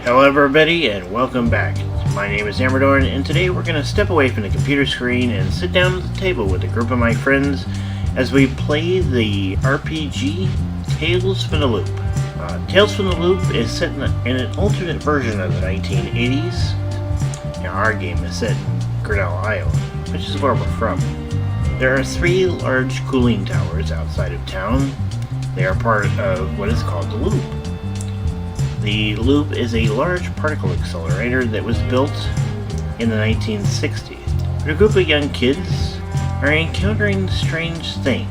Hello everybody and welcome back. My name is Amradorn and today we're going to step away from the computer screen and sit down at the table with a group of my friends as we play the RPG Tales from the Loop. Tales from the Loop is set in an alternate version of the 1980s. Now, our game is set in Grinnell, Iowa, which is where we're from. There are 3 large cooling towers outside of town. They are part of what is called the Loop. The Loop is a large particle accelerator that was built in the 1960s. A group of young kids are encountering strange things.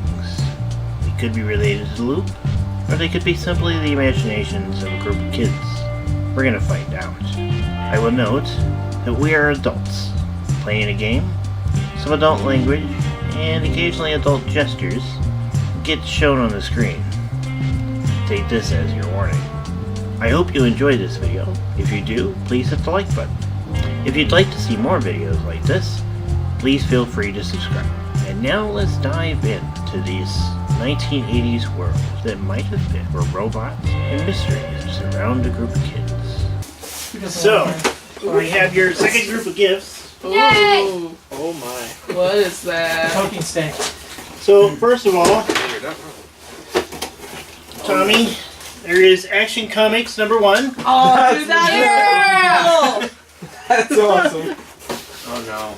They could be related to the Loop, or they could be simply the imaginations of a group of kids. We're going to find out. I will note that we are adults, playing a game. Some adult language, and occasionally adult gestures get shown on the screen. Take this as your warning. I hope you enjoyed this video. If you do, please hit the like button. If you'd like to see more videos like this, please feel free to subscribe. And now let's dive into this 1980s world that might have been where robots and mysteries surround a group of kids. So, we have your second group of gifts. Yay! Oh my. What is that? Poking stick. So, first of all, Tommy, there is Action Comics #1. Oh, dude, that is cool! That's awesome. Oh no.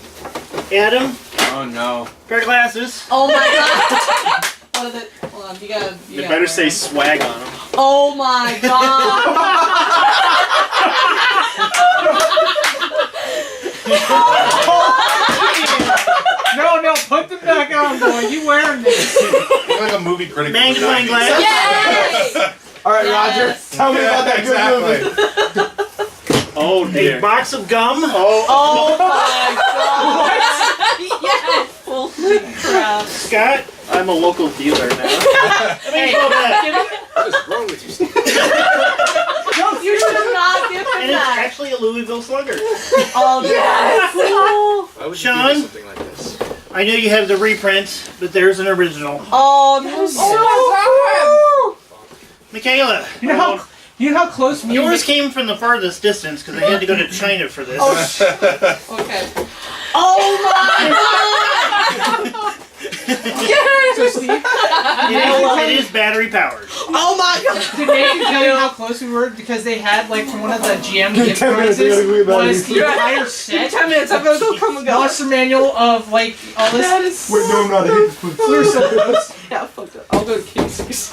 Adam, Oh no. pair of glasses. Oh my god! What is it? Hold on, you gotta. They better say swag on them. Oh my god! No, put them back on, boy. You wearing this? You're like a movie critic. Magnifying glass. Yay! Alright, Yes. Roger, tell me about that exactly. good movie. Oh A dear. box of gum. Oh my god! Yes! Holy crap. Scott, I'm a local dealer now. hey, What is wrong with you, Steve? You should not give him and it's that. actually a Louisville Slugger. Oh, yes! Cool. Why would Sean? you give me something like this? I know you have the reprint, but there's an original. Oh, that was so cool! Michaela, You know how close me yours came from the farthest distance because I had to go to China for this. Okay. Oh my god! Yes! So, Steve, It is battery powered. Oh my god! did Nathan tell you how close we were because they had, like, from one of the GM gift 10 minutes, we prizes gotta go back. was the entire set. 10 minutes, I'm gonna go come and go. Monster manual of, like, all this. That is Wait, no, I'm not. I hate this food. You're so close. Yeah, fuck it. I'll go to Casey's.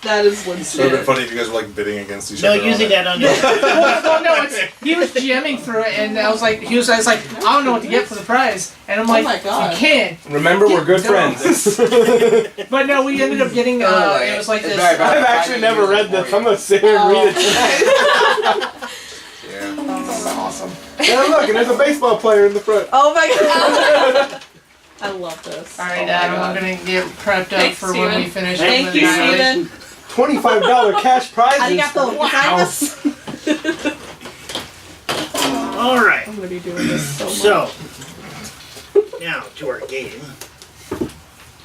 That is It would have been legit. funny if you guys were like bidding against each No, other. using that on Well, no, he was GMing through it, and I was like, I was like, I don't know what to get for the prize, and I'm Oh like, my God. you can. Remember, we're good No. friends. But no, we ended up getting, it was like this. I've actually never read this. I'm gonna sit here and read it tonight. Yeah. That's awesome. Yeah, look, and there's a baseball player in the front. Oh my god! I love this. Alright, Oh my Adam, God. I'm gonna get prepped up Thanks, for when we Steven. finish. Thank you, Steven. $25 cash prizes. Arigato gozaimasu. Alright, I'm gonna be doing this so much. so now to our game.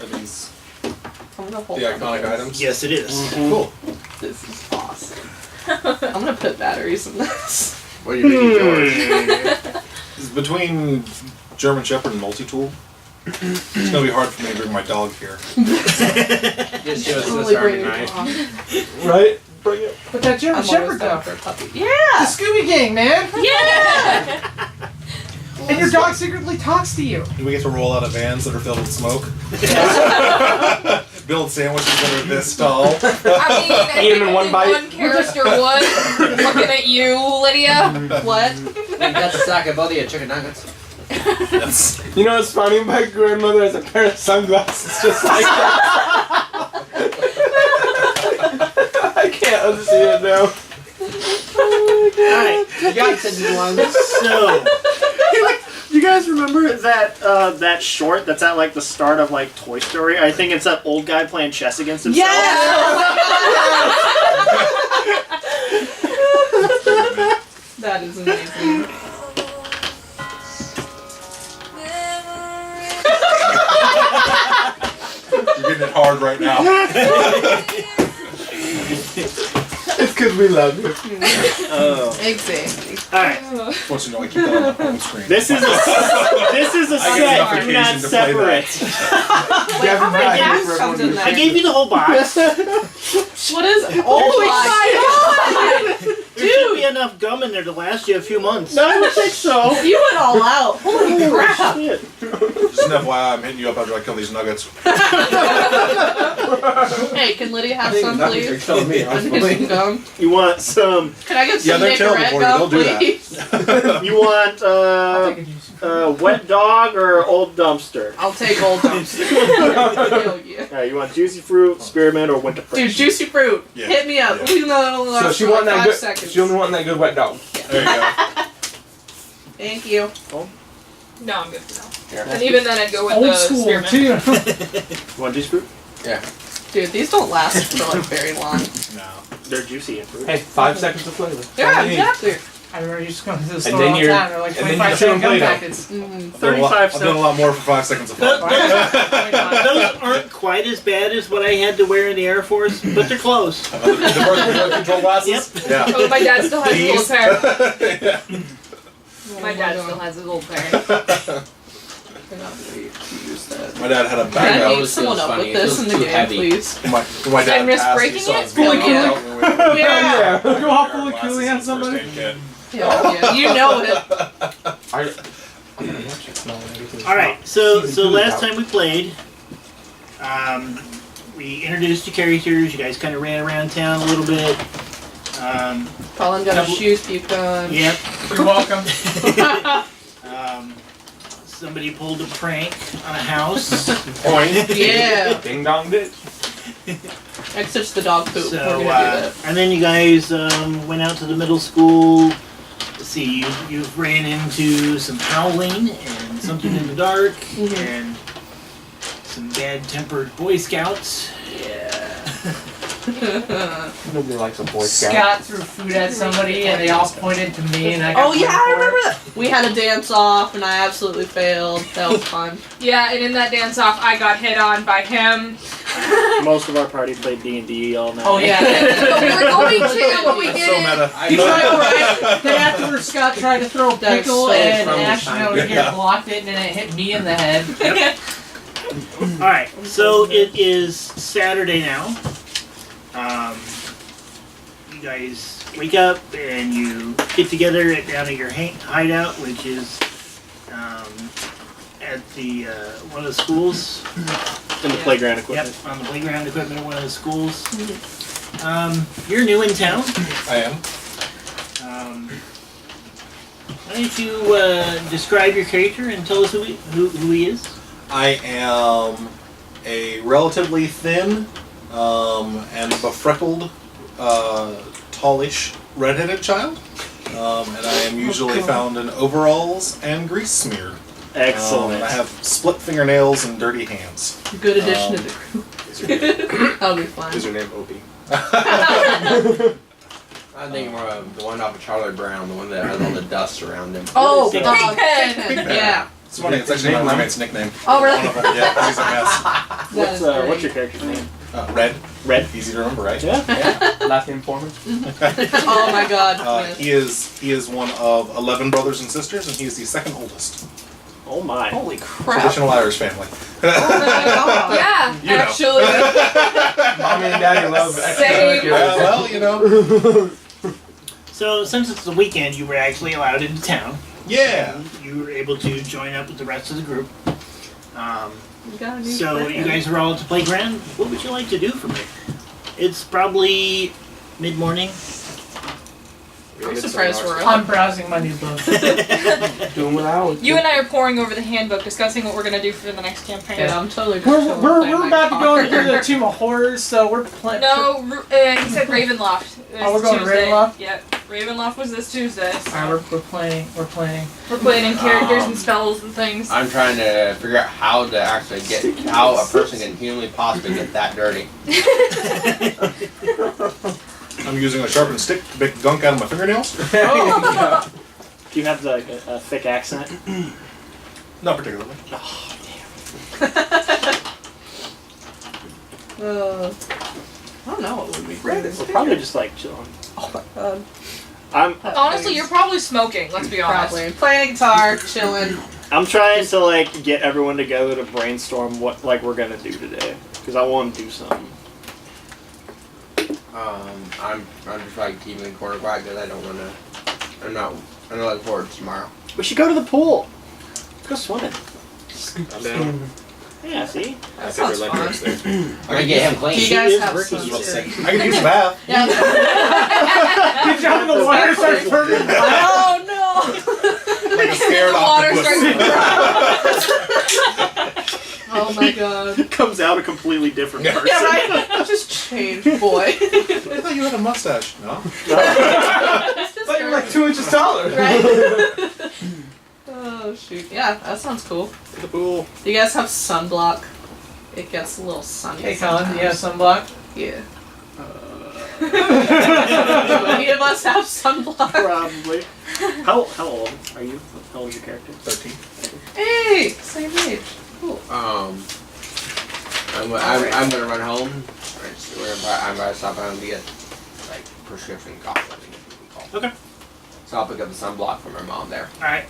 Are these I'm gonna hold the on to iconic this. items? Yes, it is. Cool. This is awesome. I'm gonna put batteries in this. What do you think, George? It's between German Shepherd and Multi-Tool. It's gonna be hard for me to bring my dog here. Just show us Totally this Army bring it knife. on. Right? Bring it. But that German I'm Shepherd always down though. for a puppy. The Yeah! Scooby Gang, man! Yeah! And your dog secretly talks to you. Do we get to roll out of vans that are filled with smoke? Build sandwiches that are this tall. I mean, I Eat 'em think in one only bite. one character would. Looking at you, Lydia. What? That's a sack of Buddy chicken nuggets. Yes. You know what's funny? My grandmother has a pair of sunglasses just like that. I can't unsee it now. Alright, You got tinted ones. so You guys remember that that short that's at like the start of like Toy Story? I think it's that old guy playing chess against himself. Yes! That is amazing. You're getting it hard right now. It's Because we love you. Oh. Exactly. Alright. Once you know, I keep that on my home screen. This is a I get enough set. Do not occasion to play that. separate. Wait, how many gas comes in there? I gave you the whole box. What is it? Oh my god! There should be enough gum in there to last you a few months. No, I don't think so. You went all out. Holy crap! Shit. Just an FYI, I'm hitting you up after I kill these nuggets. Hey, can Lydia have some, Nuggets are please? killing me, I need some honestly. gum. You want some? Can I get Yeah, some they're Nicorette terrible for you. gum, They'll do that. please? You want I'll take a juice. wet dog or old dumpster? I'll take old dumpster. Hell yeah. Alright, you want juicy fruit, spearmint, or winter fresh? Dude, juicy fruit. Yeah. Hit me up. Yeah. Even though it only lasts So she for want like that 5 good. seconds. She only want that good wet dog. There you go. Thank you. No, I'm good for now. Yeah. And even then, I'd go with Old the school spearmint. too. You want juicy fruit? Dude, these don't last for like very long. No. They're juicy and fruit. Hey, 5 seconds of flavor. Yeah, exactly. I remember you just going to the And store then all the you're- time. They're like and then 25 you cent chew gum Play-Doh. packets. 35 I've done a cents. lot more for 5 seconds of Those, fun. those aren't quite as bad as what I had to wear in the Air Force, but they're close. The birth control glasses? Yep. Yeah. Oh, my dad still has his old pair. Yeah. My dad still has his old pair. My dad had a Can bag I always beat someone feels up funny. with It this feels in the too game, heavy. please? My dad And risk passed, breaking he saw it? his Fully video cooling. out, and we Yeah. Go all wear fully glasses cooling on and first somebody. aid kit. Yeah, you know it. I'm gonna watch it. No, when I get to the Alright, shop. so Season 2 last out. time we played, we introduced the characters. You guys kind of ran around town a little bit. Colin got his shoes puked on. Yep. You're welcome. Somebody pulled a prank on a house. Point. Yeah. Ding dong ditch. Except the dog poop. We're So, gonna do that. and then you guys went out to the middle school. Let's see, you've ran into some howling and something in the dark and some bad-tempered Boy Scouts. Nobody likes a boy scout. Scott threw food at somebody and they all pointed to me and I got Oh yeah, I blamed for it. remember that. We had a dance off and I absolutely failed. That was fun. Yeah, and in that dance off, I got hit on by him. Most of our party played D&D all night. Oh yeah. We were going to, but we So didn't. meta. You tried right. Then afterwards, Scott tried to throw a That's pickle so and from the Ashton time. over here blocked it and then it hit me in the head. Alright, so it is Saturday now. You guys wake up and you get together down at your hideout, which is at the one of the schools. In the playground equipment. Yep, on the playground equipment at one of the schools. You're new in town. I am. Why don't you describe your character and tell us who he is? I am a relatively thin and befreckled, tallish, redheaded child. And I am usually found in overalls and grease smeared. Excellent. I have split fingernails and dirty hands. Good addition to the group. Is your name, That'll be fun. Is her name Opie? I'm thinking more of the one off of Charlie Brown, the one that has all the dust around him. Oh, Pigpen. Pigpen. Yeah. It's funny, it's actually my roommate's nickname. Oh really? One of them, yeah, he's a mess. That is great. What's your character's name? Red. Red. Easy to remember, right? Yeah. Last name Foreman? Oh my god. Yes. He is one of 11 brothers and sisters, and he is the second oldest. Oh my. Holy crap. Traditional Irish family. Oh my god. Yeah, You know. actually. Mommy and Daddy love Same. Well, you know. So, since it's the weekend, you were actually allowed into town. Yeah. You were able to join up with the rest of the group. You got a new So friend. you guys are all at the playground. What would you like to do for me? It's probably mid-morning. I'm surprised we're I'm up. browsing my new book. Doing what I would You and I are poring over the handbook, discussing what we're gonna do for the next campaign. Yeah, I'm totally just We're chilling playing my about to go into car. the Tomb of Horrors, so we're playing. No, he said Ravenloft. Oh, we're going to Tuesday. Ravenloft? Yep, Ravenloft was this Tuesday. So Alright, we're planning. We're planning. we're planning characters and spells and things. I'm trying to figure out how to actually how a person can humanly possibly get that dirty. I'm using a sharpened stick to make gunk out of my fingernails. Do you have like a thick accent? Not particularly. I don't know what would be great. We're probably just like chilling. Oh my god. Honestly, you're probably smoking. Let's be honest. Probably playing guitar, chilling. I'm trying to like get everyone together to brainstorm what like we're gonna do today because I want to do something. I'm just like keeping the corner quiet because I don't want to. I'm not looking forward to tomorrow. We should go to the pool. Let's go swimming. I'm down. Yeah, see? I That think sounds we're fun. like there. I can get him clean. Do you She guys is have working. some? I can use the bath. Yeah. You jump in the water, start turning. Oh no! Like a scared Water octopus. starts Oh my god. Comes out a completely different person. Yeah, right? Just change, boy. I thought you had a mustache. No? I But you're like 2 inches taller. Right? Oh shoot. Yeah, that sounds cool. The pool. Do you guys have sunblock? It gets a little sunny. Hey, Colin, sometimes. you have sunblock? Yeah. Do any of us have sunblock? Probably. How old are you? How old is your character? 13. Hey, same age. Cool. I'm gonna run home. I'm gonna stop home to get like prescription coffee. Okay. So I'll pick up the sunblock from my mom there. Alright.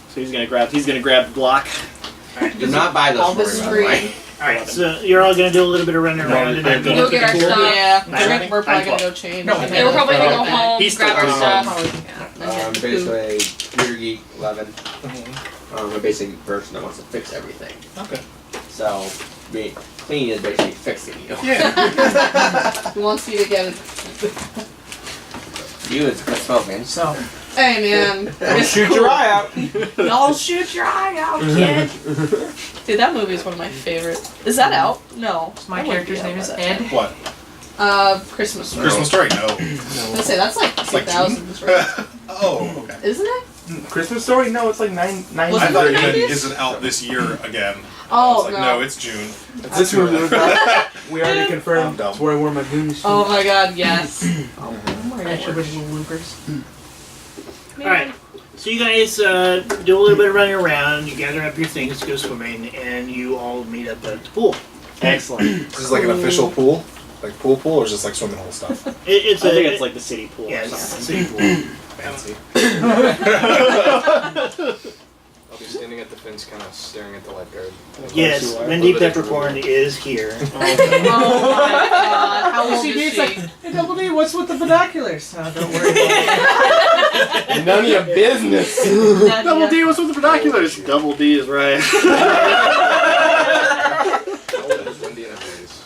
So he's gonna grab the block. Do not buy this On the for me, by the way. screen. Alright, so you're all gonna do a little bit of running around and then Go go get our stuff. Yeah, Nice. we're probably I'm gonna go change. No, Yeah, we're probably gonna go home, He's grab our still stuff. Basically, Computer Geek 11. Mm-hmm. I'm a basic person that wants to fix everything. Okay. So, clean is basically fixing you. Who wants you to get it? You is quit smoking. So, Hey man. shoot your eye out. Don't shoot your eye out, kid. Dude, that movie is one of my favorites. Is that out? No. My That wouldn't be character's out name by is that Ed. What? time. Christmas Story. Christmas Story? No. I was gonna say, that's like like 2000s, right? Oh, okay. Isn't it? Christmas Story? No, it's like 9. Was I it thought you meant, 90s? is it out this year again? I Oh, was like, no, it's June. It's this movie. We already I'm confirmed. dumb. It's where I wore my goonies. Oh my god, yes. Oh my Extra god. visual bloopers. Alright, so you guys do a little bit of running around, you gather up your things to go swimming, and you all meet up at the pool. Excellent. Is this like an official pool? Like pool, or is this like swimming hole stuff? It's I think it's like the city pool yeah, or it's something. a city pool. Fancy. I'll be standing at the fence, kind of staring at the lifeguard. Yes, Mindy Peppercorn is here. Oh my god. How old She is needs she? like, hey, Double D, what's with the binoculars? Oh, don't worry about it. None of your business. Double D, what's with the binoculars? Double D is right. How old is Wendy in a phase?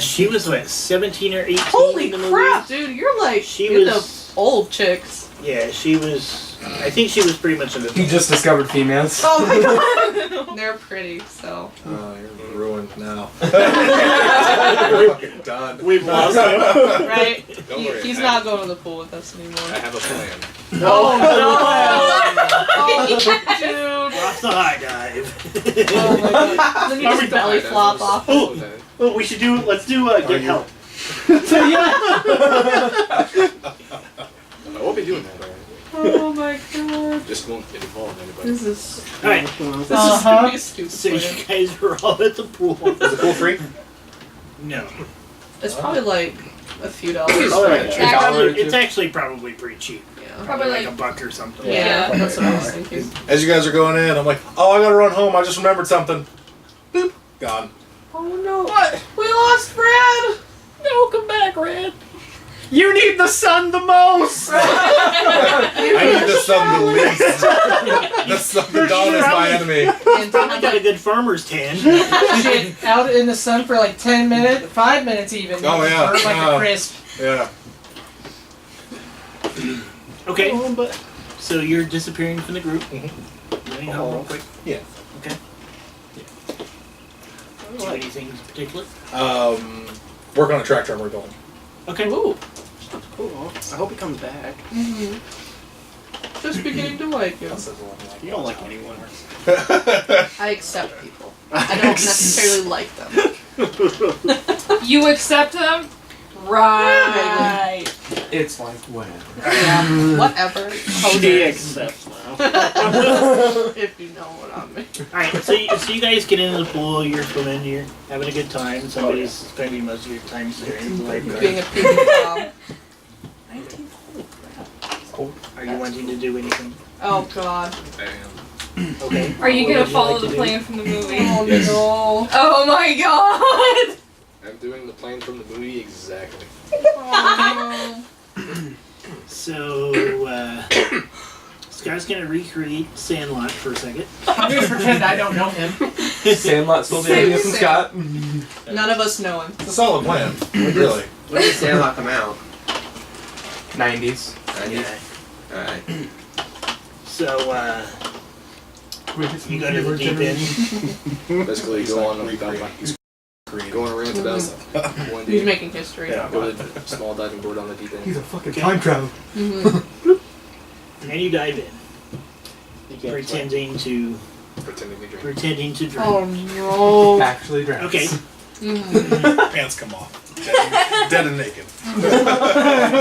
She was what, 17 or 18 Holy in the crap, movie? dude. You're like, She you're was- the old chicks. Yeah, she was. I think she was pretty much in the. He just discovered females. Oh my god. They're pretty, so. Oh, you're ruined now. You're fucking done. We've lost him. Right? Don't worry, He's I- not going to the pool with us I anymore. have a plan. Oh no! Dude. Off the high dive. Oh my god. Then you just belly flop off. Oh, well, let's do get help. I won't be doing that. Oh my god. Just won't get involved in anybody. This is Alright, this is gonna be a stupid so plan. you guys are all at the pool. Is the pool free? No. It's probably like a few dollars. Oh, right. It's actually probably pretty cheap. Yeah. Probably like like a buck or something. Yeah, that's what I was thinking. As you guys are going in, I'm like, oh, I gotta run home. I just remembered something. Boop. Gone. Oh no. What? We lost Brad! No, come back, Red. You need the sun the most. I need the sun the least. The dawn is my enemy. And Probably got a good farmer's tan. Shit, out in the sun for like 10 minutes, 5 minutes even. Oh, yeah. Burn like Oh. a crisp. Yeah. Okay, so you're disappearing from the group. Running home real quick. Yeah. Okay. Do anything in particular? Work on a tractor and we're going. Okay. Ooh. Cool. I hope he comes back. Just beginning to like you. You don't like anyone. I accept people. I don't necessarily like them. you accept them? Right. It's like, whatever. Yeah, whatever. She accepts them. If you know what I mean. Alright, so you guys get into the pool, you're swimming, you're having a good time. Somebody's spending most of your time staring at the lifeguard. Being a piggy Tom. 19. Are you wanting to do anything? Oh god. Okay. Are you What gonna would follow like to the do? plan from the movie? Oh Yes. no. Oh my god! I'm doing the plan from the movie exactly. Oh, So, Scott's gonna recreate Sandlot for a second. I'm gonna pretend I don't know him. Sandlot still the idea from Scott. no. None of us know him. It's a solid plan, really. When did Sandlot come out? 90s. Alright. So, you go to the deep end. Basically, go on a rant about one He's day. making history. Yeah. Go to the small diving board on the deep end. He's a fucking Okay. time travel. Mm-hmm. And you dive in. You can't Pretending to Pretending to drink. Oh no. Actually drowns. Okay. Mhm. Pants come off. Dead and naked.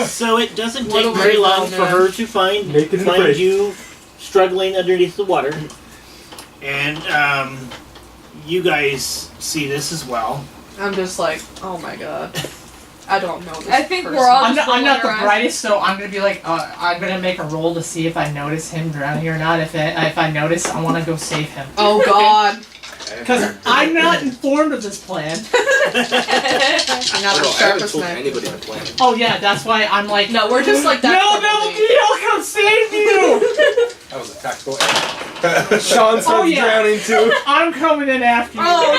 So it doesn't What take a very way long down for there. her to find Naked and afraid. you struggling underneath the water. And you guys see this as well. I'm just like, oh my god. I don't know this I think person. we're all- I'm not the rolling around. brightest, so I'm gonna be like, I'm gonna make a roll to see if I notice him drowning or not. If I notice, I want to go save him. Oh god. Because I'm not informed of this plan. You're not the I haven't sharpest told man. anybody the plan. Oh yeah, that's why I'm like, No, we're just like that. I'll come save you. That was a tactical error. Sean starts Oh, yeah. drowning too. I'm coming in after you. Oh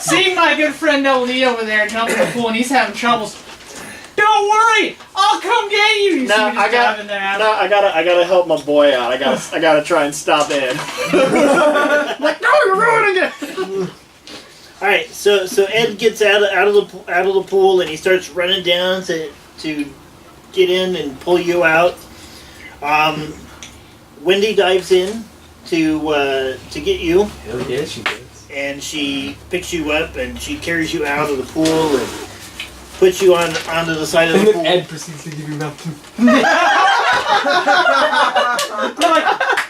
Seeing my good friend Lee over there jumping in the pool and he's having troubles. Don't worry, I'll come get you. You No, see me just I got- diving there. No, I gotta help my boy out. I gotta try and stop Ed. Like, no, you're ruining it. All right, so Ed gets out of the pool and he starts running down to get in and pull you out. Wendy dives in to get you, Hell yeah, she does. and she picks you up and she carries you out of the pool and puts you onto the side of And the then pool. Ed proceeds to give you mouth.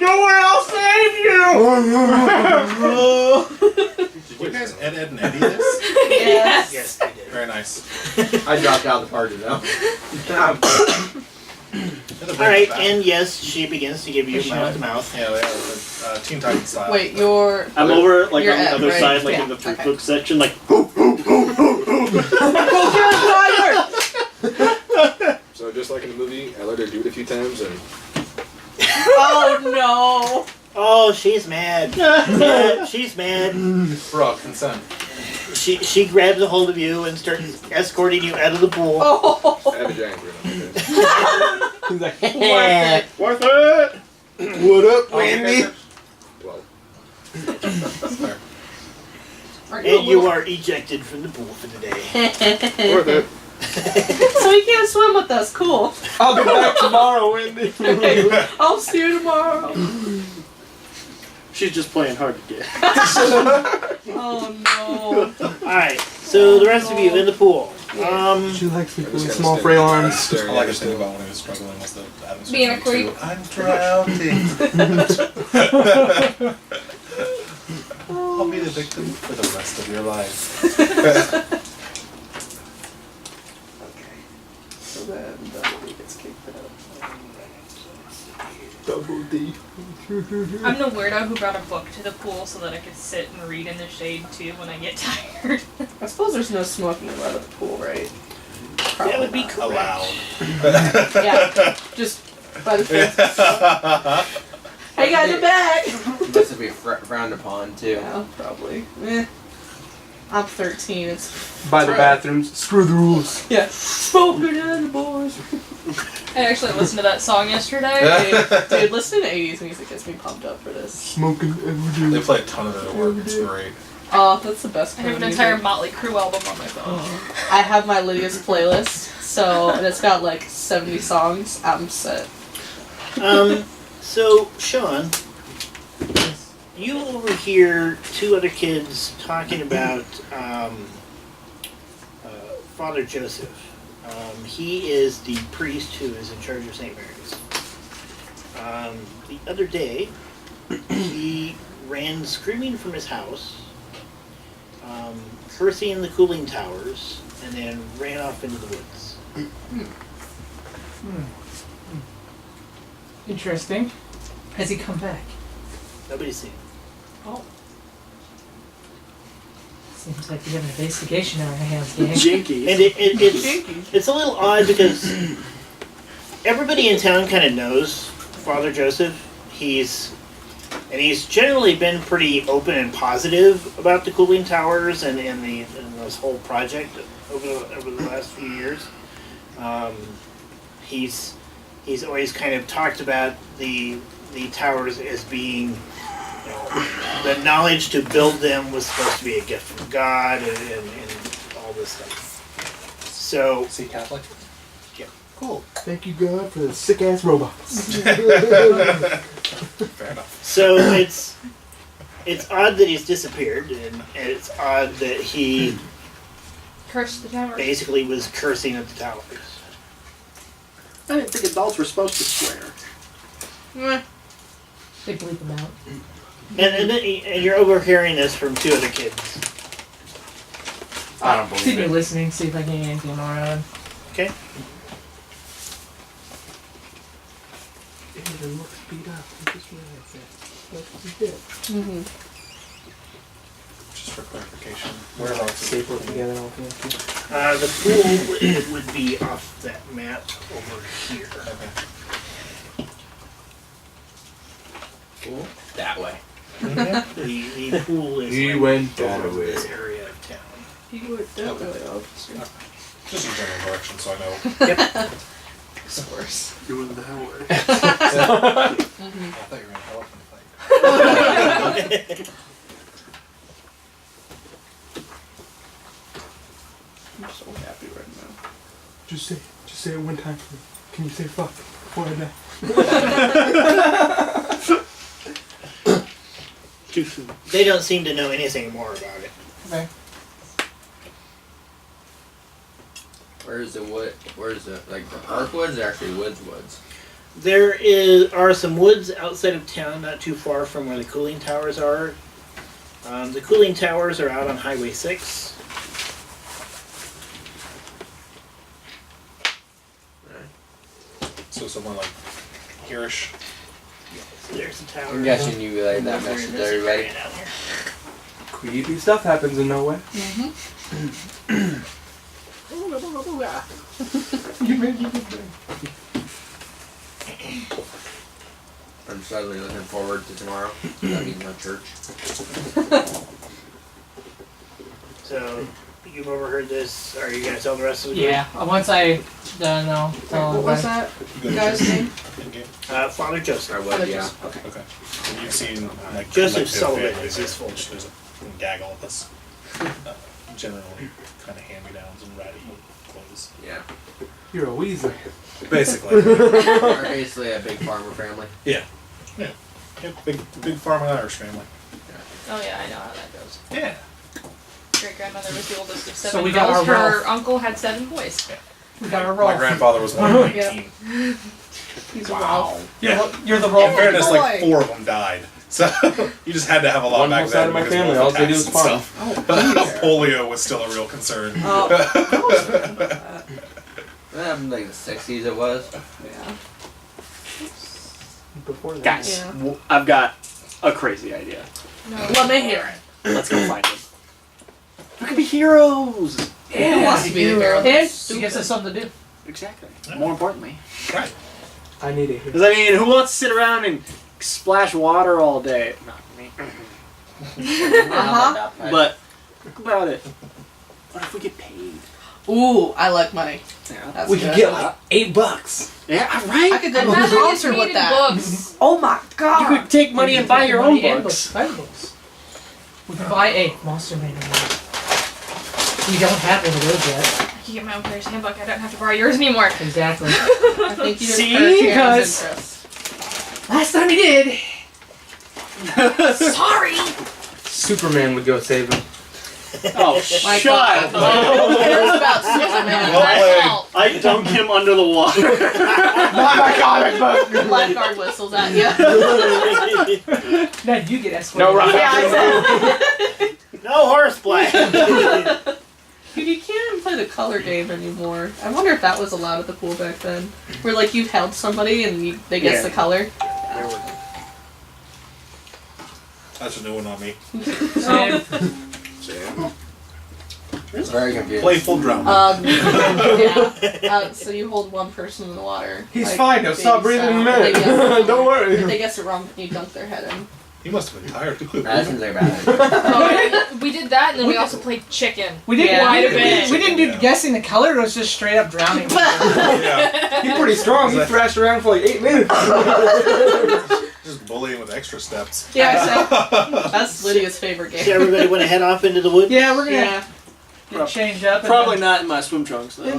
Nowhere else save you. Did you guys Ed and Eddie this? Yes. Yes, I did. Very nice. I dropped out of the party though. All right, and yes, she begins to give you mouth to mouth. Yeah, they are Teen Titans style. Wait, you're. I'm over like You're on the Ed, other right? side, like Yeah, in the food okay. book section, like. So just like in the movie, I let her do it a few times, and Oh Oh, she's mad. Yeah, she's mad. Bro, consent. She grabs a hold of you and starts escorting you out of the pool. no! Oh! I have a giant grin on my face. He's like, Worth it. what up, Wendy? Well, That's fair. And you are ejected from the pool for the day. worth it. So you can't swim with us. Cool. I'll be back tomorrow, Wendy. I'll see you tomorrow. She's just playing hard to get. Oh Alright, so the rest of you in the pool. She likes me I with just kinda small stand frail there arms. staring I at like her to think still. about when he was struggling with the atmosphere. Being a creep. I'm drowning. I'll be the victim for the rest of your life. So then Double D gets kicked out. Double D. I'm the weirdo who brought a book to the pool so that I could sit and read in the shade too when I get tired. I suppose there's no smoking allowed at the pool, right? That would be not. correct. Allowed. Yeah, just by the fence. Hey guys, I'm back! This would be frowned upon too. Yeah, probably. I'm 13, it's... By the bathrooms. Screw the rules. Yeah. Smoking in the boys. I actually listened to that song yesterday. Dude, listening to 80s music gets me pumped up for this. Smoking every They day. play a ton of it at work. It's great. Oh, that's the best I kind have of an entire music. Motley Crue album on my phone. I have my Lydia's playlist, so, and it's got like 70 songs. I'm set. So, Sean, you overhear two other kids talking about Father Joseph. He is the priest who is in charge of St. Mary's. The other day, he ran screaming from his house, cursing the cooling towers, and then ran off into the woods. Interesting. Has he come back? Nobody's seen him. Oh. Seems like we have an investigation on our hands, gang. Jinkies. And it's a little odd because everybody in town kind of knows Father Joseph. He's generally been pretty open and positive about the cooling towers and this whole project over the last few years. He's always kind of talked about the towers as being, the knowledge to build them was supposed to be a gift from God and all this stuff. So, Is he Catholic? yeah. Cool. Thank you, God, for the sick ass robots. Fair enough. So it's odd that he's disappeared, and it's odd that he Curse the tower. basically was cursing at the towers. I didn't think adults were supposed to swear. They bleep him out. And you're overhearing this from two other kids. I don't believe Continue it. listening, see if I can get anything more out of him. Okay. It looks beat up. I just realized that. That's what he did. Mm-hmm. Just for clarification, Whereabouts? Staple it together. The pool it would be off that map over here. Okay. Cool. That way. The pool is He like went over that way. this area of town. You would definitely officer. Just in general direction, so I know. Yep. Of course. Doing the hell way. I thought you were in elephant fight. I'm so happy right now. Just say it one time for me. Can you say fuck before I die? Too soon. They don't seem to know anything more about it. Okay. Where's the like the park woods or actually woods? There are some woods outside of town, not too far from where the cooling towers are. The cooling towers are out on Highway 6. So someone like hereish. So there's the tower. I'm guessing you relayed that message to everybody. Down here. Creepy stuff happens in nowhere. You made me good thing. I'm suddenly looking forward to tomorrow. That means my church. So you've overheard this. Are you going to tell the rest of the group? Yeah, once I done, I'll tell What was everybody. that guy's name? In-game. Father Joseph. Or what? Yeah. Okay. Okay. And you've seen like Joseph collective Sullivan families is his full which there's a gaggle of us. Generally kind of hand-me-downs and ratty clothes. Yeah. You're a Weasley. Basically. We're basically a big farmer family. Yeah, big farm and Irish family. Oh yeah, I know how that goes. Yeah. Great grandmother was the oldest of So seven we got girls. our Her Ralph. uncle had 7 boys. We got our roll. My grandfather was one of 19. He's a Ralph. You're the roll. In fairness, like boy. 4 of them died. So you just had to have a lot One back whole then. side of my because family, both all the they do is taxes and farm. stuff. Polio was still a real concern. That happened like the 60s it was. Yeah. Before that. Guys, Yeah. I've got a crazy idea. No. Let me hear it. Let's go find them. We could be heroes! Who wants to be the hero? And she gives us something to do. Exactly. More importantly. Right. I need it here. Because, I mean, who wants to sit around and splash water all day? Not me. Uh-huh. But, think about it. What if we get paid? Ooh, I like money. Yeah, That's We good. could get like $8. yeah I right? could go to a Imagine concert if with we that. needed books. Oh my You god. could take money and buy your own books. Buy the books. We can buy a Monster Manual. We don't have one of those yet. I can get my own player's handbook. I don't have to borrow yours anymore. Exactly. I think you See, didn't hurt guys? Karen's interest. Last time he did. Sorry. Superman would go save him. Oh, My shut God. up. It's about Superman. Well played. fault. I dunked him under the water. Not my comic book. Lifeguard whistles at you. Now you get escorted. No rock. Yeah, exactly. No horseplay. Dude, you can't even play the color game anymore. I wonder if that was allowed at the pool back then. Where, like, you held somebody and they guess the color. That's a new one on me. Same. It's very confusing. Playful drama. Yeah. So you hold one person in the water. He's like, fine. He'll stop baby breathing in a style. minute. They guess it wrong. Don't worry. If they guess it wrong, you dunk their head in. He must have been tired too. That seems like a bad idea. Oh, we did that, and then we also played chicken. We didn't. Yeah. Quite a bit. We didn't do guessing the color. It was just straight up drowning. Yeah. He's pretty strong. He thrashed around for like 8 minutes. Just bullying with extra steps. Yeah, so that's Lydia's favorite So game. everybody want to head off into the woods? Yeah, we're gonna Yeah. get changed up. and Probably then- not in my swim trunks, though. Not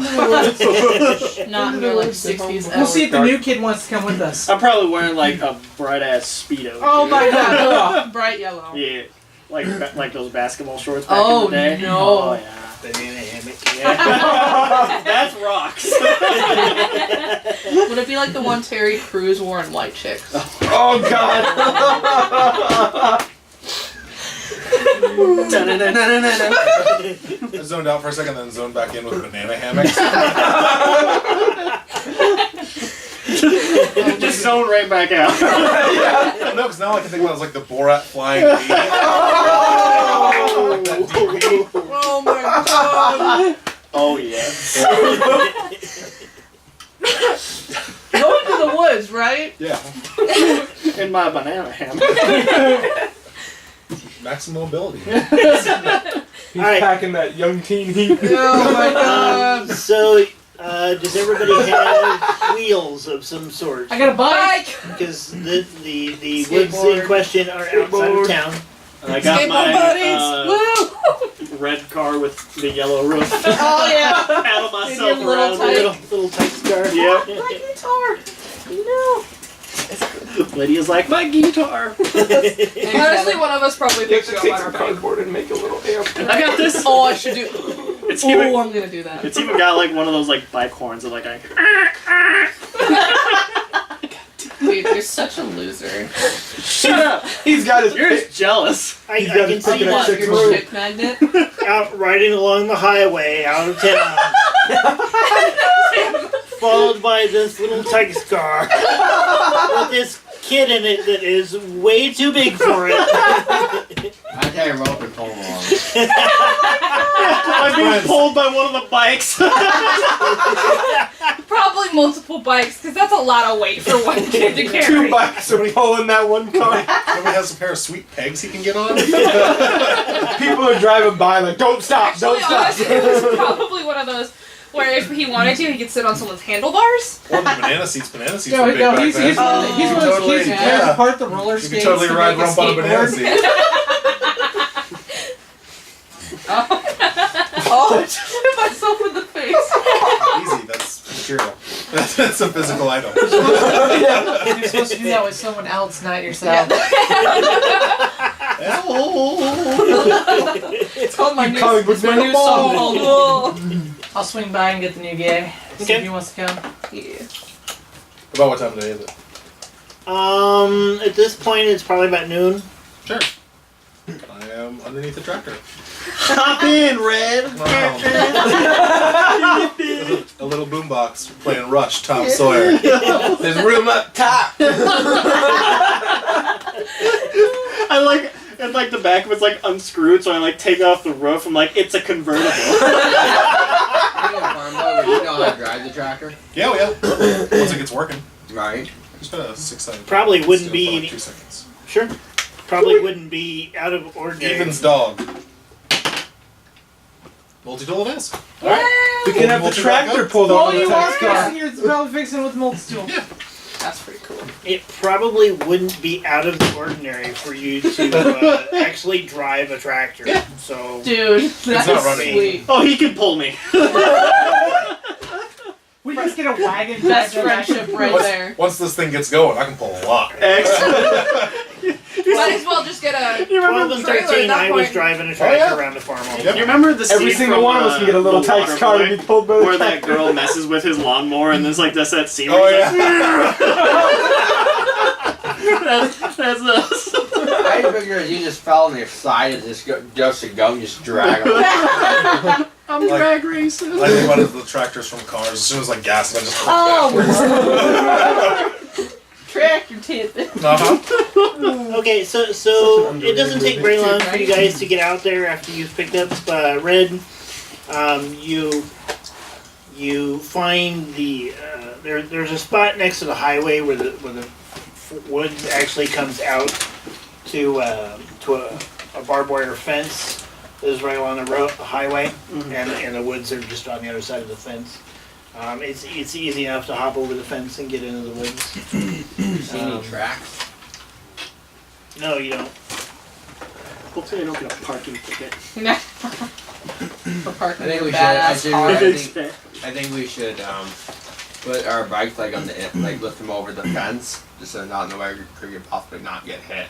in their like 60s. We'll see if the new kid wants to come with us. I'm probably wearing like a bright ass Speedo. Oh too. my God! Bright yellow. Yeah. Like those basketball shorts back Oh, in the day. no. Oh, yeah. Banana hammock. Yeah. That's rocks. Would it be like the one Terry Crews wore in White Chicks? Oh God. I zoned out for a second, then zoned back in with banana hammocks. Just zone right back out. Yeah. No, because now I can think about it as like the Borat flying bee. Like that DVD. Oh my God! Oh, yeah. Go into the woods, right? Yeah. In my banana hammock. Maximum mobility. He's Alright. packing that young teen heat. Oh my God! So, does everybody have wheels of some sort? I got a bike. Because the woods in question are outside of town. And I got Skateboard buddies! Woo! red car with the yellow roof. Oh yeah! Paddle myself your little around. tight- Little tight scarf. Yep. My guitar! No! Lydia's like, my guitar. Honestly, one of us probably You have picks to you take up on some our bike. cardboard and make a little amp. I got this. Oh, I should do. It's even, Oh, I'm gonna do that. it's even got like one of those like bike horns that like I. Dude, you're such a loser. Shut up. He's got his. You're just jealous. I He's got can his see fucking What, that extra your crew. chick magnet? out riding along the highway out of town. Followed by this little tight scar with this kid in it that is way too big for it. I tell you, rope and pull along. I'm being pulled by one of the bikes. Probably multiple bikes, because that's a lot of weight for one kid to carry. 2 bikes are pulling that one car. Somebody has a pair of sweet pegs he can get on. People are driving by like, don't stop, Actually, don't stop. honestly, it was probably one of those where if he wanted to, he could sit on someone's handlebars. Or the banana seats. Banana seats No, were big no, back he's then. one of those Totally, kids who yeah. tears apart the roller You skates. can totally to ride make a rump on a banana skateboard. seat. Oh, I just hit myself in the face. Easy, that's material. That's a physical item. You're supposed to do that with someone else, not yourself. It's called my new, comic book it's my man, new ball. song called Whoa. I'll swing by and get the new gay. See Okay. if he wants to come. Yeah. About what time of day is it? At this point, it's probably about noon. Sure. I am underneath the tractor. Hop in, Red. A little boombox playing Rush, Tom Sawyer. There's room up top. I like. And like the back of it's like unscrewed, so I like take off the roof. I'm like, it's a convertible. You know how to drive the tractor? Yeah, oh yeah. Once it gets working. Right. Just got a 6-sided. Probably wouldn't steel for be like 2 seconds. Sure. Probably wouldn't be out of ordinary. Evan's dog. Multi-tool it is. Alright. We can have the tractor pulled Oh, on the you are text car. fixing, you're probably fixing with multi-tool. That's pretty cool. It probably wouldn't be out of the ordinary for you to actually drive a tractor. So Dude, that's not running. sweet. Oh, he can pull me. We just get a wagon. Best drive friendship right Once, there. once this thing gets going, I can pull a lot. Excellent. Well, Might as well just get a. You 12 remember, and trailer at 13, that I was point. driving a tractor around the farm all the Yep. time. you remember the scene Every single from, one of us can get a little The Tyke's car to Waterboy, be pulled by the where that tractor. girl messes with his lawnmower and there's like that scene Oh, where yeah. he's like, that's us. I figured you just fell on your side and just to go and just drag them. I'm drag racing. I think about it, the tractors from cars. As soon as I gas it, I just Oh, tractor tip. Uh-huh. Okay, so it doesn't take very long for you guys to get out there after you've picked up Red. You find the there's a spot next to the highway where the woods actually comes out to a barbed wire fence that is right along the highway, and the woods are just on the other side of the fence. It's easy enough to hop over the fence and get into the woods. See any tracks? No, you don't. Hopefully I don't get a parking ticket. For parking I think a we should. badass car. I think we should put our bikes like on the like lift them over the fence, just so not in the way we could possibly not get hit,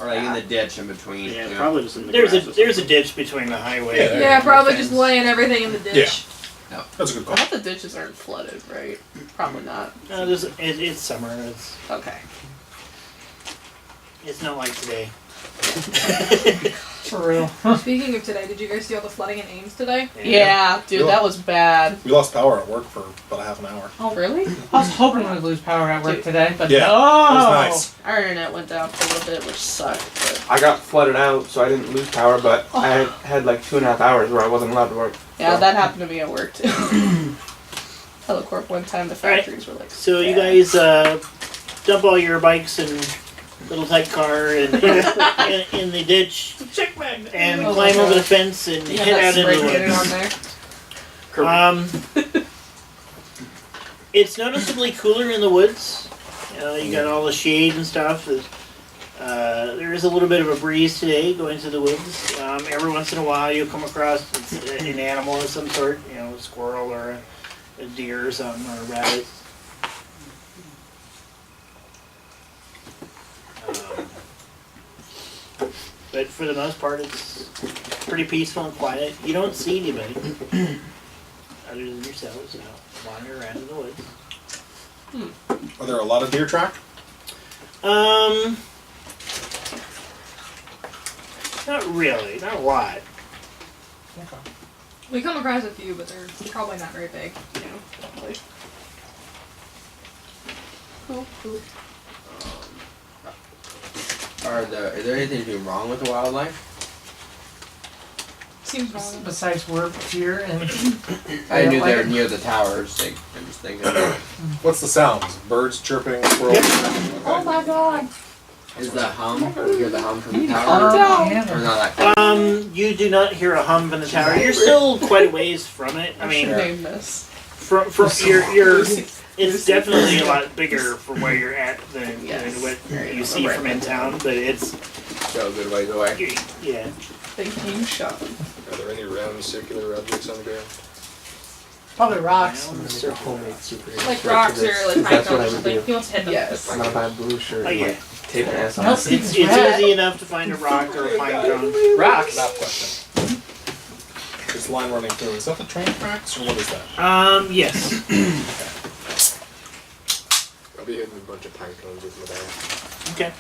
or like in the ditch in between. Yeah, too. probably just in the There's grass or a something. ditch between the highway. Yeah, Yeah, probably and the just fence. laying everything in the ditch. That's a good I call. hope the ditches aren't flooded, right? Probably not. No, it's summer. Okay. It's not like today. For real. Speaking of today, did you guys see all the flooding in Ames today? Yeah, dude, that was bad. We lost power at work for about a half an hour. Oh, really? I was hoping we'd lose power at work today, but Yeah, no. That was nice. Our internet went down for a little bit, which sucked. But I got flooded out, so I didn't lose power, but I had like 2.5 hours where I wasn't allowed to work. yeah, So- that happened to me at work too. Telecorp one time, the Alright. factories were like. So you bad. guys dump all your bikes in little tight car and in the ditch Check magnet. and Oh my climb over the gosh. fence and You head have out that into spray the painted on woods. there? It's noticeably cooler in the woods. You got all the shade and stuff. There is a little bit of a breeze today going through the woods. Every once in a while you'll come across an animal of some sort, a squirrel or a deer or something, or a rabbit. But for the most part, it's pretty peaceful and quiet. You don't see anybody other than yourselves wander around in the woods. Are there a lot of deer track? Not really, not a lot. We come across a few, but they're probably not very big. Probably. Cool, cool. Is there anything wrong with the wildlife? Seems wrong. Besides work here and I knew like they were it. near the towers. Like, I'm just thinking. What's the sounds? Birds chirping, squirrels? Oh my god! Is the hum? You hear the hum from the tower? Or not that? You do not hear a hum from the tower. You're still quite a ways from it. I mean, Name this. from you're it's definitely a lot bigger from where you're at than Yes. what Very you see right. from in town. But it's So a good ways away. yeah. Thank you, Sean. Are there any round circular objects on the ground? probably rocks. I'm gonna make a homemade super Like shirt rocks for or this, like 'cause pine that's what cones I or would something. do. He wants to hit them. Yes. I'm gonna buy a blue shirt Oh, and yeah. like, tape an ass on No, it. Steven's It's red. easy enough to find a rock or a pine cone. Rocks. That question. This line running through, is that the train tracks or what is that? Yes. I'll be hitting a bunch of pine cones with my dad. Okay.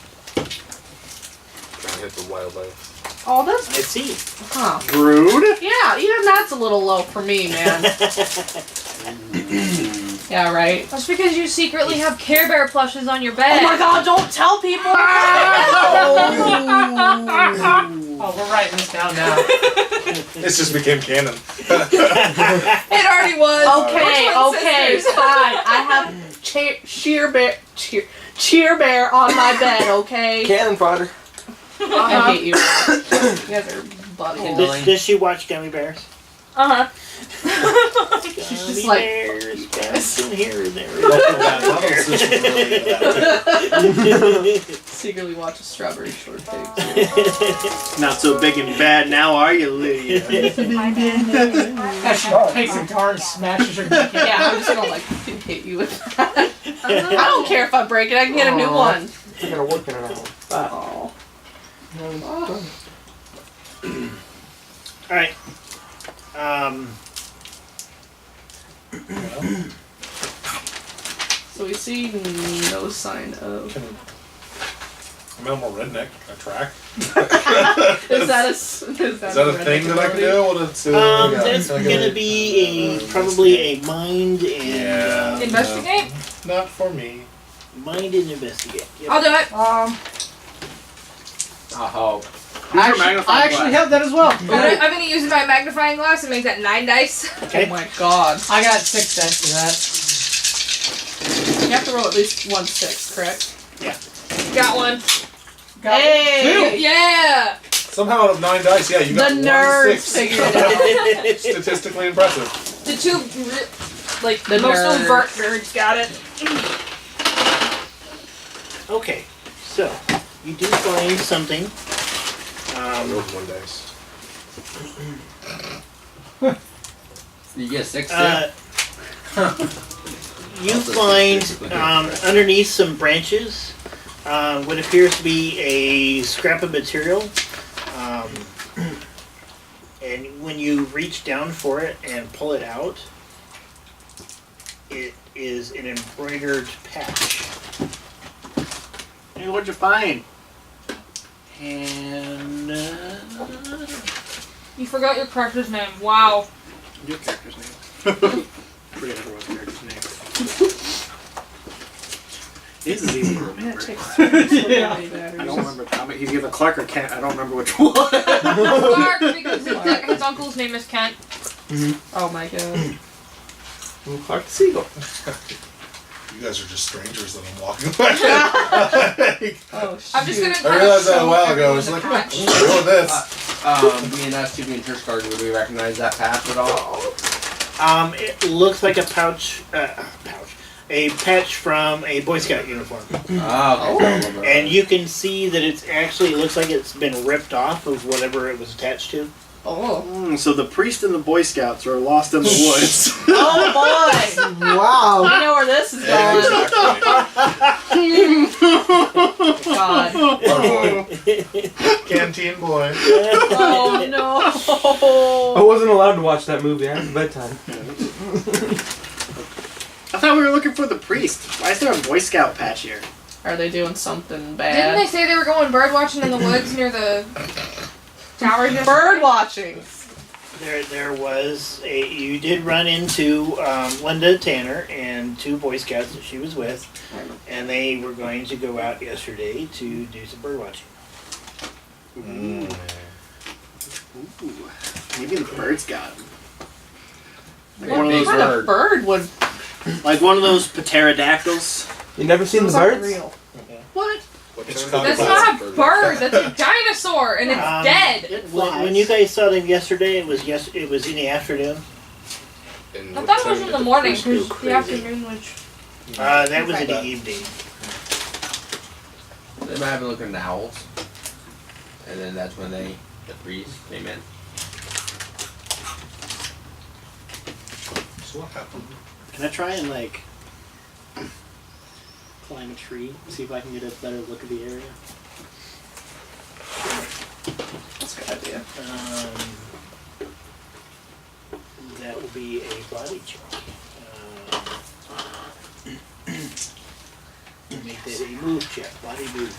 Trying to hit the wildlife. Oh, that's I see. huh. Rude. Yeah, even that's a little low for me, man. Yeah, right. That's because you secretly have Care Bear plushes on your bed. Oh my god, don't tell people! Oh, we're writing this down now. This just became canon. It already was. Okay, We're twin okay, sisters. fine. I have cheer bear on my bed, okay? Cannon fodder. I hate you. You guys are buddy. Does she watch Gummy Bears? Uh-huh. She's just like- Bears bouncing here and there. Secretly watch a Strawberry Shortcake. Not so big and bad now, are you, Lydia? As she takes a guitar and smashes her dick in. Yeah, I'm just gonna like hit you with that. I don't care if I break it, I can get a new Aw. one. It's gonna work in an hour. Oh. All right. So we see no sign of. I'm a more redneck. A track. Is that a thing that I can do? What it's, That's gonna be probably a mind and Investigate? Not for me. mind and investigate. Yep. I'll do it. Oh. I actually have that as well. I'm gonna use my magnifying glass and make that 9 dice. Okay. Oh my god. I got 6 dice for that. You have to roll at least 1 6, correct? Got one. Got Hey! Yeah! Somehow out of 9 dice, yeah, you got The 1 nerds 6. figured it out. Statistically impressive. The two, The most nerd. overt nerds got it. Okay. So you do find something. I rolled 1 dice. You get 6 too? You find underneath some branches what appears to be a scrap of material. And when you reach down for it and pull it out, it is an embroidered patch. Hey, what'd you find? And You forgot your character's name. Wow. Your character's name. Forget everyone's character's name. This is easy to That remember. takes so many I batteries. don't remember. He's either Clark or Kent. I don't remember which one. Clark, because his uncle's name is Kent. Oh my god. Clark the Seagull. You guys are just strangers that I'm walking away. Oh shit. I'm just gonna. I realized that a while ago. I everyone was the like, patch. doing this. Being us two being church guards, would we recognize that patch at all? it looks like a a patch from a Boy Scout uniform. Oh, okay. And you can see that it looks like it's been ripped off of whatever it was attached to. Oh. So the priest and the Boy Scouts are lost in the woods. Oh boy! Wow. I know where this is Yeah, going. exactly. God. Canteen boy. Oh no. I wasn't allowed to watch that movie. I had bedtime. I thought we were looking for the priest. Why is there a Boy Scout patch here? Are they doing something Didn't bad? they say they were going bird watching in the woods near the towers? Bird watching. There was you did run into Linda Tanner and 2 Boy Scouts that she was with, and they were going to go out yesterday to do some bird watching. Ooh. Maybe the birds got him. Like one of What those, kind of bird would? like one of those pterodactyls. You never seen the Those aren't birds? real. What? It's That's not a bird. That's a dinosaur, and it's dead. When you guys saw them yesterday, it was in the afternoon. And I what thought it time was in did the morning priest go because the crazy? afternoon was. That was in the evening. They might have been looking at the owls. And then that's when the priest came in. So what happened? Can I try and like climb a tree, see if I can get a better look at the area? That's a good idea. That will be a body check. Make that a move check. Body move.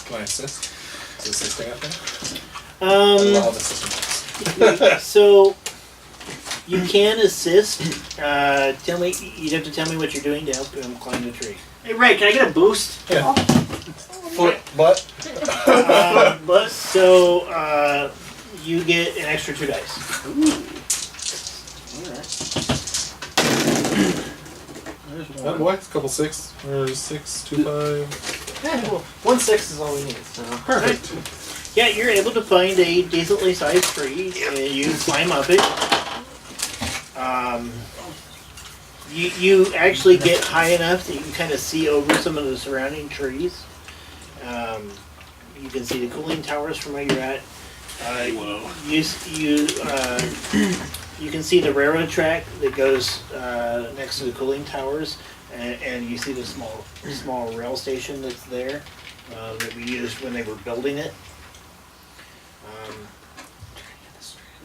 Can I assist? Is assisting up there? I Um, love assisting. so you can assist. Tell me. You'd have to tell me what you're doing to help him climb the tree. Hey Ray, can I get a boost? Yeah. Foot, butt. But so you get an extra 2 dice. That boy, it's a couple 6. Or 6, 2, 5. Yeah, well, 1 6 is all we need. So. Perfect. Yeah, you're able to find a decently sized tree, and you climb up it. You actually get high enough that you can kind of see over some of the surrounding trees. You can see the cooling towers from where you're at. You can see the railroad track that goes next to the cooling towers, and you see the small rail station that's there. that we used when they were building it.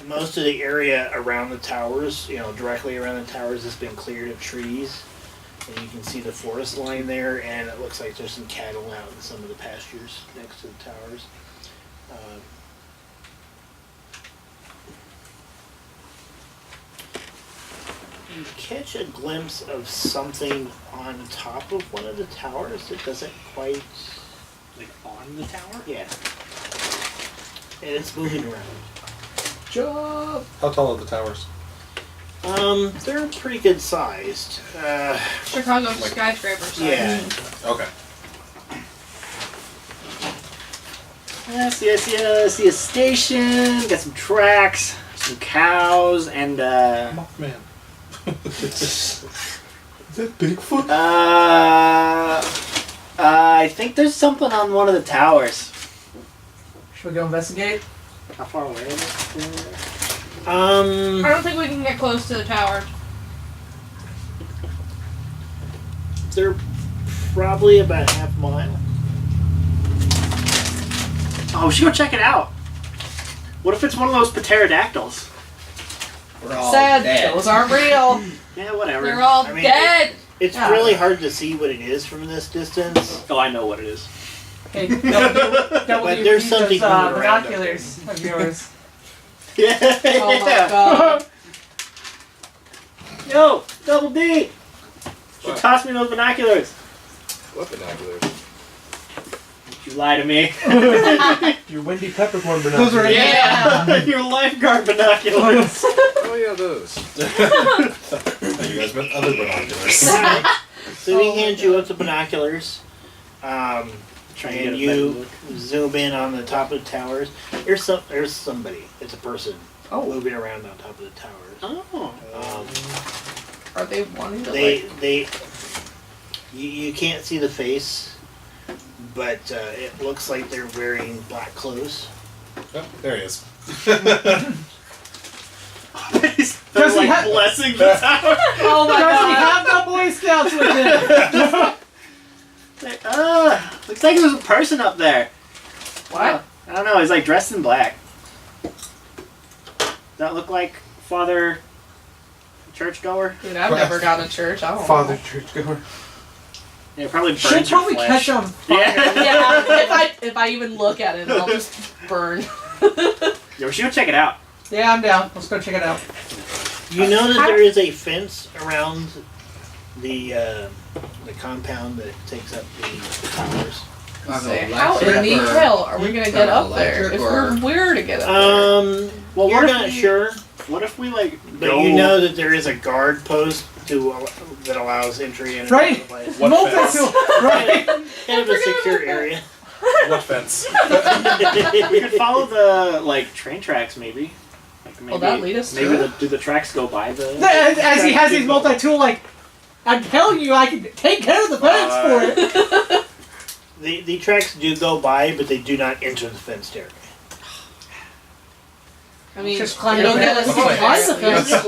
Most of the area around the towers, directly around the towers, has been cleared of trees. And you can see the forest line there, and it looks like there's some cattle out in some of the pastures next to the towers. You catch a glimpse of something on top of one of the towers that doesn't quite... Like on the tower? Yeah. And it's moving around. Job. How tall are the towers? They're pretty good sized. Chicago skyscraper size. Yeah. Okay. I see a station, got some tracks, some cows, and Mothman. Is that Bigfoot? I think there's something on one of the towers. Should we go investigate? How far away is it? I don't think we can get close to the tower. They're probably about half a mile. Oh, we should go check it out. What if it's one of those pterodactyls? We're all Sad. dead. Those aren't real. Yeah, whatever. They're all I mean, dead. It's Yeah. really hard to see what it is from this distance. Oh, I know what it is. Hey, But there's something moving around up binoculars of yours. Yeah. Oh my god. Yo, Double D! You What? toss me those binoculars. What binoculars? You lie to me. Your Wendy Peppercorn Those are binoculars. Yeah. Your lifeguard binoculars. Oh yeah, those. You guys meant other binoculars. So he hands you up the binoculars. Trying to get And a you better look. zoom in on the top of the towers. There's somebody. It's a person moving around on top of the towers. Oh. Are they wanting to You can't see the face, but it looks like they're wearing black clothes. Oh, there he is. They're he like have- blessing the tower. Oh my Does he god. have the Boy Scouts with him? Looks like there's a person up there. What? I don't know, he's like dressed in black. Does that look like Father Churchgoer? Dude, I've never gone to church. I don't Father know. churchgoer. Yeah, probably burns Should your probably flesh. catch on fire. Yeah. If I even look at it, I'll just burn. Yo, we should go check it out. Yeah, I'm down. Let's go check it out. You know that there is a fence around the compound that takes up the towers. Say, how in the hell are we gonna get up there if we're to get up there? Well, we're You're not not sure. What if we like But go? you know that there is a guard post that allows entry and Right. the place. What fence? Multi-tool, right? Kind of a secure area. What fence? we could follow the like train tracks, maybe. Like, maybe Will that lead us to maybe it? do the tracks go by the? As he has his multi-tool, like, I'm telling you, I can take care of the fence for it. The tracks do go by, but they do not enter the fenced area. I mean, Just climb it'll the get us fence. to Climb the there. fence.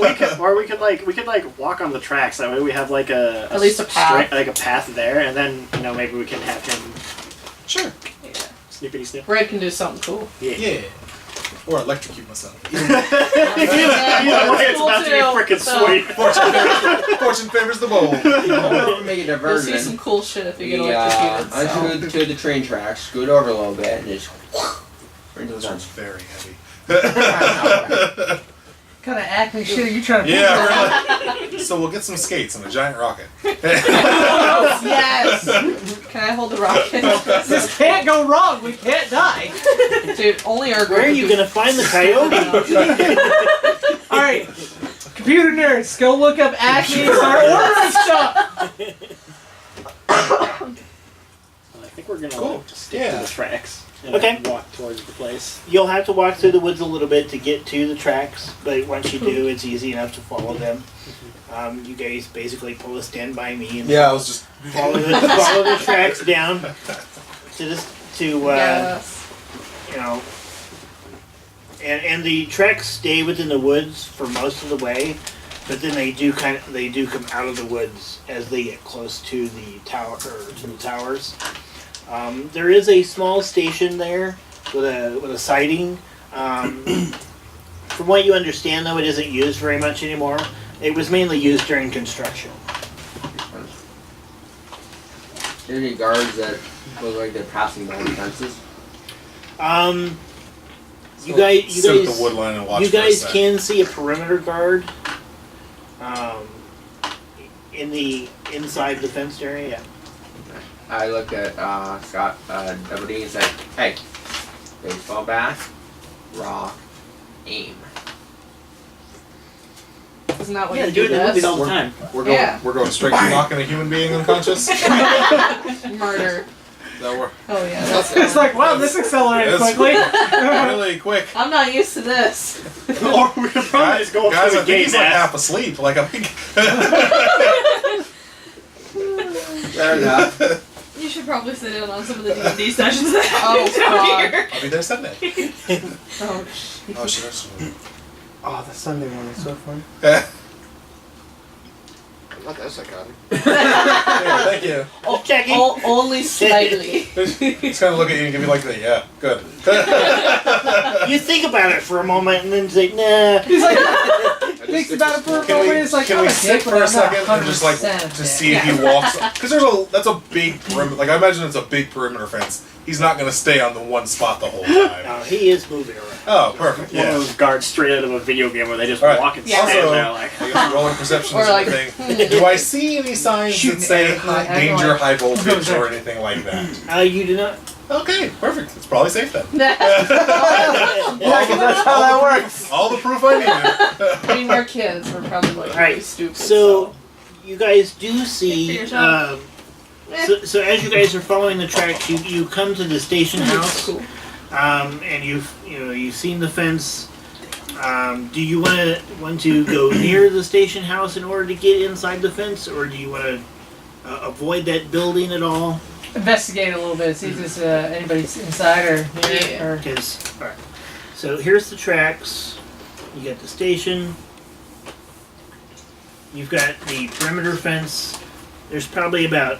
we could walk on the tracks. That way we have like At least a path. like a path there, and then maybe we can have him Sure. snippity snip. Red can do something cool. Yeah. Or electrocute myself. Either way, it's about to be freaking sweet. Fortune favors the bold. Make a You'll see diversion. some cool shit if you get We electrocuted. I So. scoot to the train tracks, scoot over a little bit, and just right into the This one's fence. very heavy. What kind of acting shit are you trying to Yeah, really. So we'll get some skates and a giant rocket. Yes! Can I hold the rocket? This can't go wrong. We can't die. Dude, only our group Where are would you do- gonna find the coyote? All right, computer nerds, go look up Acme and start ordering stuff. I think we're gonna Cool. just stick Yeah. to the tracks and Okay. walk towards the place. You'll have to walk through the woods a little bit to get to the tracks, but once you do, it's easy enough to follow them. You guys basically pull a stand by me and Yeah, I was just. follow the tracks down to Yes. you know, and the tracks stay within the woods for most of the way, but then they do come out of the woods as they get close to the tower or to the towers. There is a small station there with a siding. From what you understand, though, it isn't used very much anymore. It was mainly used during construction. Are there any guards that look like they're passing by the fences? You guys, Sit at the wood line and watch you for a guys sec. can see a perimeter guard in the inside the fenced area. Yeah. I look at Scott Deputy and say, "Hey, baseball bat, rock, aim." Isn't that what Yeah, you do it in the movies best? all the time. We're going straight to knocking a human being unconscious. Murder. That we're Oh yeah. That's It's like, wow, this accelerated Yes. quickly. really quick. I'm not used to this. Or we could probably just go Guys, through I the think gate he's like now. half asleep. Like I think. Fair enough. You should probably sit in on some of the D&D sessions that Oh, happen down God. here. I'll be there Sunday. Oh shit. Oh shit. Oh, the Sunday one is so fun. I'm not that psychotic. Yeah, thank you. Checking. Only slightly. He's gonna look at you and give you like the yeah, good. You think about it for a moment and then say, nah. He's like, I just thinks stick about to it for a school. moment. It's like, Can I'm we a sit dick, for but a I'm not second and just like 100% to see if he walks? Because that's a big perimeter. Like I imagine it's a big perimeter fence. He's not gonna stay on the one spot the whole time. No, he is moving around. Oh, perfect. One of Yeah. those guards straight out of a video game where they just All right. walk and Yeah. stand Also, there like. I guess rolling perception Or is like, a thing. Do I see any signs Shoot that say high- danger, like- high voltage, or anything like that? You do not. Okay, perfect. It's probably safe then. Yeah, 'cause that's how that works. All the proof I needed. I mean, we're kids. We're probably like Alright, really stupid. So, you guys do Speak for see. yourself. So as you guys are following the tracks, you come to the station house, Cool. and you've seen the fence. Do you want to go near the station house in order to get inside the fence, or do you want to avoid that building at all? Investigate a little bit, see if there's anybody's inside or near it, Yeah. or Because all right, so here's the tracks. You got the station. You've got the perimeter fence. There's probably about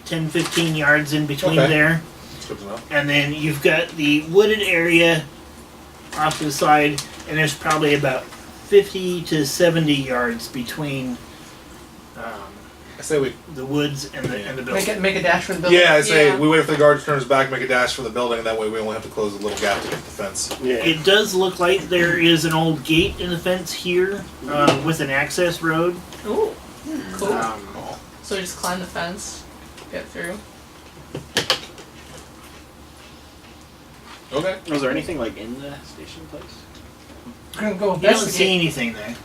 10, 15 yards in between Okay. there. That's good to know. And then you've got the wooded area off to the side, and there's probably about 50 to 70 yards between I say we. the woods and the building. make a dash for the building. Yeah, I say Yeah. we wait for the guard to turn his back, make a dash for the building, and that way we only have to close a little gap to get to the fence. Yeah. It does look like there is an old gate in the fence here with an access road. Ooh. Cool. Um, So we just climb the fence, get through. Okay. Was there anything like in the station place? I'm gonna go you don't see investigate. anything there.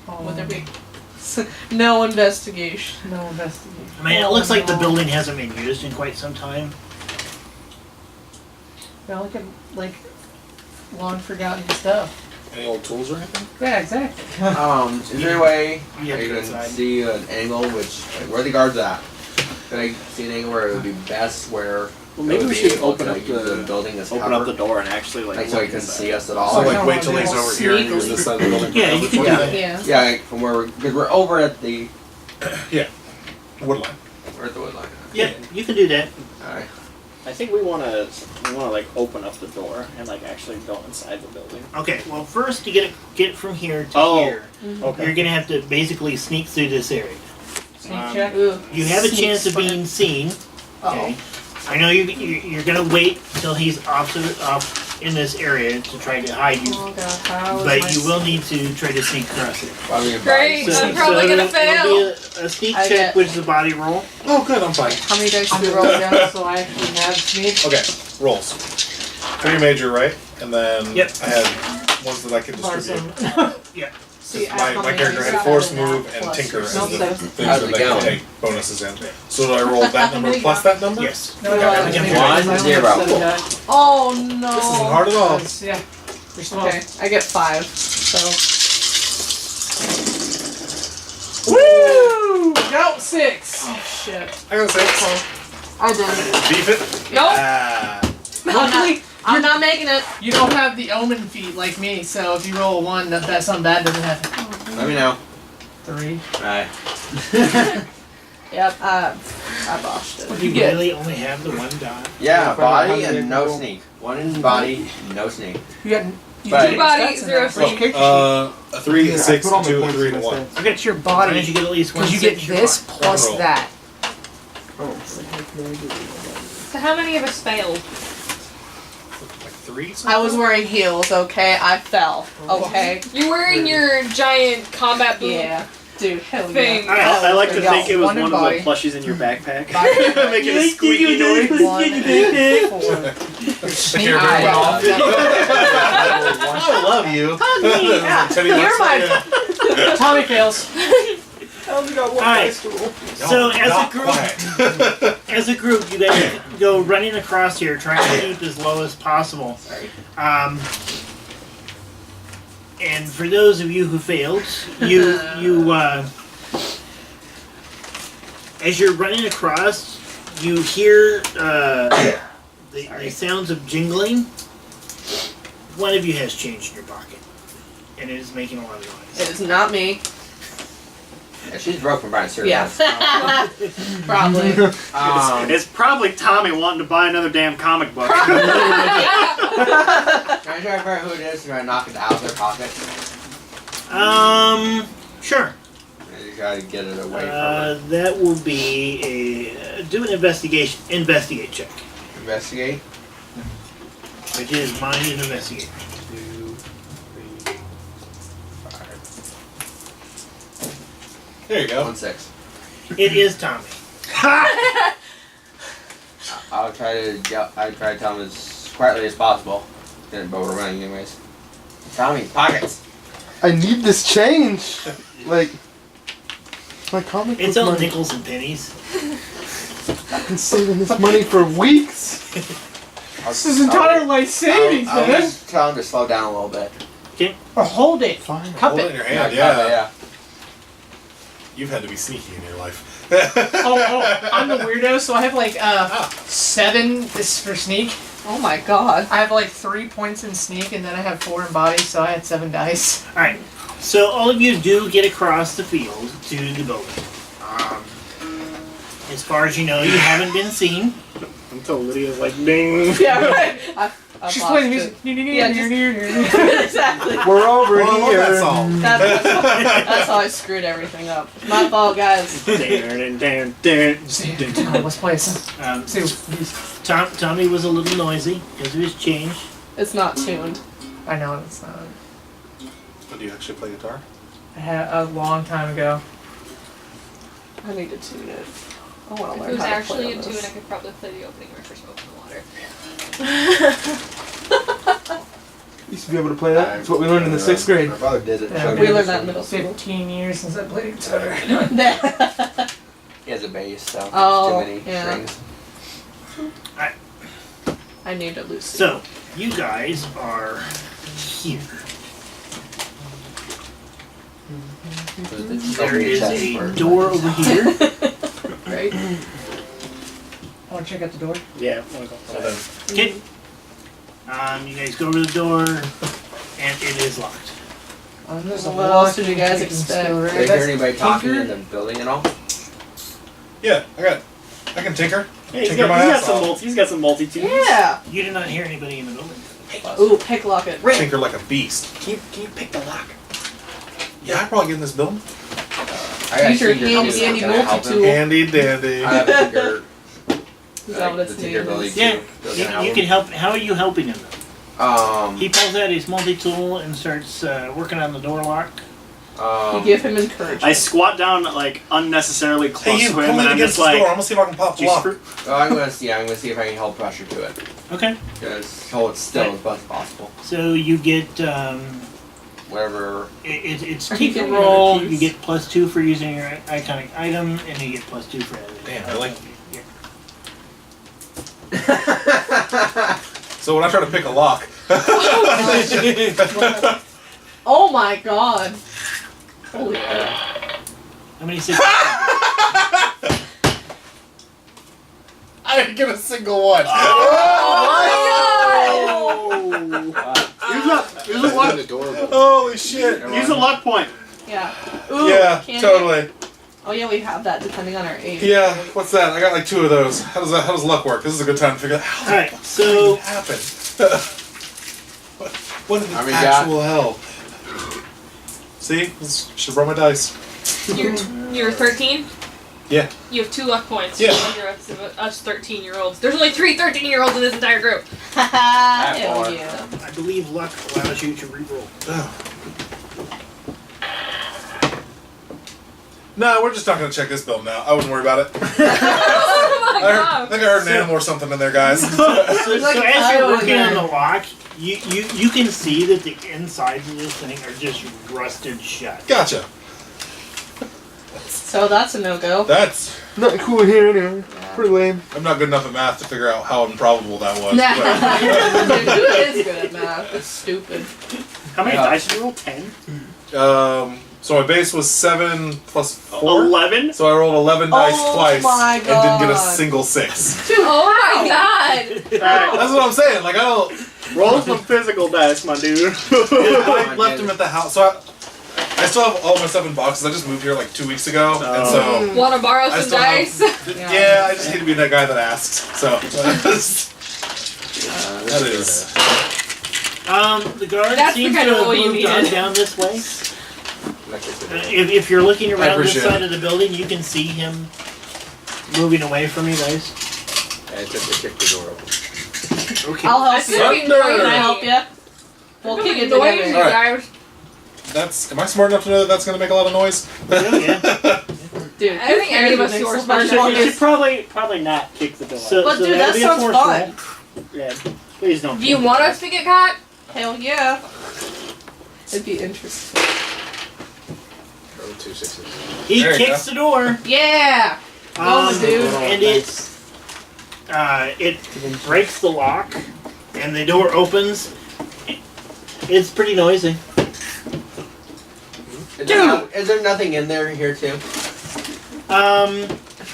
Oh, Would there be? No investigation. No investigation. I mean, it looks like the no. building hasn't been used in quite some time. Yeah, look at like long forgotten stuff. Any old tools or anything? Yeah, exactly. Is there any way You have I to go can inside. see an angle where the guards at? Can I see an angle where it would be best where? Well, maybe it would we be should able open to, up use the building as open cover? up the door and actually like. Like so look he can inside. see us at So all. like wait till he's Sneakily. over here and use this side of the building. Yeah, you can do Yeah. that. Yeah. Yeah, like from where because we're over at the Wood line. we're at the wood line. Yeah, you can do that. Alright. I think we wanna like open up the door and like actually go inside the building. Okay, well, first to get it from here to Oh. here, Okay. you're gonna have to basically sneak through this area. Sneak Um, check. Ooh. You have a Sneak chance of sprint. being seen. Okay. I know you're gonna wait till he's off in this area to try to hide you, Oh god, how is but my you will need to try to sneak across it. Great. I'm probably gonna it'll fail. be a sneak I check, get- which is a body roll. Oh, good. I'm fine. How many dice I'm do we gonna roll? roll down so I actually have sneak. Okay. Rolls. 3 major, right? And then Yep. I had ones that I could distribute. See, My character had force, move, and tinker as the Nope, things How's that it they can going? take bonuses in. So do I roll that number plus that number? Yes. No, Okay. no, One, I only have 0. 7 die. Oh no. This isn't hard at all. Yeah. You're small. Okay, I get 5. So Woo! Got 6. oh shit. I got 6. I did. Beef it. Nope. Ah. Luckily, I'm not making it. you don't have the omen feat like me, so if you roll a 1, that something bad doesn't happen. Let me know. 3. Alright. Yep. I botched it. You really only have the one dot? Yeah, Yeah, body probably and no 100 sneak. One in body, no sneak. You got But- Two body, zero sneak. A 3, a I 6, put all a my 2, a points 3, in and a my 1. stats. I get your Why body. don't you get at least one? Because you get six, you're this fine. plus Roll. that. Oh, So how many of us failed? Like 3? I was wearing heels, okay? I fell, okay? You're wearing your giant combat boot. Yeah. Dude, hell Thing. yeah. I like to Yeah, think it was one in one of body. the plushies in your backpack. Making a squeaky noise. 1, 4. Sneak I love you. You're my. Tommy fails. Alright, so as a group, you guys go running across here, trying to keep as low as possible. And for those of you who failed, you as you're running across, you hear the sounds of jingling. One of you has change in your pocket, and it is making a lot of noise. It is not me. Yeah, she's broke from buying cereal. Yeah. Probably. It's probably Tommy wanting to buy another damn comic book. Can I try to figure out who it is and try to knock it out of their pocket? Sure. You try to get it away from it. That will be a do an investigate check, Investigate. which is mind and investigate. 2, 3, 5. There you go. 1, 6. It is Tommy. I'll try to tell him as quietly as possible. But we're running anyways. Tommy, pockets. I need this change. Like my comic It's book all money. nickels and pennies. I've been saving this money for weeks. This is entire life savings, I'll man. just tell him to slow down a little bit. Or hold it. Fine. Cup Hold it it. in your hand, Yeah. yeah. You've had to be sneaky in your life. Oh, I'm the weirdo, so I have like 7 is for sneak. Oh my god. I have like 3 points in sneak, and then I have 4 in body, so I had 7 dice. Alright, so all of you do get across the field to the building. As far as you know, you haven't been seen. Until Lydia's like, ding. Yeah, right. I She's botched playing it. music. Yeah, exactly. We're over Oh, I love here. that song. That's how I screwed everything up. My fault, guys. Let's play some. Tommy was a little noisy because of his change. It's not tuned. I know it's not. But do you actually play guitar? I had a long time ago. I need to tune it. I want to If learn it was how to actually play a on tune, I this. could probably play the opening riff for Smoke in the Water. Used to be able to play that. That's what we learned in the 6th grade. My brother did it. Yeah, showed We me. learned that in middle school. 15 years since I played guitar. He has a bass, so Oh, too many yeah. strings. I named it Lucy. So, you guys are here. There is a door over here. Right? I want to check out the door. Yeah, wanna go. Well then. Okay. You guys go to the door, and it is locked. There's a What lot else did you guys you can expect? steal, Did right? you hear anybody talking Tinker? in the building at all? Yeah, I can tinker. Yeah, he's Tinker got, my he's got ass some off. he's got some multi-tunes. Yeah. You did not hear anybody in the building. Ooh, picklock it. Tinker like a beast. Can you pick the lock? Yeah, I probably get in this building. I got Use your tinker handy too. dandy Can I help him? multi-tool. Handy dandy. I have a tinker. Is that what it's the tinker named? ability Yeah, too. Still gonna you help can him? help. How are you helping him? He Um, pulls out his multi-tool and starts working on the door lock. You give him encouragement. I squat down like unnecessarily close Hey, you to pull him, me and I'm against just this like, door. I'm gonna see if I can pop the "Juice lock. fruit?" I'm gonna see if I can hold pressure to it. Okay. Just hold it still as much as possible. So you get Whatever. it's Are you tinker getting roll. another You piece? get +2 for using your iconic item, and you get +2 for everything. Damn, really? Yeah. So when I try to pick a lock, Oh my god. Holy crap. How many 6? I didn't get a single one. Use a luck. the door. Holy shit. Use a luck point. Yeah. Ooh, Yeah, candy. totally. Oh yeah, we have that depending on our age. Yeah, what's that? I got like 2 of those. How does luck work? This is a good time to figure out how Alright, so it happened. what in the How many actual hell? See? Should roll my dice. You're 13? Yeah. You have 2 luck points. Yeah. For the rest of us 13-year-olds. There's only 3 13-year-olds in this entire group. Hell yeah. I believe luck allows you to reroll. No, we're just not going to check this build now. I wouldn't worry about it. Oh my I god. think I heard an animal or something in there, guys. So as you're working there. on the lock, you can see that the insides of this thing are just rusted shut. Gotcha. So that's a no-go. That's... Nothing cool here anyway. Pretty lame. I'm not good enough at math to figure out how improbable that was. Dude, who is good at math? It's stupid. How many dice did you roll? 10? So my base was 7 plus 4. 11? So I rolled 11 dice twice my and didn't get a God. single 6. Oh my god. Alright, That's what I'm saying. Like, I don't... roll some physical dice, my dude. I left them at the house. So I still have all my stuff in boxes. I just moved here like 2 weeks ago. And so... Wanna borrow I some still dice? Yeah, I just need to be that guy that asks. So... that is... The guard That's the seems kind to of have roll you moved on needed. down this way. Like I said, If you're looking around this appreciate side it. of the building, you can see him moving away from you guys. I attempt to kick the door open. Okay. I'll help That's you. fucking Can I crazy. help you? We'll kick it Noise, together. you Alright. guys. That's... Am I smart enough to know that that's going to make a lot of noise? Yeah. Dude, I think any of us who are smart So enough you should probably not kick the door. But dude, that'll that be a sounds force fun. roll. Yeah. Please don't. Do you want us to get caught? Hell yeah. It'd be interesting. Roll 2 6s. He There you kicks the door. Yeah! Oh, dude. And it breaks the lock, and the door opens. It's pretty noisy. Is there nothing in there here too?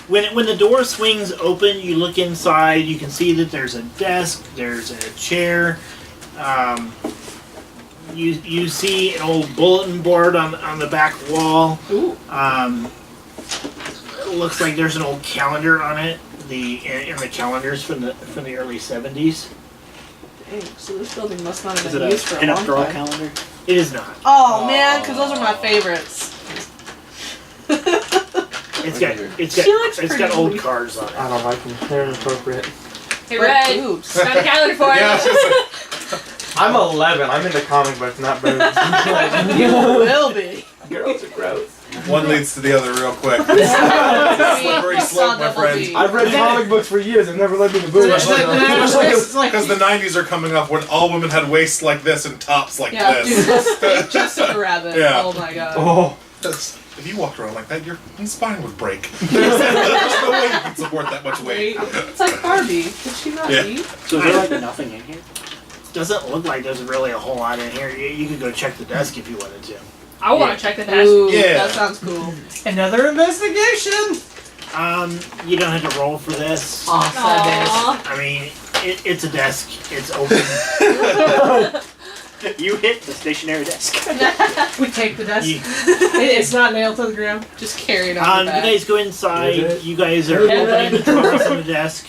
When the door swings open, you look inside. You can see that there's a desk, there's a chair. You see an old bulletin board on the back wall. Ooh. It looks like there's an old calendar on it. In the calendars from the early 70s. Dang, so this building must not have Is been it used for a a pinup long girl time. calendar? It is not. Oh man, because those are my favorites. It's got She looks it's got pretty. old cars on it. I don't like them. They're inappropriate. Hey, But Red. boobs. Got a calendar for Yeah, you. it's just like... I'm 11. I'm into comic books, not boobs. You will be. Girls are gross. One leads to the other real quick. Slippery slope, my friend. I've read comic books for years. I've never led me to boobs. Especially because the 90s are coming up when all women had waists like this and tops like Yeah, this. dude, just a rabbit. Yeah. Oh my god. Oh. If you walked around like that, your spine would break. There's no way you can support that much weight. It's like Barbie. Did she not Yeah. eat? So is there like nothing in here? Doesn't look like there's really a whole lot in here. You could go check the desk if you wanted to. I want to check the desk. Ooh, Yeah. that sounds cool. Another investigation. You don't have to roll for this. Awesome. Aww. I mean, it's a desk. It's open. You hit the stationary desk. We take the desk. You, It's not nailed to the ground. Just carry it on you the back. guys go inside. You guys are Yeah. opening the drawers on the desk.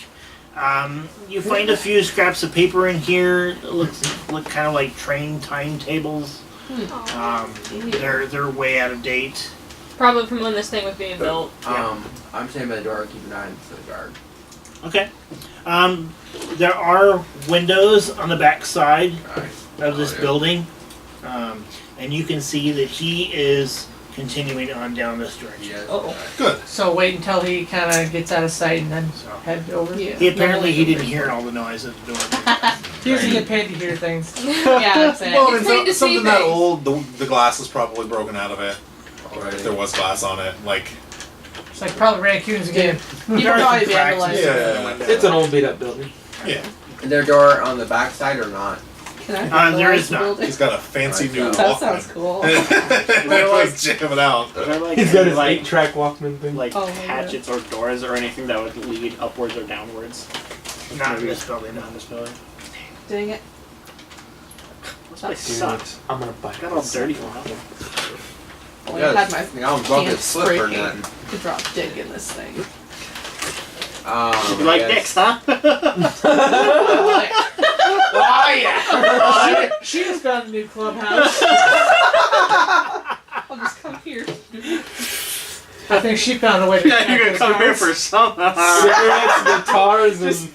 You find a few scraps of paper in here that look kind of like train timetables. They're way out of date. Probably from when this thing was being built. I'm standing by the door, keep an eye on the guard. Okay. There are windows on the back side of this building, and you can see that he is continuing on down this direction. Yes. Uh-oh. Good. So wait until he kind of gets out of sight and then head over. Yeah. He didn't hear all the noise at the door. He doesn't get paid to hear things. Yeah, that's it. Well, I It's mean, paid to see something that things. old, the glass is probably broken out of it. Alright. If there was glass on it. Like, It's like probably raccoons again. You There are can probably some cracks vandalize in it. Yeah. the window. It's an old beat up building. yeah. Is there a door on the back side or not? Can I There vandalize is the not. building? He's got a fancy new That That sounds Walkman. cool. Let's jam it out. Is there like, He's got his like, 8-track Walkman thing. like Oh my hatchets or doors or anything that would lead upwards or downwards? Not in this building, no. Not in this building. Dang it. This place Dude, sucks. I'm gonna bite Got all this. dirty from nothing. point. Yeah, I had my I don't broke hand his foot spray for paint nothing. to drop dick in this thing. You I like guess- dicks, huh? Oh yeah. She just found a new clubhouse. I'll just come here. I think she found a way to. Yeah, you're gonna come here for some. Cigarettes, guitars, and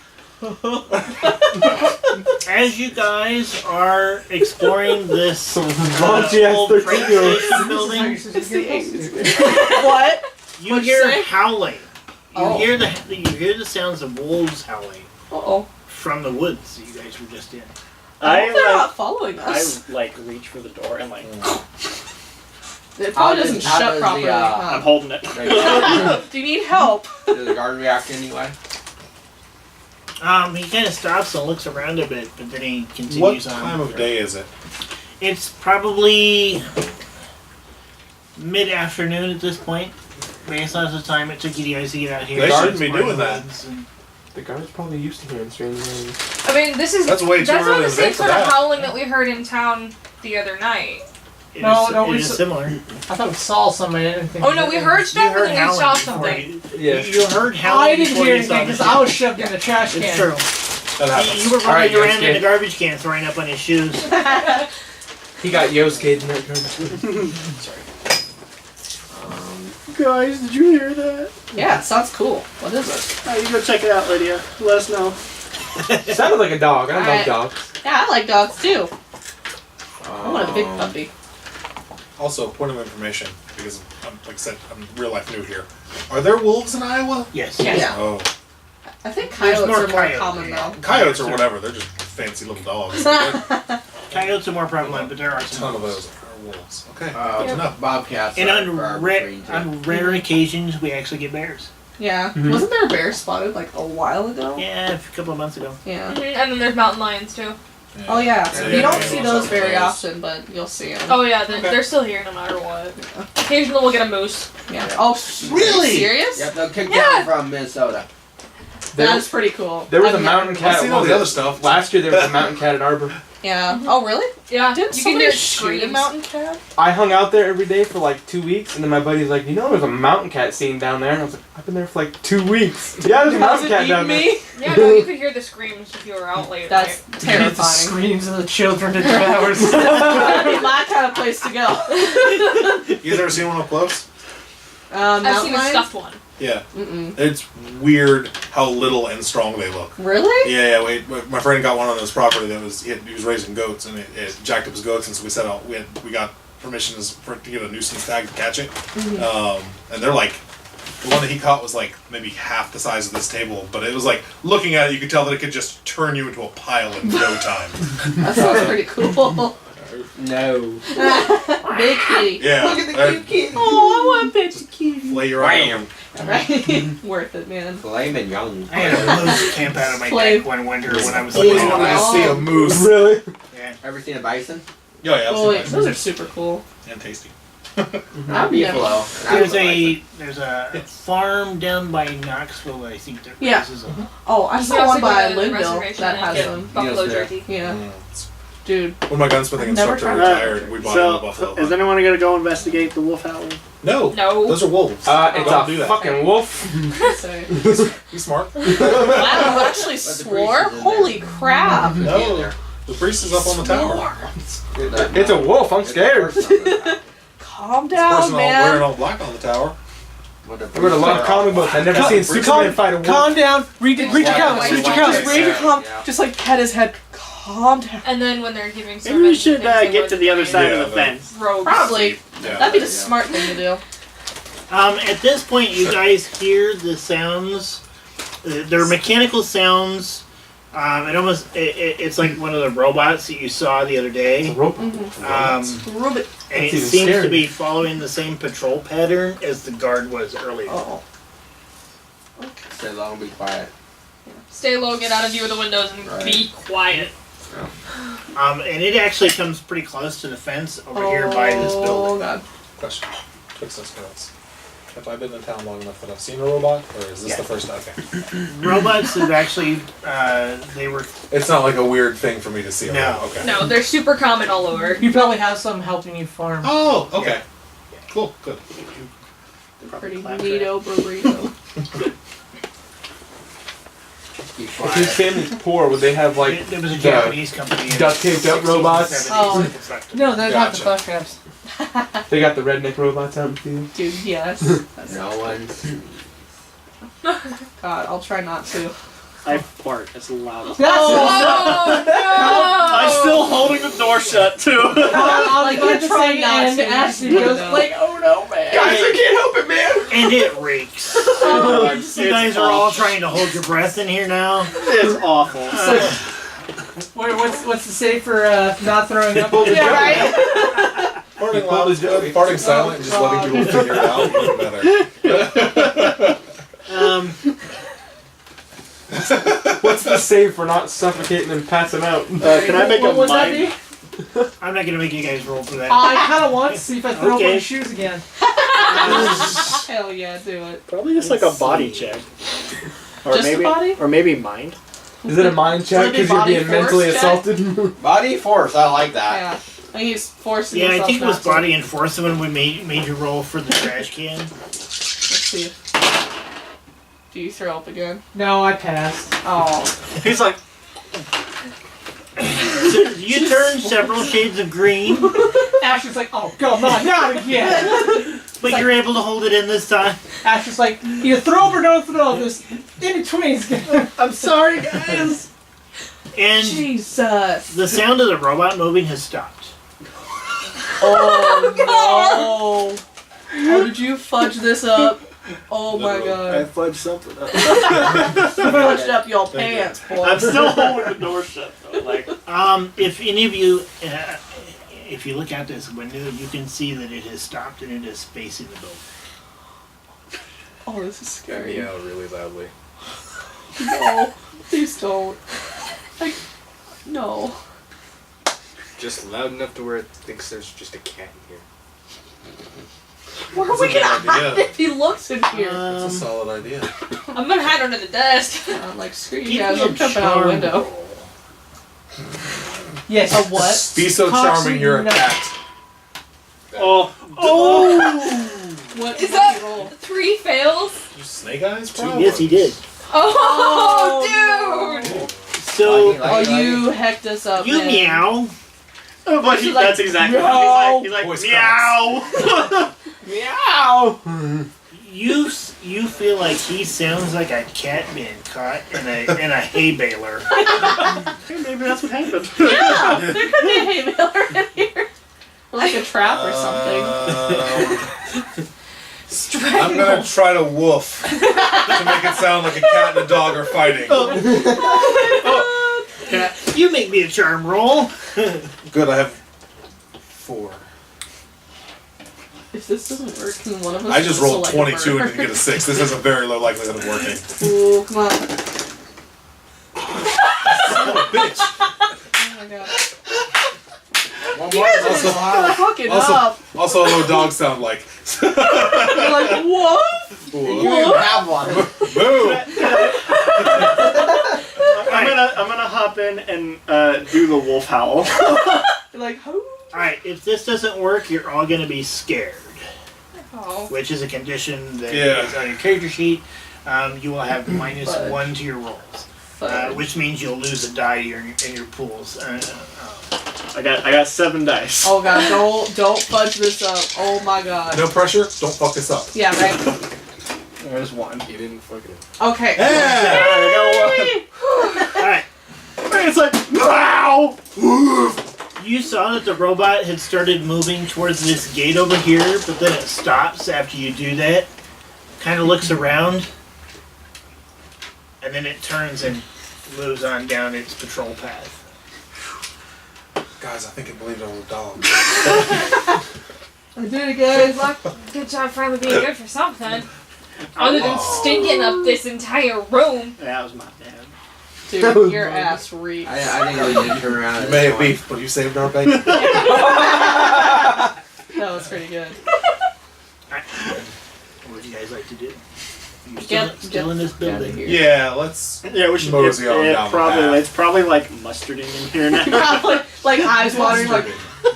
As you guys are exploring this raunchy ass old 13 train year olds. station building, It's the 80s. What? you What'd you hear say? howling. You Oh. hear the sounds of wolves howling Uh-oh. from the woods that you guys were just in. I hope they're I not following us. reach for the door and It probably doesn't how shut does properly. the, I'm holding it. Do you need help? Does the guard react anyway? He kind of stops and looks around a bit, but then he What continues on. time of day is it? It's probably mid-afternoon at this point, based on the time it took you guys to get out here. They to shouldn't be explore doing the that. woods and- the guard's probably used to hearing strange noises. I mean, this is That's way too that's early not the in the same day for sort of that. howling that we heard in town the other night. It No, is- no, it we is s- similar. I thought we saw somebody. I didn't think. Oh no, we heard stuff and then we saw before something. you- Yeah. You heard howling. I didn't before hear you saw anything the because I was shoved in the trash can. It's true. That happens. You were All right, running around in Yosuke. the garbage can, throwing up on his shoes. He got Yosuke in that garbage. Guys, did you hear that? Yeah, it sounds cool. What is it? You go check it out, Lydia. Let us know. Sounded like a dog. I love Alright. dogs. Yeah, I like dogs too. I want a big puppy. Also, point of information, because like I said, I'm real life new here. Are there wolves in Iowa? Yes. Yeah. Oh, I think There's coyotes more are more coyotes. common though. coyotes or whatever. They're just fancy little dogs. A Coyotes are more prevalent, but there are some. ton of those are wolves. Okay, Uh, good to know. Bobcats. And are on, are free, too. on rare occasions, we actually get bears. Yeah. Mhm. Wasn't there a bear spotted like a while ago? Yeah, a couple of months ago. Yeah. Mhm, and then there's mountain lions too. Oh yeah. Yeah, You don't yeah, see yeah, those yeah. very Those. often, but you'll see them. Oh yeah, Okay. they're still here no matter what. Occasionally we'll get a moose. Yeah. Oh, Really? Serious? Yep, they'll kick Yeah. down from Minnesota. That's pretty cool. There was I've a never- mountain cat. I've seen all the other stuff. Last year there was a mountain cat at Arbor. Yeah. Oh really? Yeah, Didn't you can somebody hear shoot a screams. mountain cat? I hung out there every day for like 2 weeks, and then my buddy's like, you know, there's a mountain cat scene down there. And I was like, I've been there for like 2 weeks. Yeah, there's a mountain cat down there. me? Yeah, no, you could hear the screams if you were out late. That's at The terrifying. screams of the children to devours. That'd be my kind of place to go. You guys ever seen one up close? night. I've Mountain seen a lion? stuffed one. Yeah. Mm-mm. It's weird how little and strong they look. Really? Yeah, my friend got one on his property that was he was raising goats and it jacked up his goats, and so we set out. We got permission to get a nuisance tag to catch it, and they're like. The one that he caught was like maybe half the size of this table, but it was like looking at it, you could tell that it could just turn you into a pile in no time. That sounds pretty cool. No. Big kitty. Yeah, Look at the they're- cute kitty. Oh, I want to pet the kitty. Flay your eye out. Right? Worth it, man. Flaming young. I had a moose camp out of my Play- deck one winter when I was Always living wanted out. to see a moose. Really? Yeah. Ever seen a bison? Yeah, yeah, Oh, absolutely. those are super cool. And tasty. Not buffalo. There's a farm down by Knoxville. I think there Yeah. is a Oh, I We saw also one go by to the Linville reservation that and has get them. buffalo Yes, jerky. Yeah. Mm. Dude. When my gunsmithing I've never instructor tried retired, we bought him a buffalo. Is anyone gonna go investigate the wolf howling? No, No. those are wolves. It's Don't a do that. fucking wolf. Sorry. He's smart. Wow, you actually the swore? priest is in Holy crap. No, the priest is up on the tower. It's a wolf. I'm scared. Calm The down, person wearing man. all black on the tower. I read a lot of comic books. I've never seen Superman fight a wolf. Calm down. Read your comics. Read your comics. Read your com. Yeah. Just like pet his head. Calm down. And then when they're giving Maybe we sermons should and things, they get look to the other like side Yeah, of the fence. rogues. Probably. Yeah. That'd be the smart thing to do. At this point, you guys hear the sounds. They're mechanical sounds. It's like one of the robots that you saw the other day. Rope. And Robot. it That's even seems to scary. be following the same patrol pattern as the guard was earlier. Oh. Stay low and be quiet. Stay low, get out of view of the windows, and be quiet. And it actually comes pretty close to the fence over here by this Oh building. god. Question. Quick suspense. Have I been in town long enough that I've seen a robot, or is this the first? Okay. Robots have actually, they were. It's not like a weird thing for me to see. A No. robot. Okay. No, they're super common all over. You probably have some helping you farm. Oh, okay. Cool. Good. Pretty neato burrito. Keep If his quiet. family's poor, would they have like There was a the Japanese company. in duct taped up 60s and robots? 70s Oh. that constructed No, they're not the Gotcha. flush traps. They got the redneck robots out in the field. Dude, yes. That's No one's. God, I'll try not to. I fart as loud as Oh, no! I'm still holding the door shut too. On Like, the you're budget trying thing, not and to. Ashley You goes know. like, "Oh no, man!" Guys, I can't help it, man. And it reeks. You guys are all trying to hold your breath in here now. It's awful. What's the say for not throwing up? Yeah, right? Farting loud is good. Farting silent and just letting people figure it out even better. What's the save for not suffocating and passing out? Can I make What a would that mind? be? I'm not gonna make you guys roll for that. I kind of want to see if I throw up Okay. my shoes again. Hell yeah, do it. Probably just like a body check. Or Just a maybe, body? Or maybe mind. Is it a mind check Would it be because you're body being force mentally check? assaulted? Body force, I like that. Yeah. I think he's forcing Yeah, I himself think it was not to. body and force when we made you roll for the trash can. Let's see. Do you throw up again? No, I passed. Oh. He's like, So you turn several shades of green, Ashley's like, "Oh, come on, not again!" but you're able to hold it in this time. Ashley's like, "You throw up or don't throw up. This in between's good." I'm sorry, guys. And Jesus. the sound of the robot moving has stopped. Oh no. How did you fudge this up? Oh my I god. fudged something up. Fudged up your pants, boy. I'm still holding the door shut though. Like, If any of you, if you look out this window, you can see that it has stopped and it is facing the building. Oh, this is scary. Yeah, really loudly. No. Please don't. Like, no. Just loud enough to where it thinks there's just a cat in here. Where are we gonna idea. hide if he looks in here? That's a solid idea. I'm gonna hide under the desk. I'm like, screw you Give guys, me a I'm jumping out a charm window. roll. Yes. A what? Be so charming, you're a cat. oh, What Is did that you roll? 3 fails? Snake eyes, probably. Yes, he did. Oh, dude! So Oh, you hecked us up, you man. meow. but She's like, that's exactly. "Meow." He's like Voice meow. Meow! You feel like he sounds like a cat being caught in a hay baler. Maybe that's what happened. Yeah, there could be a hay baler in here. Or like a trap or something. I'm gonna try to woof to make it sound like a cat and a dog are fighting. You make me a charm roll. Good, I have 4. If this doesn't work, can one of us I just rolled select a 22 and murder? didn't get a 6. This has a very low likelihood of working. Ooh, come on. Son of a bitch. Oh my god. One You more. guys are Also- just gonna fuck it also- up. Also, a low dog sound like. You're like, what? You didn't have one. Boo! I'm gonna hop in and do the wolf howl. You're like, who? Alright, if this doesn't work, you're all gonna be scared. Oh. Which is a condition that Yeah. is on your character sheet. You will have minus Fudge. 1 to your rolls. Fudge. Which means you'll lose a die in your pools. I got 7 dice. Oh god, don't fudge this up. Oh my god. No pressure, don't fuck this up. Yeah, right? There's 1. You didn't fucking it. Okay. Yeah! I Alright, got 1. It's like wow. you saw that the robot had started moving towards this gate over here, but then it stops after you do that. Kind of looks around. And then it turns and moves on down its patrol path. Guys, I think I believed on the dog. I did it, guys. Good luck. Good job finally being good for something. Other than stinking up this entire room. That was my dad. Dude, your ass reeks. I think we did turn around. You may have beef, but you saved our bacon. That was pretty good. Alright. What would you guys like to do? You're still Get in this out of building. here. Yeah, let's. Yeah, we should Mosey on down the path. It's probably like mustarding in here now. Probably, like eyes watering, like,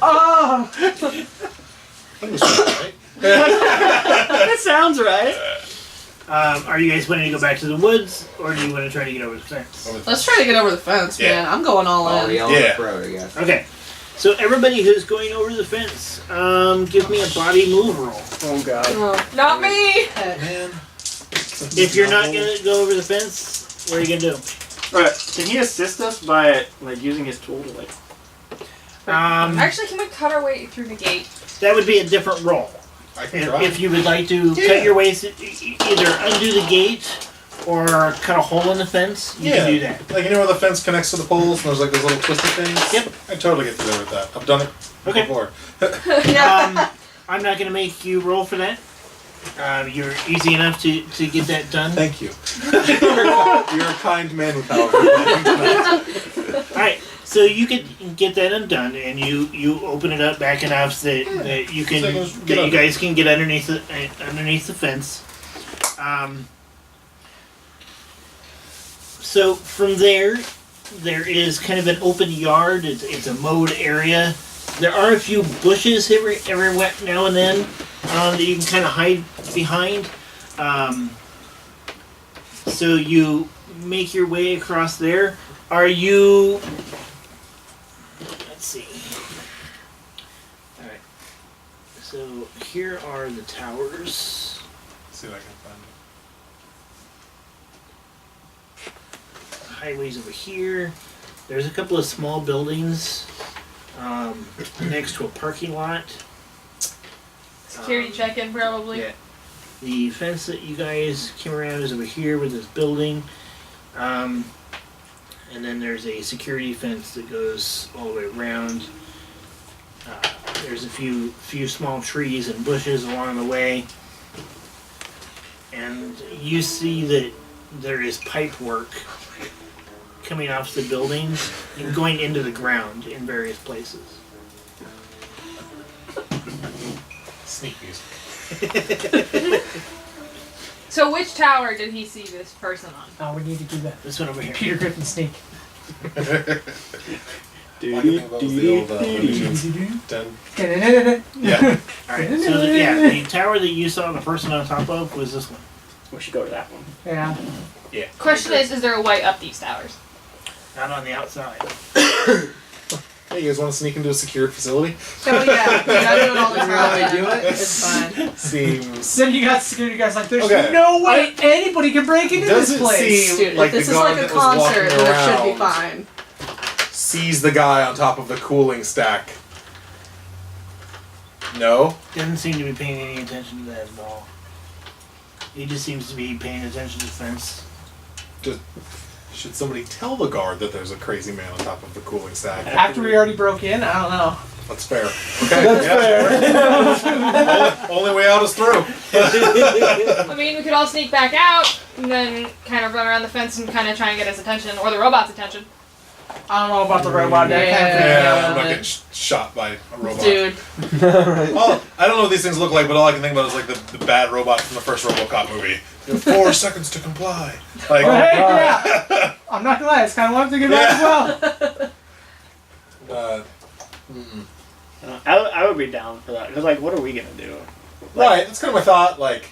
oh. English, right? That sounds right. Are you guys planning to go back to the woods, or do you want to try to get over the fence? Let's try to get over the fence, Yeah. man. I'm going all Oh, in. yeah, on Yeah. the road, I guess. Okay. So everybody who's going over the fence, give me a body move roll. Oh god. Oh, Not me! Man. If you're not gonna go over the fence, what are you gonna do? Alright, can he assist us by like using his tool to like? Actually, can we cut our way through the gate? That would be a different roll. I can try. If you would like to cut your way, either undo the gate or cut a hole in the fence, you can do that. Like, you know where the fence connects to the poles and there's like those little twisty things? Yep. I totally get through there with that. I've done it Okay. before. I'm not going to make you roll for that. You're easy enough to get that done. Thank you. You're a kind man with power. Alright, so you can get that undone, and you open it up back enough that you can you guys can get underneath the fence. So from there is kind of an open yard. It's a mowed area. There are a few bushes every now and then that you can kind of hide behind. So you make your way across there. Are you... Let's see. Alright. So here are the towers. Let's see if I can find Highways over here. There's a couple of small buildings next to a parking lot. Security check-in, probably. Yeah. The fence that you guys came around is over here with this building. And then there's a security fence that goes all the way around. There's a few small trees and bushes along the way. And you see that there is pipe work coming off the buildings and going into the ground in various places. sneak music. So which tower did he see this person on? Oh, we need to do that. This one over here. Peter Griffin sneak. I can think that was the old Looney Tunes. Dun. Yeah. Alright, so the tower that you saw the person on top of was this one. We should go to that one. Yeah. Yeah. Question is there a way up these towers? Not on the outside. Hey, you guys want to sneak into a secured facility? Oh yeah, we gotta do it all the time. Really do it? It's fine. Seems. Then you got security guys like, there's Okay. no way anybody can break into this Doesn't place. seem Dude, like if this the is guard like a that was walking concert, then it should be around fine. sees the guy on top of the cooling stack. No? Doesn't seem to be paying any attention to that at all. He just seems to be paying attention to the fence. Should somebody tell the guard that there's a crazy man on top of the cooling stack? After we already broke in, I don't know. That's fair. Okay. That's fair. only way out is through. I mean, we could all sneak back out and then kind of run around the fence and kind of try and get his attention, or the robot's attention. I don't know about the robot. That kind of thing. Yeah, I'm not getting shot by a robot. Dude, Oh, I don't know what these things look like, but all I can think about is like the bad robot from the first RoboCop movie. You have 4 seconds to comply. Like, But hey, yeah. I'm not gonna lie, it's kind of what I'm thinking about as well. I would be down for that. Because, like, what are we going to do? Right, that's kind of my thought. Like,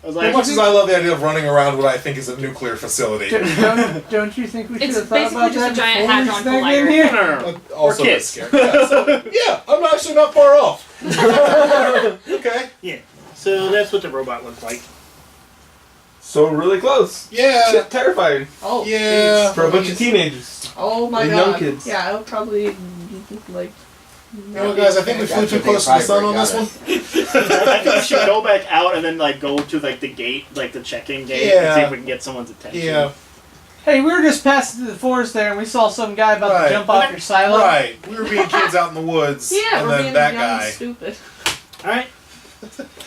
I was as like, much as I love the idea of running around what I think is a nuclear facility, Don't you think we should It's have thought basically about just a that giant before we hadron snuck collider. in here? no. also We're a bit kids. scary. Yeah, so, yeah, I'm actually not far off. Okay. Yeah. So that's what the robot looks like. So really close. Yeah. Shit, terrifying. oh Yeah. jeez. For a bunch of teenagers. Oh my And god. young kids. Yeah, I would probably like. You know what, guys? I think we flew too close to the sun on this one. I think we should go back out and then, like, go to, like, the gate, like, the check-in gate, and Yeah. see if we can get someone's attention. Yeah. Hey, we were just passing through the forest there, and we saw some guy about Right. to jump off your silo. Right. We were being kids out in the woods, Yeah, and we're then being that young guy. and stupid. Alright.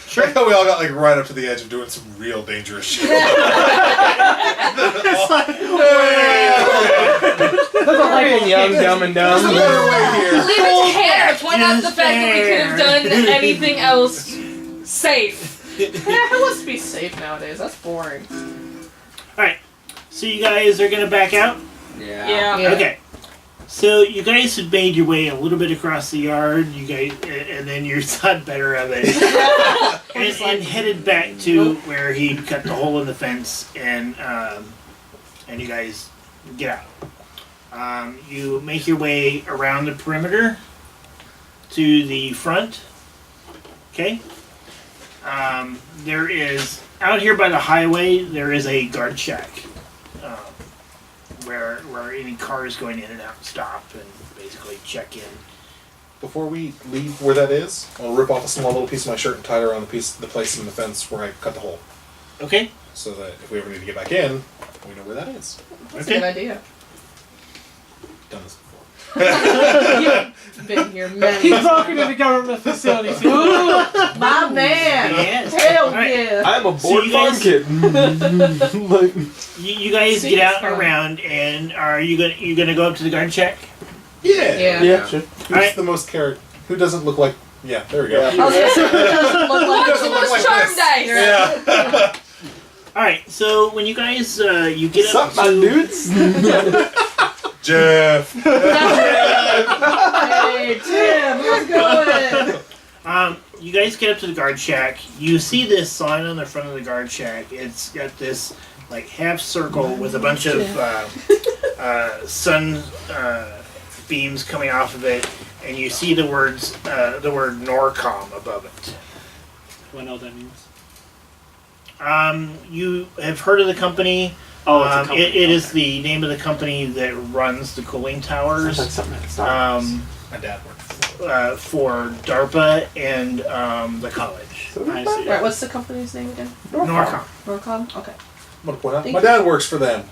Sure. We all got like right up to the edge of doing some real dangerous shit. It's like, Fucking young, dumb, and There's a dumb. better way here. Leave it to Hannah to point out the fact that we could have done anything else safe. Who wants to be safe nowadays? That's boring. Alright. So you guys are gonna back out? Yeah. Yeah. Yeah. Okay. So you guys had made your way a little bit across the yard. You guys, and then you thought better of it, and headed back to where he cut the hole in the fence, and you guys get out. You make your way around the perimeter to the front. Okay. There is out here by the highway. There is a guard shack. Where any cars going in and out stop and basically check in. Before we leave where that is, I'll rip off a small little piece of my shirt and tie it around the place in the fence where I cut the hole. Okay. So that if we ever need to get back in, we know where that is. That's a good idea. Done this before. You've been here many He's broken into government facilities. Ooh, my man! Yes. Hell Alright. yeah! I'm a So bored you farm guys- kid. Like, You guys See, get it's out fun. around, and are you gonna go up to the guard shack? Yeah. yeah, sure. Who's Alright. the most Who doesn't look like? Yeah, there we go. Yeah. I was gonna say, it doesn't look like What's the look most like charm this. dice? Yeah. All right. So when you guys you get What's up up, my to dudes? Jeff. Hey, Tim, how's it going? you guys get up to the guard shack. You see this sign on the front of the guard shack. It's got this like half circle with a bunch of sun beams coming off of it, and you see the word Norcom above it. Do I know what that means? You have heard of the company. Oh, it's a company. It is the name of the company that runs the cooling towers. Sounds like something at Star Wars. My dad worked. For DARPA and the college. I see. Right, what's the company's name again? Norcom. Norcom? Okay. I'm gonna point out. Thank My you. dad works for them.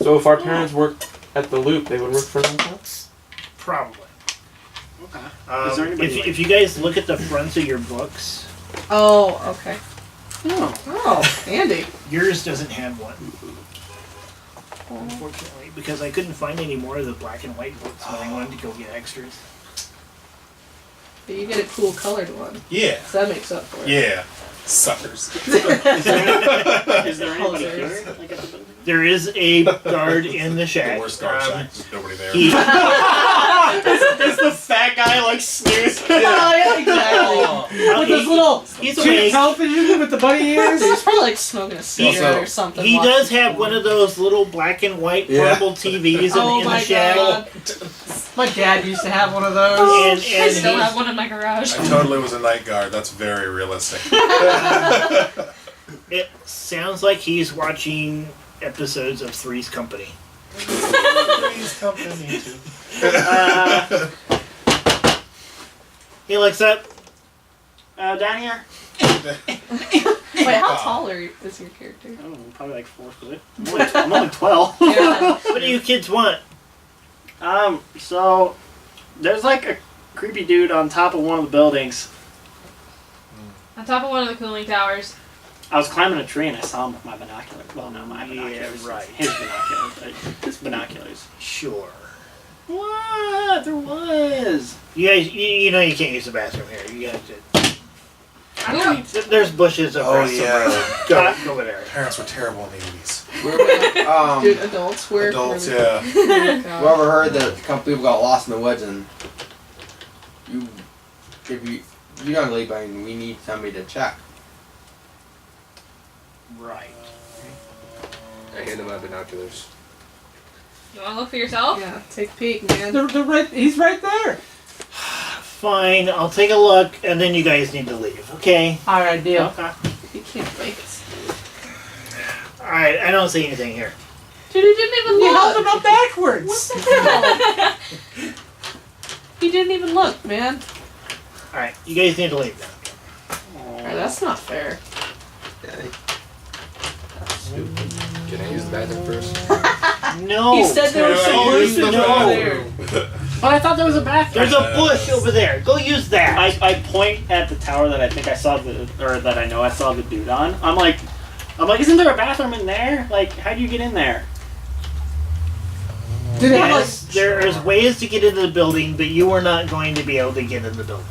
So if our parents worked at the Loop, they would work for them? Probably. Okay. Is there anybody If you guys look at the fronts of your books, Oh, okay. Oh. Oh, Andy. yours doesn't have one. Unfortunately, because I couldn't find any more of the black and white books when I wanted to go get extras. But you get a cool colored one. Yeah. So that makes up for it. Yeah. Suckers. Is there anybody here? Posers. Like at the building? There is a guard in the shack. The worst guard shack. There's nobody there. He, Is the fat guy like sneers? Oh, yeah, exactly. With his little he's cheap awake. television with the bunny ears. He's probably like smoking a cigarette Also, or something. He watching does have porn. one of those little black and white Yeah. portable TVs Oh in the my shack. god. My dad used to have one of those. And, I and still he's- have one in my garage. I totally was a night guard. That's very realistic. it sounds like he's watching episodes of Three's Company. Please company too. He looks up. Down here? Wait, how tall is your character? I don't know, probably like 4 foot. I'm only 12. Yeah. What do you kids want? So there's like a creepy dude on top of one of the buildings. On top of one of the cooling towers. I was climbing a tree and I saw him with my binoculars. Well, not my Yeah, binoculars. right. His binoculars. His binoculars. Sure. What? There was. You guys, you know you can't use the bathroom here. You have to. I'm going. There's bushes across the yeah. road. Go over there. Parents were terrible in the 80s. Dude, adults were. Adults, really- yeah. Oh, God. Whoever heard that a couple people got lost in the woods and you don't leave, I mean, we need somebody to check. Right. I hand him my binoculars. You want to look for yourself? Yeah, take a peek, man. They're right. He's right there. Fine, I'll take a look, and then you guys need to leave. Okay. All right, deal. Okay. You can't make us. All right. I don't see anything here. Dude, he didn't even You held look. him up backwards. What the hell? He didn't even look, man. All right. You guys need to leave now. Alright, that's not fair. Can I use the bathroom first? No. He said there was some No, bushes no. over there. But I thought there was a bathroom. There's a bush over there. Go use that. I point at the tower that I think I saw that I know I saw the dude on. I'm like, isn't there a bathroom in there? Like, how do you get in there? Did it have like? Yes, there's ways to get into the building, but you are not going to be able to get in the building.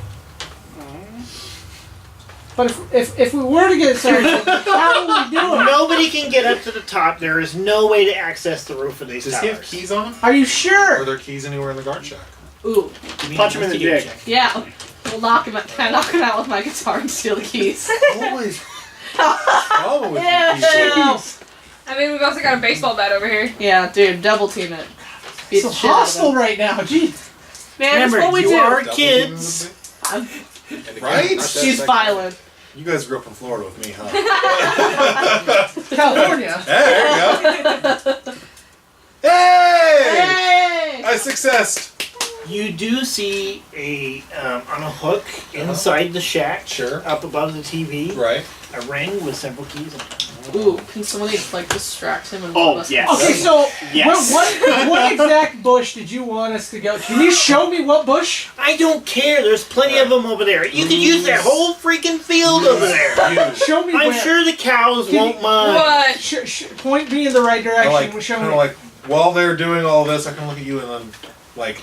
But if we were to get searched, how would we do it? Nobody can can get up to the top, there is no way to access the roof of these Does towers. he have keys on him? Are you Are sure? there keys anywhere in the guard shack? Ooh. Punch him in the dick. Yeah. We'll knock him out. Can I knock him out with my guitar and steal the keys? Always. Always. Yeah. I mean, we've also got a baseball bat over here. Yeah, dude, double team it. Beat So the shit out of hostile him. right now. Jeez. Man, Remember, that's what we you do. are Double kids. I'm, And again, Right? not that she's second. violent. You guys grew up in Florida with me, huh? California. There you go. Hey! Hey! I successed. You do see on a hook inside the shack, Sure. up above the TV, Right. a ring with several keys on it. Ooh, can somebody like distract him and Oh, one of us yes. can Okay, see? so Yes. what exact bush did you want us to go? Can you show me what bush? I don't care. There's plenty of them over there. You could use that whole freaking field over there. Show me I'm where. sure the cows Can won't you- mind. What? Point me in the right I direction. like, Show kind me. of like, while they're doing all this, I can look at you and then, like,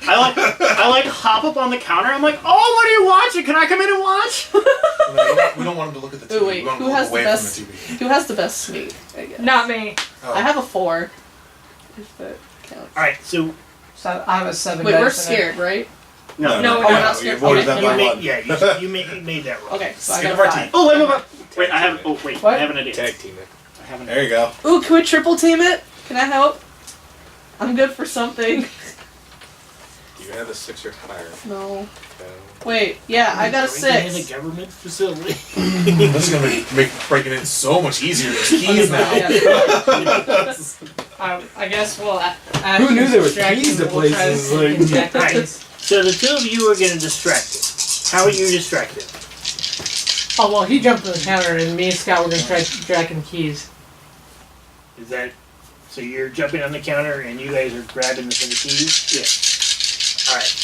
I like hop up on the counter. I'm like, oh, what are you watching? Can I come in and watch? we don't want them to look at the TV. Ooh, wait, we want who them to has look away the best- from the TV. Who has the best sneak? I guess. Not me. Oh. I have a 4. If that counts. All right, so So I have a 7. Wait, we're dice and scared, right? No. No, no, we're not no, scared. you avoided Okay, that you by made, one. yeah, you made that roll. Okay, so I Skin got of a our 5. teeth. Oh, wait, I have. Oh, wait, What? I have an idea. Tag team it. I have an There you go. Ooh, can we triple team it? Can I help? I'm good for something. Do you have a 6 or higher? No. No. Wait, yeah, I got a Breaking in 6. a government facility. This is gonna make breaking in so much easier. There's keys now. I guess we'll. Who knew there were keys to places, like- Alright, so the two of you are going to distract it. How are you distracted? Oh well, he jumped on the counter, and me and Scott were gonna try tracking the keys. Is that so? You're jumping on the counter and you guys are grabbing the keys. Yeah. All right.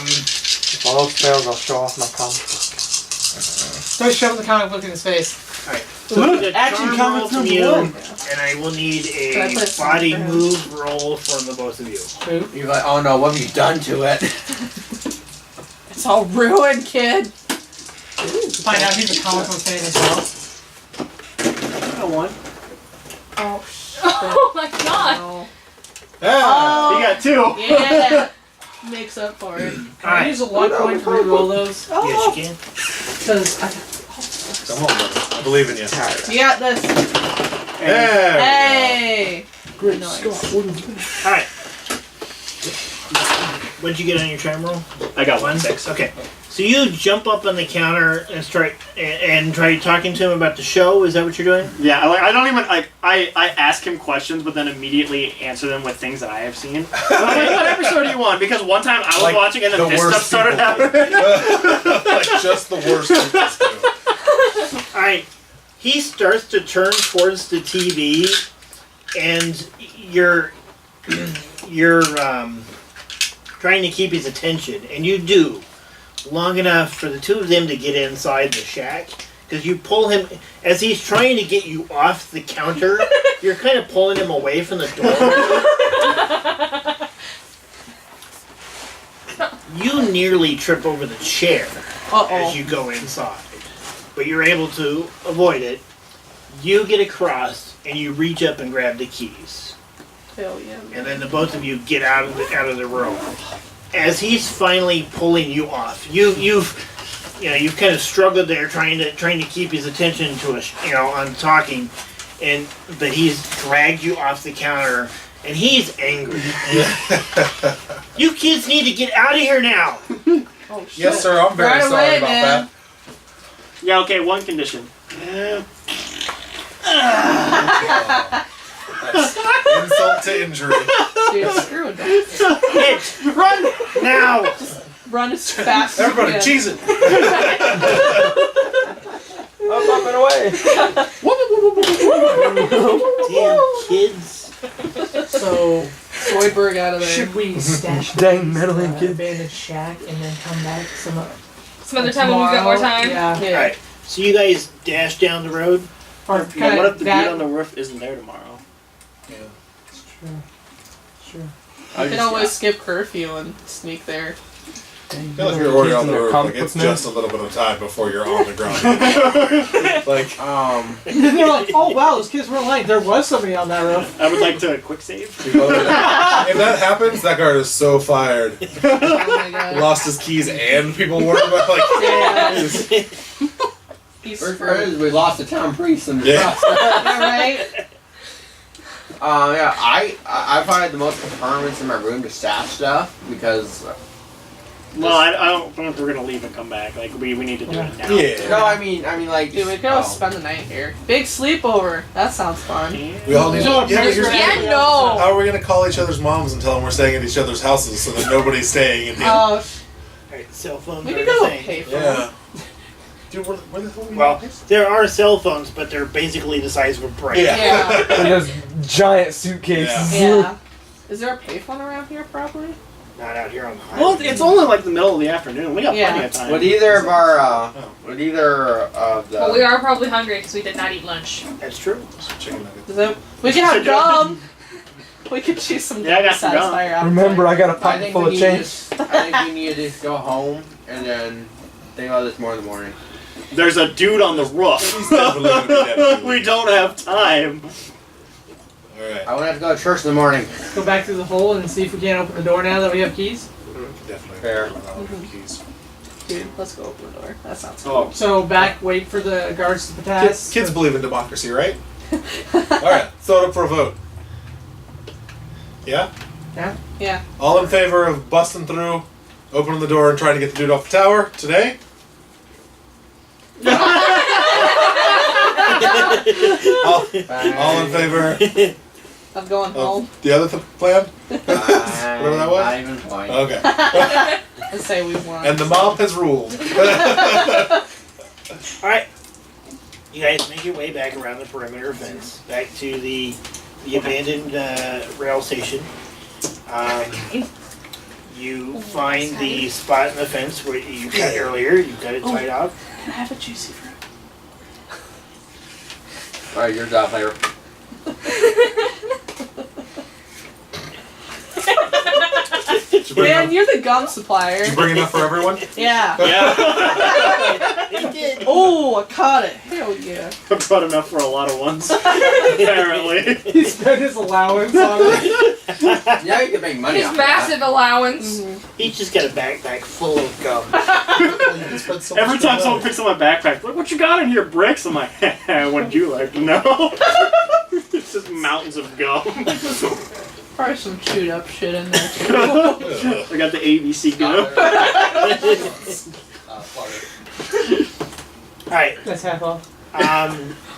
If all else fails, I'll show off my comic book. Don't shove the comic book in his face. All right. Look, need a action charm comics roll from number you, 1. and I will need Can I a put a song body for him? move roll from the both of you. You're like, oh no, what have you done to it? It's all ruined, kid. Find out he's a comic book fan as well. I got one. Oh, shit. Oh my god. No. Yeah. You got 2. Yeah. Makes up for it. Can I use a luck point to reroll those? Yes, you can. Because Come on, buddy. I believe in you. You got this. There Hey. Great Nice. Scott, what are you doing? All right. What'd you get on your charm roll? I got 1. 6. Okay. So you jump up on the counter and try talking to him about the show. Is that what you're doing? Yeah, I don't even like. I ask him questions, but then immediately answer them with things that I have seen. I'm like, what episode do you want? Because one time I was Like watching and then the this worst stuff started people. happening. Like just the worst people do. All right. He starts to turn towards the TV, and you're trying to keep his attention, and you do long enough for the two of them to get inside the shack. Because you pull him as he's trying to get you off the counter. You're kind of pulling him away from the door. You nearly trip over the chair as you go inside, but you're able to avoid it. You get across and you reach up and grab the keys, Hell yeah. and then the both of you get out of the room. As he's finally pulling you off, you've kind of struggled there trying to keep his attention to us, on talking, but he's dragged you off the counter. And he's angry. You kids need to get out of here now. Oh, shit. Yes, sir. I'm very Right sorry away, about man. Yeah, okay, one condition. Insult to injury. Dude, screw it. Hit! Run! Now! Run as fast as Everybody, you can. cheese it. I'm up and away. Damn kids. so Zoidberg out of there. should we stash Dang, these, meddling kid. abandoned shack and then come back some Some other time when we've got more time. Yeah. Yeah. Alright, so you guys dash down the road. Or Yeah, kinda what if the that, dude on the roof isn't there tomorrow? Sure. You can always skip curfew and sneak there. feel like you're already on the roof. Like it's just a little bit of time before you're on the ground. Like, And they're like, oh wow, those kids weren't lying. There was somebody on that roof. I would like to quick save. if that happens, that guard is so fired. Oh my god. Lost his keys and people worried about like. Yeah. He's First part is we lost the town priest in the Yeah. process. right. Yeah, I probably had the most compartments in my room to stash stuff because. Well, I don't think we're gonna leave and come back. Like we need to do it now. Yeah. No, I mean like. Dude, we could all spend the night here. Big sleepover. That sounds fun. We all need to. No, Yeah, but here's the thing. Yeah, no. How are we gonna call each other's moms and tell them we're staying at each other's houses so that nobody's staying in the? Oh, Alright, cell phones we are could the go thing. pay for Yeah. Dude, where the hell are we? Well, there are cell phones, but they're basically the size of a brain. Yeah. And those giant suitcases. Yeah. Is there a payphone around here, probably? Not out here on the highway. Well, it's only like the middle of the afternoon. We got Yeah. plenty of time. Would either of our would either of the Well, we are probably hungry because we did not eat lunch. That's true. Chicken nuggets. Is it? We can have gum. We could choose some Yeah, I got to some satisfy our appetite. Remember, I got a I pocket think full we of need change. to I think we need to just go home and then think about this more in the morning. There's a dude on the roof. We don't have time. Alright. I would have to go to church in the morning. Go back through the hole and see if we can't open the door now that we have keys. Definitely. Fair. Keys. Dude, let's go open the door. That sounds Oh. cool. So back, wait for the guards to pass. Kids believe in democracy, right? Alright, throw it up for a vote. Yeah? Yeah. All in favor of busting through, opening the door, and trying to get the dude off the tower today? all in favor I'm going home. of the other plan? Whatever that was? Not even point. Okay. And say we won. And the mob has ruled. Alright. You guys make your way back around the perimeter fence, back to the abandoned rail station. You find the spot in the fence where you cut earlier. You got it tied off. Can I have a juicy fruit? Alright, your job later. Man, you're the gum supplier. Did you bring enough for everyone? Yeah. He did. Oh, I caught it. Hell yeah. I brought enough for a lot of ones. Apparently. He spent his allowance on it. Yeah, you can make money His off massive allowance. He's just got a backpack full of gum. Every time someone picks up my backpack, look what you got in here, bricks. I'm like, what'd you like to know? It's just mountains of gum. Probably some chewed up shit in there too. I got the ABC gum. Alright. That's half off.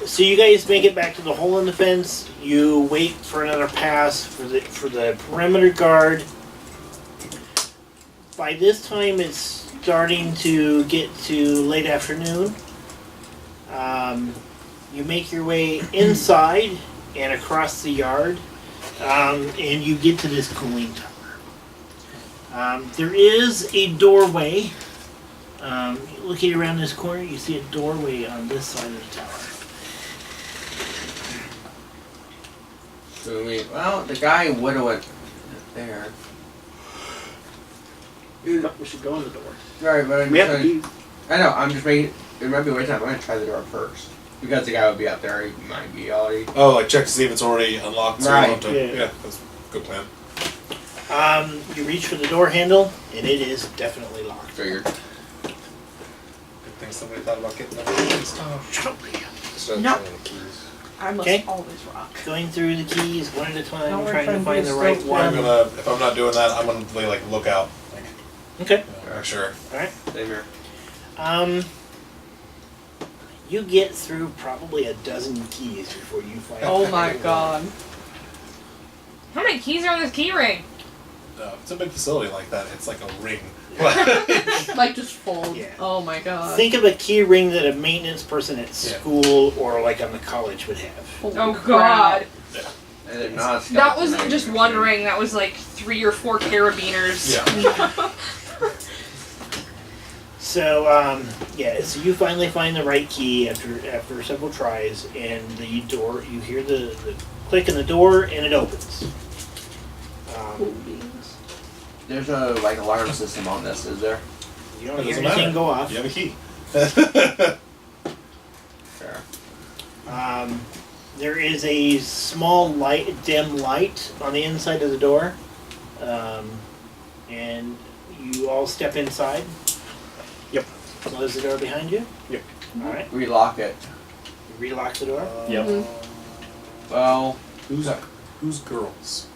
So you guys make it back to the hole in the fence. You wait for another pass for the perimeter guard. By this time, it's starting to get to late afternoon. You make your way inside and across the yard, and you get to this cooling tower. There is a doorway. Looking around this corner, you see a doorway on this side of the tower. So well, the guy would have went there. We should go in the door. Right, but I'm We just have to saying- be. I know, I'm just making. It might be wait time. I'm gonna try the door first because the guy would be up there. He might be already. Oh, like check to see if it's already unlocked. So Right. you don't have to, Yeah. yeah, that's a good plan. You reach for the door handle, and it is definitely locked. Figured. Good thing somebody thought about getting everything stuff. No. I must Okay. always rock. Going through the keys one at a time, No, we're trying to trying to find be the a right stealth one. If I'm not doing that, I'm gonna play like lookout. Like, Okay. make sure. Same here. You get through probably a dozen keys before you find. Oh the my right one. god. How many keys are on this key ring? It's a big facility like that. It's like a ring. Like just fold. Yeah. Oh my god. Think of a key ring that a maintenance person at Yeah. school or like on the college would have. Holy Oh crap. god. And they're not That skeleton wasn't just rings. one ring, that was like 3 or 4 carabiners. Yeah. So so you finally find the right key after several tries, and the door. You hear the click in the door, and it opens. Cool beans. There's a like alarm system on this, is there? You don't It hear doesn't anything matter. go off. You have a key. Fair. There is a small dim light on the inside of the door, and you all step inside. Yep. Close the door behind you. Yep. All right. We lock it. You relock the door. Yep. Well, Who's girls?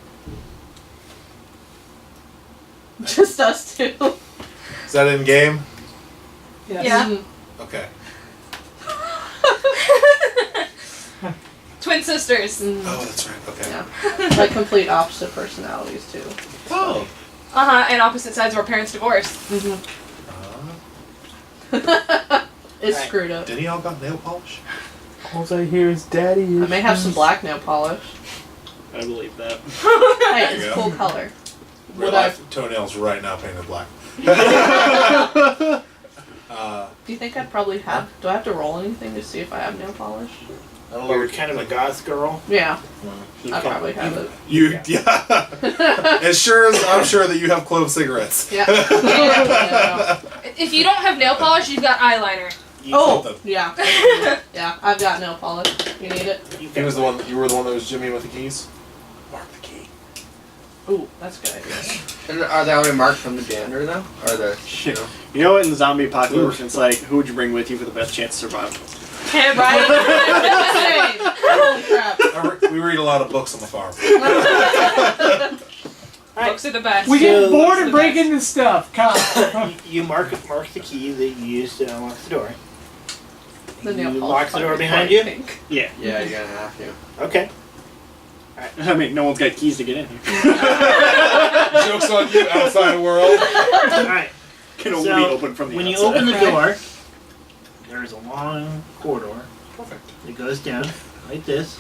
Just us two. Is that in game? Yes. Yeah. Okay. Twin sisters. Mm. Oh, that's right. Okay. Yeah. Like complete opposite personalities too. Oh. And opposite sides of our parents' divorce. Mm-hmm. It's Right. screwed up. Did he all got nail polish? All I hear is daddy. I may have some black nail polish. I believe that. Hey, it's There a you cool go. color. Real Would life toenails right now painted black. Do you think I'd probably have? Do I have to roll anything to see if I have nail polish? I don't know. You're kind of a goth girl. Yeah, You I can- probably have it. You, yeah. As sure as I'm sure that you have clove cigarettes. Yeah. Yeah. If you don't have nail polish, you've got eyeliner. You Oh, Something. yeah. Yeah, I've got nail polish. You need it? You He was the one. You were the one that was Jimmy with the keys. mark the key. Ooh, that's a good idea. and are they already marked from the janitor though? Or the Shit. You know, in the zombie apocalypse, it's like, who would you bring with you for the best chance to survive? Right? Holy crap. We read a lot of books on the farm. Books are the best. We get So- bored and break into stuff. Come. You mark the key that you used to unlock the door. The nail You polish lock the door might be behind quite you? pink. Yeah. yeah, you're gonna have to. Okay. I mean, no one's got keys to get in here. Jokes on you, outside world. All right. Can only So, be open from the when you outside. open the Right. door, there's a long corridor. Perfect. It goes down like this.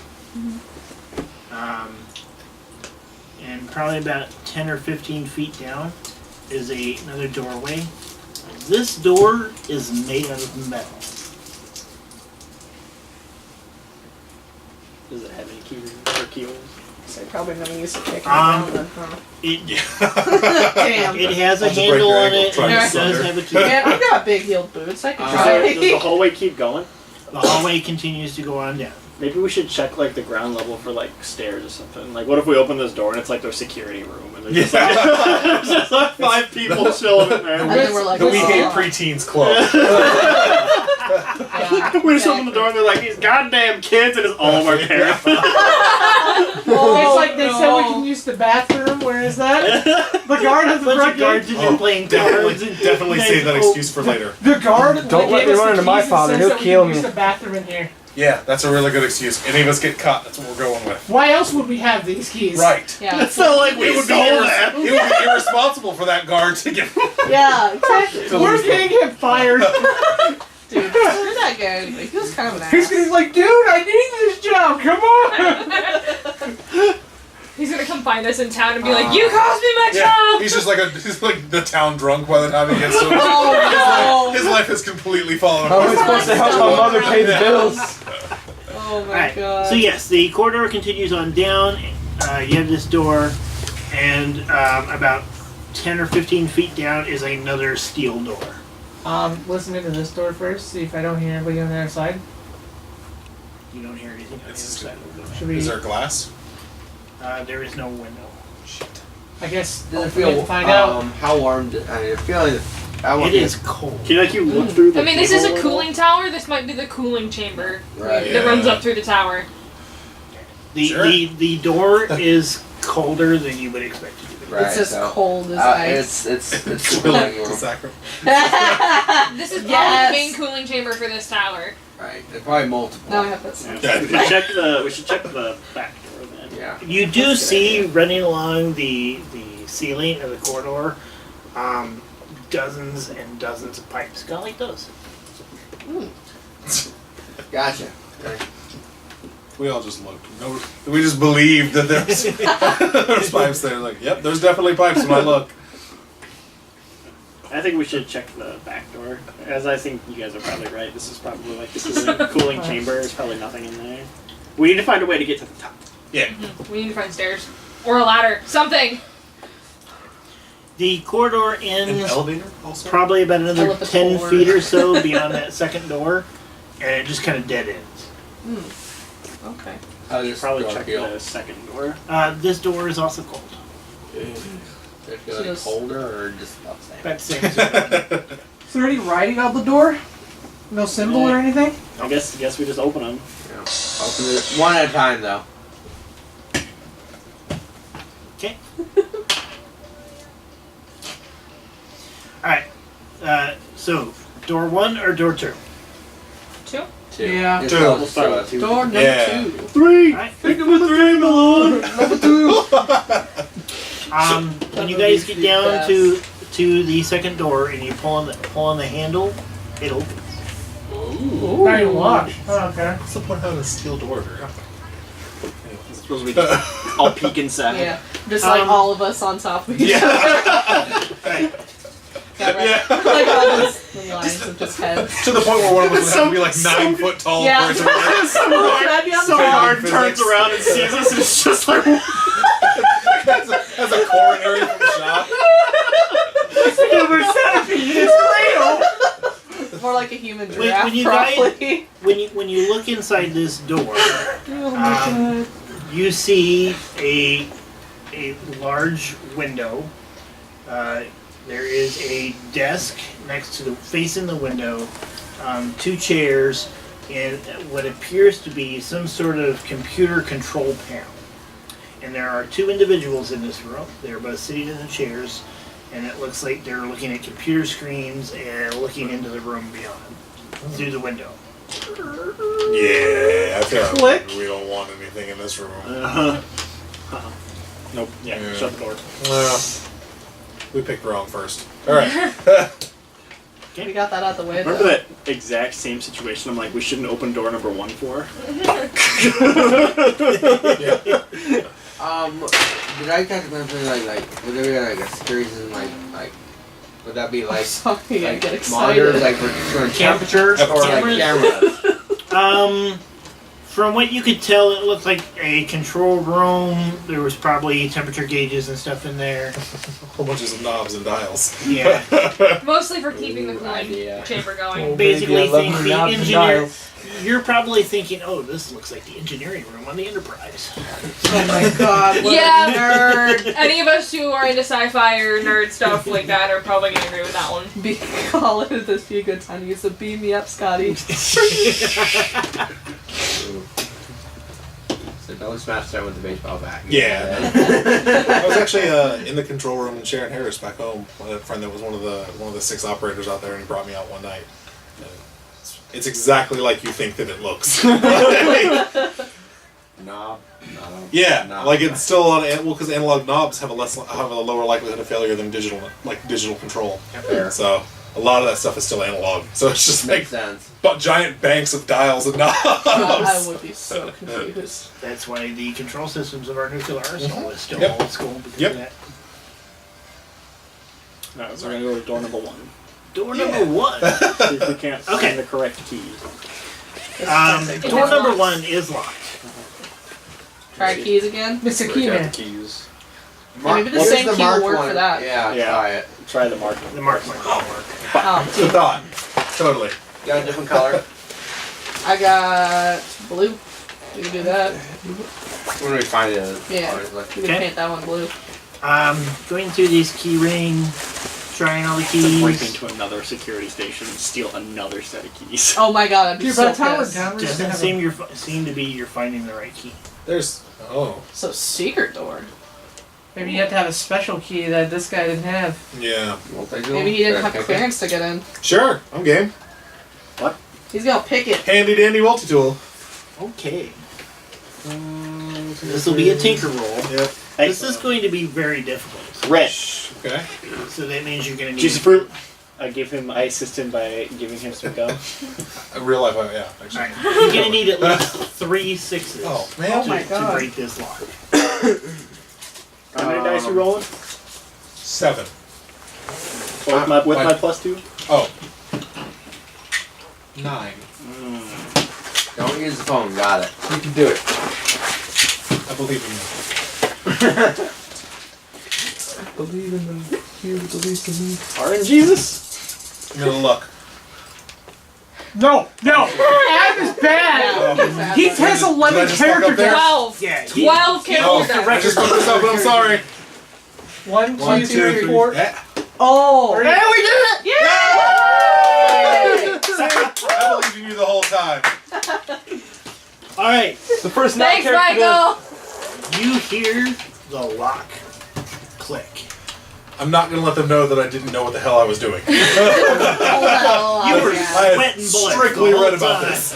And probably about 10 or 15 feet down is another doorway. This door is made out of metal. Does it have any keys or keyholes? So probably gonna use it taking it Um, down then, huh? It, Damn. it has a I'll just break handle your on ankle it, and trying it to does slither. have a key. Man, I've got big heeled boots. I can Does try. the hallway keep going? The hallway continues to go on down. Maybe we should check like the ground level for like stairs or something. Like, what if we open this door and it's like their security room and there's just like, there's just like 5 people chilling in And there. then we're like, The We Hate oh. Preteens Club. Yeah, We just open the door and they're like, these goddamn kids, and it's all of our parents. It's like they said we can use the bathroom. Where is that? The guard at the Bunch front of guards gate. in there playing cards. and- Definitely save that excuse for later. The guard. Don't let me run into my father, he'll kill me. Use the bathroom in here. Yeah, that's a really good excuse. Any of us get caught, that's what we're going with. Why else would we have these keys? Right. Yeah. It's not like we It would be it would be irresponsible for that guard to get. Yeah, exactly. We're getting him fired. Dude, screw that guy anyway. He was kind of an He's ass. gonna be like, dude, I need this job. Come on. He's gonna come find us in town and be like, "You cost me my Yeah, job." he's just like the town drunk by the time he gets to it. Oh, His life has completely fallen How am I apart. supposed to help my mother pay the bills? Oh my Alright, god. so yes, the corridor continues on down. You have this door, and about 10 or 15 feet down is another steel door. Listen into this door first. See if I don't hear anybody on the other side. You don't hear anything on the other It's- side of the door. Should we? Is there glass? There is no window. Shit. I guess. Does it we have feel to find out. how warm? I feel like I want It is cold. Can you look through the I mean, this is a keyhole at all? cooling tower. This might be the cooling chamber Right. that runs up through the tower. Sure. The door is colder than you would expect it to be. Right. It's as so, cold as ice. it's the It's cooling the room. sacrament. This is probably Yes. the main cooling chamber for this tower. Right. There's probably multiple. Now I have this. Yeah. We should check the back door then. Yeah. You do see running along the ceiling of the corridor dozens and dozens of pipes. Kind of like those. Gotcha. Okay. We all just looked. No, we just believed that there's there's pipes there. Like, yep, there's definitely pipes when I look. I think we should check the back door. As I think you guys are probably right. This is probably like the cooling chamber. There's probably nothing in there. We need to find a way to get to the top. Yeah. We need to find stairs or a ladder, something. The corridor An ends elevator also? probably about another Elevator. 10 feet or so beyond that second door, and it just kind of dead ends. Okay. How does Probably door check feel? the second door. This door is also cold. Does it feel like Just- colder or just about the same? About the same as the Is there any writing on the door? No symbol or anything? I guess we just open them. Yeah. Open it one at a time though. Okay. Alright. So, door 1 or door 2? 2? Two. Yeah. Just Two. go We'll start with through it. 2. Door number Yeah. 2. 3! Alright. Think of a 3, Malone! Number 2. When you guys get down to the second door and you pull on the handle, it opens. Not even locked. Oh, okay. What's the point of having a steel door? It's supposed to be all peek inside. Yeah. Just like all of us on top of each other. Right. Yeah, right. Yeah. Like all those lines of just heads. To the point where one of us would have to be like 9 foot tall Yeah. for it to work. That'd be on the Bernard Physics. turns around and sees us and it's just like, As a coronary from the shop. Human centipede is real. More like a human When giraffe, you guys- probably. When you look inside this door, Oh my god. you see a large window. There is a desk next to facing the window, 2 chairs, and what appears to be some sort of computer control panel. And there are 2 individuals in this room. They're both sitting in the chairs, and it looks like they're looking at computer screens and looking into the room beyond through the window. Yeah, I feel Click. like we don't want anything in this room. nope, yeah, Yeah. shut the door. Well, we picked wrong first. Alright. We got that out the way. Remember though. that exact same situation? I'm like, we shouldn't open door number 1 for? Did I catch something like would there be like a series in like would that be like Sorry, I like get excited. monitors like for showing temperatures or like cameras? From what you could tell, it looked like a control room. There was probably temperature gauges and stuff in there. A whole bunch of knobs and dials. Yeah. Mostly for keeping the cooling idea. chamber going. Basically, think the knobs and engineer. dials. You're probably thinking, oh, this looks like the engineering room on the Enterprise. Oh my god, what Yeah. a nerd. Any of us who are into sci-fi or nerd stuff like that are probably gonna agree with that one. Call it this be a good time to use the beam me up, Scotty. So don't smash that with the baseball bat. Yeah. I was actually in the control room in Sharon Harris back home. I had a friend that was one of the 6 operators out there, and he brought me out one night. It's exactly like you think that it looks. No. Yeah, No. like it's still a lot of because analog knobs have a lower likelihood of failure than digital control. Fair. So a lot of that stuff is still analog. So it's just Makes like sense. giant banks of dials and knobs. I would be so confused. That's why the control systems of our nuclear arsenal is still Yep. old school. Because Yep. of that. Alright, so we're gonna go to door number 1. Door number 1. See if we can't Okay. find the correct key. Door number 1 is locked. Try keys again. Mr. Break out the Keyman. keys. Maybe the What same was key will marked work one? for that. Yeah, Yeah. try it. Try the mark. The mark might not work. Oh, It's a thought. Totally. Got a different color? I got blue. We can do that. When do we find it? Yeah. Like, We can Okay. paint that one blue. Going through this key ring, trying all the Break keys. into another security station and steal another set of keys. Oh my god, I'd be Dude, so by the time we're pissed. done, we're just Doesn't gonna have seem to be you're finding the right key. There's So secret door. maybe you have to have a special key that this guy didn't have. yeah. multi-tool? Maybe he didn't Should I have pick it? clearance to get in. Sure, I'm game. He's gonna pick it. Handy dandy multi tool. Okay. This will be a tinker roll. Yep. This is going to be very difficult. Red. Okay. So that means you're going to need. Juicy fruit. I assist him by giving him some gum. Real life, yeah. Actually. Alright, you're going to need at least 3 6s Oh to, man. Oh my god. to break this lock. How many dice we rolling? 7. With my +2? Oh. 9. Don't use the phone, got it. You can do it. I believe in you. Believe in them. Here with the least of me. Pardon Jesus? Give me a look. No. Adam is bad. He has 11 Did I just fuck character up there? deaths. 12. Yeah. 12 Oh, character I just fucked this up, but I'm sorry. 1, 1, 2, 2, 3, 4. Yeah. Oh. Hey, we did it! I believed in you the whole time. All right. The first Thanks, non-character Michael! You hear the lock click. I'm not gonna let them know that I didn't know what the hell I was doing. Pull that all You out, were yeah. I had sweating bullets strictly the whole read about time. this.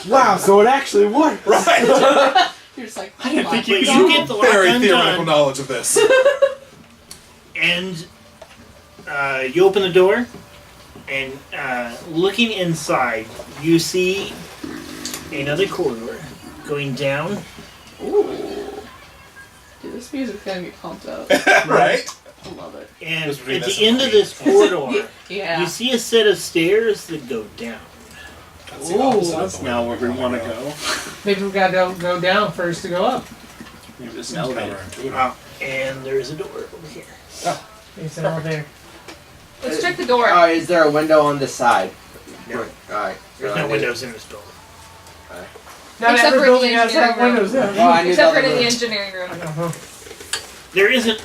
Wow, so it actually worked. Right. You're just like, I didn't think But you you could. get the lock Very theoretical undone, knowledge of this. and you open the door, and looking inside, you see another corridor going down. ooh. Dude, this music's gonna be pumped up. Right? I love it. And Just at between this the and end of Queen. this corridor, Yeah. you see a set of stairs that go down. That's the opposite of That's the way now we're where we gonna want to go. Maybe we gotta go down first to go up. Maybe this is an elevator. And there's a door over here. It's an elevator. Let's check the door. Is there a window on this side? No. Alright. There's no windows in this building. Not Except every for building the has to have engineering windows in. Oh, I knew Except for that in the was engineering room. There isn't.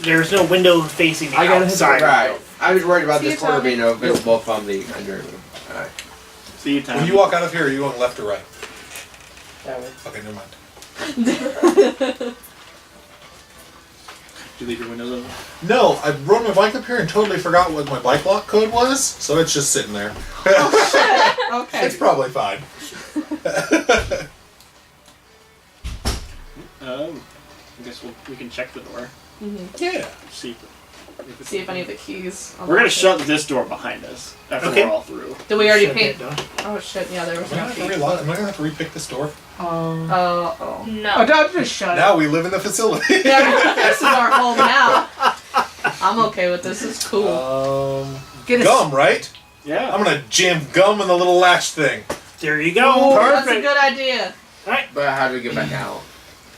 There's no window facing the I gotta hit outside. right. I was worried about See this you, corner Tommy. being visible from the under room. Alright. See you, Tom. When you walk out of here, are you going left or right? That way. Okay, never mind. Did you leave your windows open? No, I rode my bike up here and totally forgot what my bike lock code was, so it's just sitting there. Okay. It's probably fine. I guess we can check the door. Yeah. See if See if any of the keys. We're gonna shut this door behind us after Okay. we're all through. Did we already Shut paint? that door. Oh shit! Yeah, there was Am I no gonna key. have to relock? Am I gonna have to repick this door? Oh. No. Oh, don't just shut it. Now we live in the facility. Yeah, this is our home now. I'm okay with this. It's cool. Get a Gum, right? Yeah. I'm gonna jam gum in the little latch thing. There you go. Oh, that's a Perfect. good idea. But how do we get back out?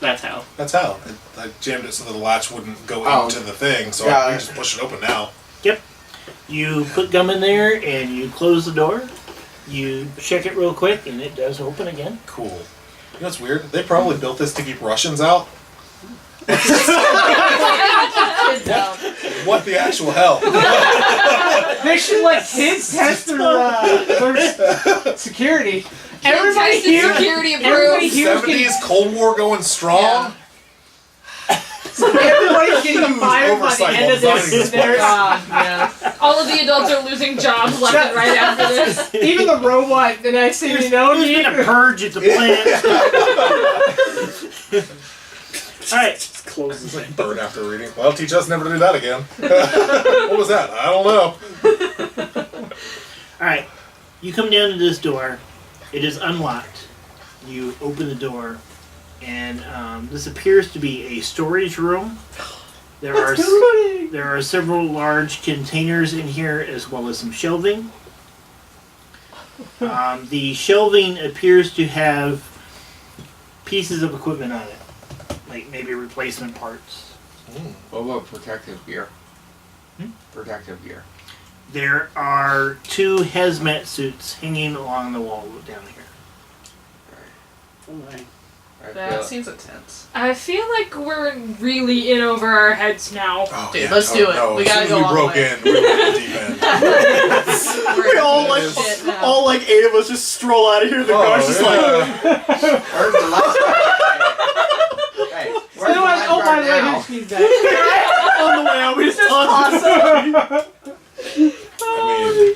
That's how. That's how. I jammed it so that the latch wouldn't go Oh. into the thing, so Yeah. I can just push it open now. You put gum in there and you close the door. You check it real quick and it does open again. Cool. You know what's weird? They probably built this to keep Russians out. Good job. What the actual hell? They should let kids test their security. Everybody Tested here, security everybody approved. here's getting, 70s Cold War going strong. everybody's getting fired by the oversight end of while this. designing this There's, God, yes. All of the adults are losing jobs left and right after this. even the robot, the next thing you know, There's been a purge at the plant. Alright. Just closes it. Burn after reading. Well, teach us never to do that again. What was that? I don't know. Alright. You come down to this door. It is unlocked. You open the door. And this appears to be a storage room. There are several large containers in here as well as some shelving. The shelving appears to have pieces of equipment on it. Like maybe replacement parts. What about protective gear? Protective gear. There are 2 hazmat suits hanging along the wall down here. Oh my. I That feel- seems intense. I feel like we're really in over our heads now. Oh, Dude, let's do it. No. We As gotta soon as go all we broke the way. in, we were in the deep end. We're all in like, shit now. all like 8 of us just stroll out of here. The guard's just like, Where's the lifeguard? Hey, where's the oh, by lifeguard the way, now? who's feedback? on the way out, we just toss I mean,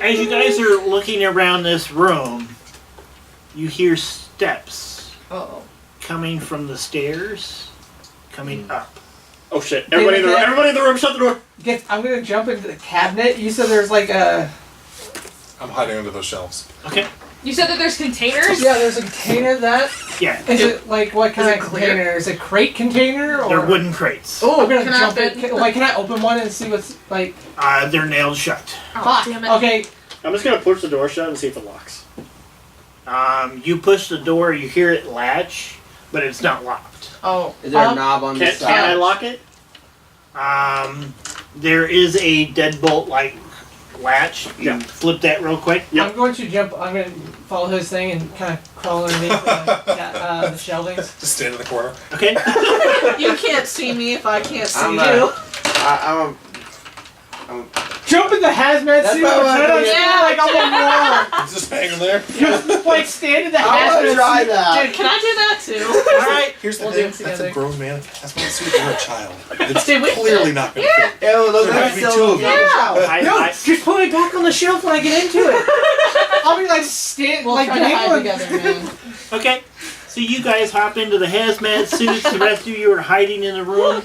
As you guys are looking around this room, you hear steps Uh-oh. coming from the stairs, coming up. Oh shit! Everybody in the room, shut the door. I'm gonna jump into the cabinet. You said there's like a. I'm hiding under those shelves. Okay. You said that there's containers? Yeah, there's a container that. Yeah. Is it like what kind Is of it clear? container? Is it crate container or? They're wooden crates. Oh, I'm gonna can I jump fit? in. Can I open one and see what's like? They're nailed shut. Oh, Fuck. damn it. Okay. I'm just gonna push the door shut and see if it locks. You push the door, you hear it latch, but it's not locked. Oh. Is there a knob on this Can I side? lock it? There is a deadbolt like latch. Yeah. Flip that real quick. Yep. I'm going to follow his thing and kind of crawl underneath the shelvings. Just stand in the corner. Okay. You can't see me if I can't see I'm you. Jump in the hazmat suit. Like I'm a moron. It's just hanging there. Just like stand in the I want hazmat to suit. try that. Dude, can I do that too? All right. Here's the We'll thing. do it That's a together. grown man. That's my suit. You're a child. It's Dude, we clearly fit. not going to fit. Ew, those There are have to be still two of them. No, just put it back on the shelf when I get into it. I'll be like We'll like try to hide dangling. together, man. Okay. So you guys hop into the hazmat suits. The rest of you are hiding in the room.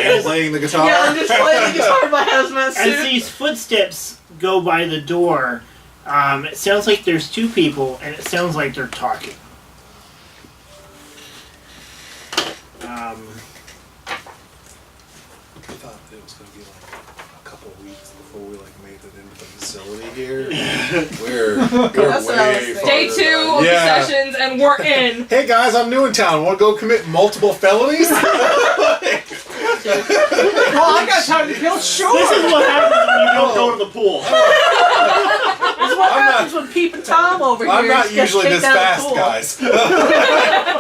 And playing the guitar. Yeah, I'm just playing the guitar in my hazmat As suit. these footsteps go by the door, it sounds like there's two people, and it sounds like they're talking. I thought it was going to be like a couple of weeks before we like made it into the facility here. We're That's what I was way thinking. Day farther 2 than- of Yeah. the sessions, and we're in. Hey guys, I'm new in town. Want to go commit multiple felonies? Well, I got time to kill. Sure. This is what happens when you don't go to the pool. This is what happens when Peep and Tom over here I'm not just usually kick this down the fast, pool. guys.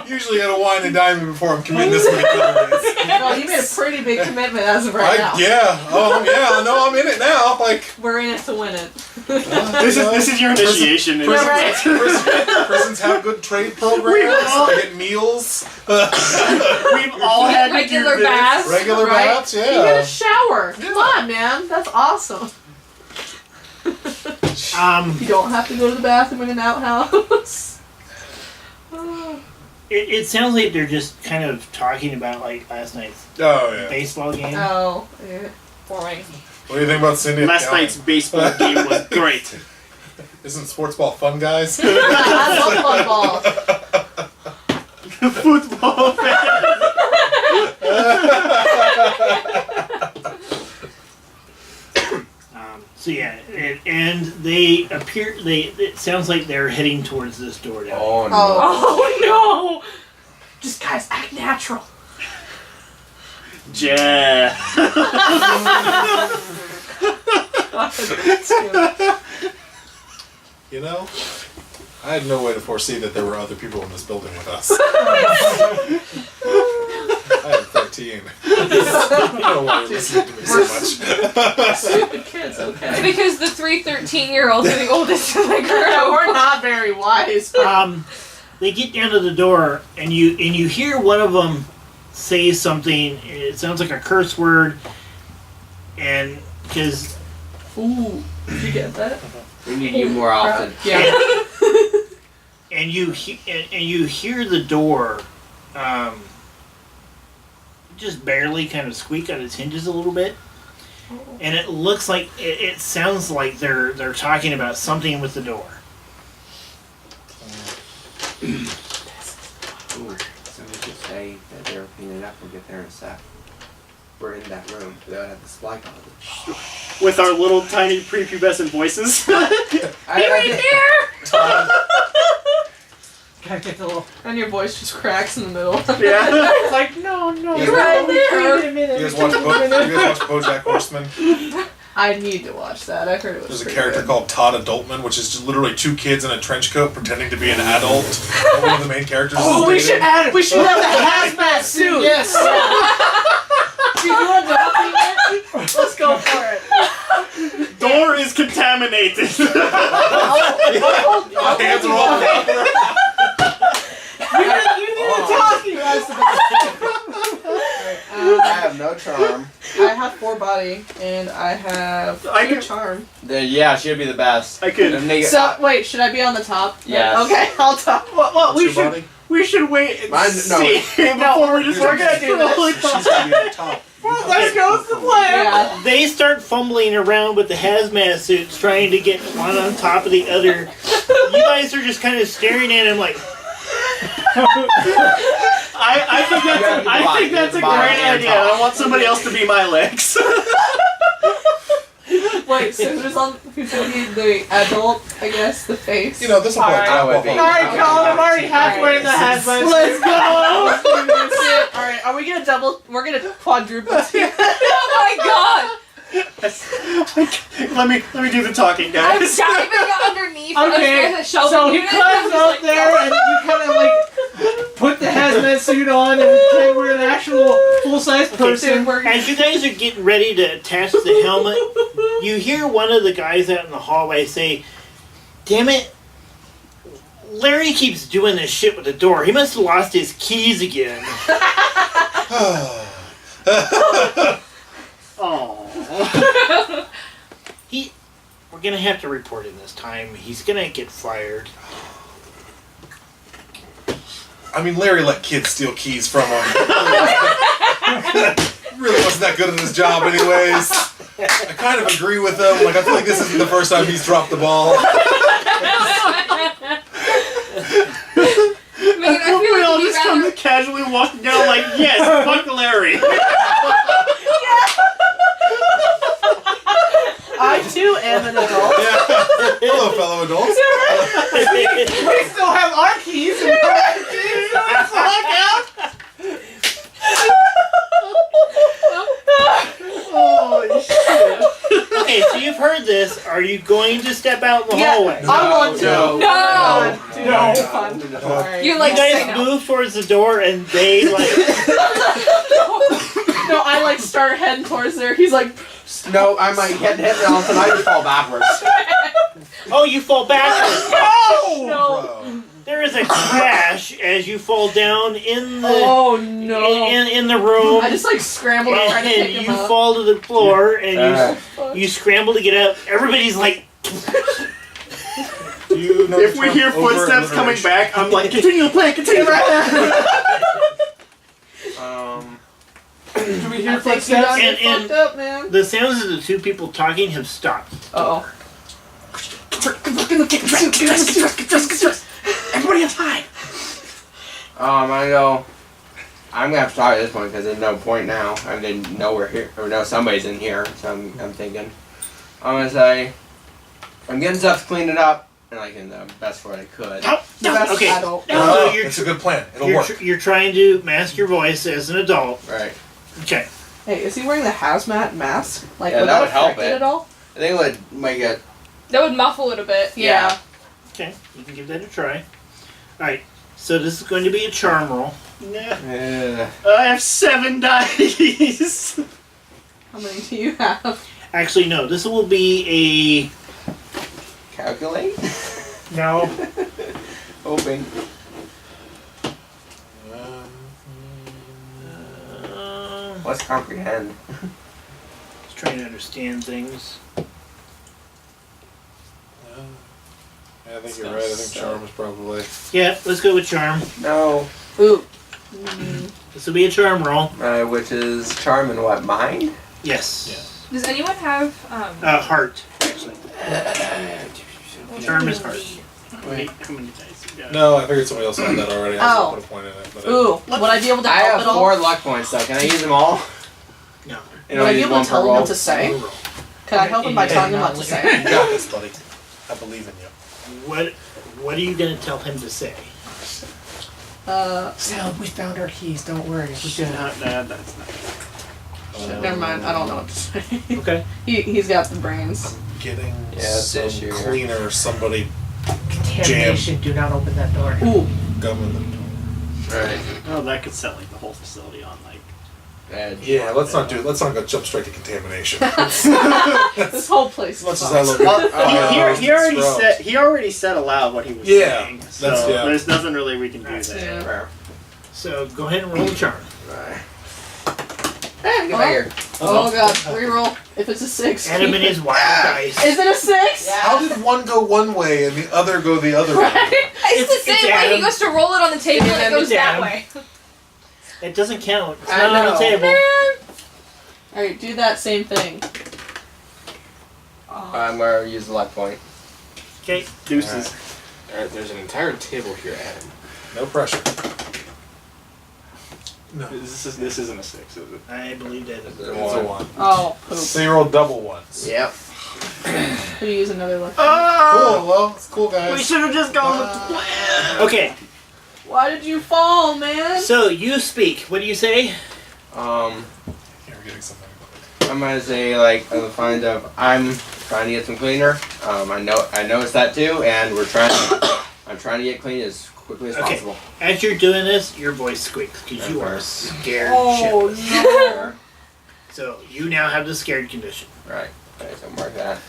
Usually at a wine and dine me before I'm committing this many felonies. Well, you made a pretty big commitment as of right now. Yeah. Oh, yeah. I know I'm in it now. Like, We're in it to win it. This is your initiation. Yeah, right. prisons have good trade programs. They get meals. We've all had to do Regular this. baths. Regular Right? baths, You get a yeah. shower. Come on, man. That's awesome. You don't have to go to the bathroom in an outhouse. It sounds like they're just kind of talking about like last night's Oh, yeah. baseball game. Oh, yeah. Boring. What do you think about Cindy? and Last Callie? night's baseball game was great. Isn't sports ball fun, guys? I love football. Football fan. So yeah, and they appear. It sounds like they're heading towards this door down. Oh no. Oh Just guys, act natural. Yeah. You know, I had no way to foresee that there were other people in this building with us. I am 13. I don't know why you're listening to me so much. Stupid kids, It's okay. because the 3 13-year-olds are the oldest in the group. We're not very wise. They get down to the door, and you hear one of them say something. It sounds like a curse word, and because Ooh, did you get that? We need you more often. Yeah. and you hear the door, just barely kind of squeak on its hinges a little bit, and it looks like it sounds like they're talking about something with the door. Ooh, so we could say that they're cleaning it up. We'll get there in a sec. We're in that room. They would have the supply closet. With our little tiny prepubescent voices. Be right there! Gotta get the little. And your voice just cracks in the middle. Yeah. It's like no. You're right there. Wait a minute. You guys watch BoJack Horseman? I need to watch that. I heard it was There's a pretty character good. called Todd Adultman, which is just literally two kids in a trench coat pretending to be an adult. One of the main characters Oh, is we dating. should add it. We should have the hazmat suit. Yes. Do you want to Let's go for it. Door is contaminated. My hands are all You need to talk. You I have no charm. I have 4 body, and I have I 2 could- charm. Yeah, she'd be the best. I could. And they, So, wait, should I be on the top? Yes. Okay, I'll top. Well, What's your body? we should wait and Mine- no. see before we just we're gonna do this. She's gonna be at the top. Let's go with the plan. Yeah. They start fumbling around with the hazmat suits, trying to get one on top of the other. You guys are just kind of staring at him like. I think that's a great idea. I want somebody else to be my legs. Wait, so who's gonna be the adult? I guess the face. You know, this will play. I would be. Alright, Colin, I'm already halfway in the hazmat. Let's go. Alright, are we gonna double? We're gonna quadruple. Oh my god! Let me do the talking, I'm guys. diving underneath. Okay, so he climbs up there and you kind of like put the hazmat suit on and pretend we're an actual full-size person. As you guys are getting ready to attach the helmet, you hear one of the guys out in the hallway say, "Damn it, Larry keeps doing this shit with the door. He must have lost his keys again." Oh. We're gonna have to report him this time. He's gonna get fired. I mean, Larry let kids steal keys from him. Really wasn't that good at his job anyways. I kind of agree with him. Like, I feel like this isn't the first time he's dropped the ball. Man, I feel We like all you'd just come rather... casually walking down like, yes, fuck Larry. I too am an adult. Yeah. Hello, fellow adults. We still have our keys. And Holy shit. Okay, so you've heard this. Are you going to step out in the Yeah, hallway? I want to. No. No! Fun. Alright. You like You say guys no. move towards the door and they like... No, I like start heading towards there. He's like, No, I might hit it all, and I just fall backwards. Oh, you fall backwards. no. Bro. There is a crash as you fall down in the Oh no. in the room. I just like scrambled to try to and pick him you up. fall to the floor and Fuck. you scramble to get up. Everybody's like, Do you know If the we term hear footsteps coming over-alliteration? back, I'm like, continue the plan, continue the plan. do we hear I think you footsteps? got me And- fucked up, man. the sounds of the two people talking have stopped. Uh-oh. Everybody outside. I go. I'm gonna have to talk at this point because there's no point now. I didn't know we're here, or no, somebody's in here. So I'm thinking. I'm gonna say, I'm getting stuff to clean it up, and like in the best way I could. No, The best okay. adult. So you're, It's a good plan. It'll you're, work. you're trying to mask your voice as an adult. Right. Okay. Hey, is he wearing the hazmat mask? Like, Yeah, would that that would help affect it it. at all? I think it would make it. That would muffle it a bit. Yeah. Okay, you can give that a try. Alright, so this is going to be a charm roll. Yeah. I have 7 dice. How many do you have? Actually, no, this will be Calculate. No. Hoping. What's comprehend? Just trying to understand things. Yeah, I think you're right. I think charm is probably. Yeah, let's go with charm. No. Ooh. This will be a charm roll. Which is charm and what? Mine? Yes. Does anyone have Heart, actually. Charm is heart. Wait, how many dice you got? No, I figured somebody else had that already. I was Oh. gonna put a point in it. But Ooh. Would I be able to I help have at all? 4 luck points though. Can I use them all? No. And Would I I'll be use able one to per tell him roll. what to say? Can I help him by telling him what to say? You got this, buddy. I believe in you. What are you going to tell him to say? Sal, we found our keys. Don't worry. We're good. Nah, that's not. Never mind. I don't know what to say. Okay. He's got the brains. Getting it's some issue. cleaner, somebody Contamination. Do not open that door. Ooh. gum in the door. Right. Oh, that could set like the whole facility on like. Edge. Yeah, let's not go jump straight to contamination. This whole place As much is as I fucked. look He already said aloud what he was Yeah, saying. So that's- yeah. there's nothing really we can do there. Yeah. Fair. So go ahead and roll a charm. Right. Get back here. Oh god, reroll. If it's a 6. Adam and his wild dice. Is it a 6? How did one go one way and the other go the other way? It's the same way. Adam. He goes to roll it on the table and it Adam, goes it's that Adam. way. It doesn't count. It's I not on know. the table. Alright, do that same thing. I'm gonna use the luck point. Okay. Deuces. Alright, there's an entire table here, Adam. No pressure. No. This isn't a 6, is it? I believe that is It's a 1. Oh, poop. So you roll double ones. Yep. Could you use another lucky? Cool. Well, it's cool, guys. We should have just gone with the plan. Okay, Why did you fall, man? so you speak. What do you say? Yeah, we're getting something. I'm gonna say like the find of I'm trying to get some cleaner. I noticed that too, and I'm trying to get clean as quickly as Okay. possible. As you're doing this, your voice squeaks because you are scared Oh shitless. no. So you now have the scared condition. Right. Okay, so mark that.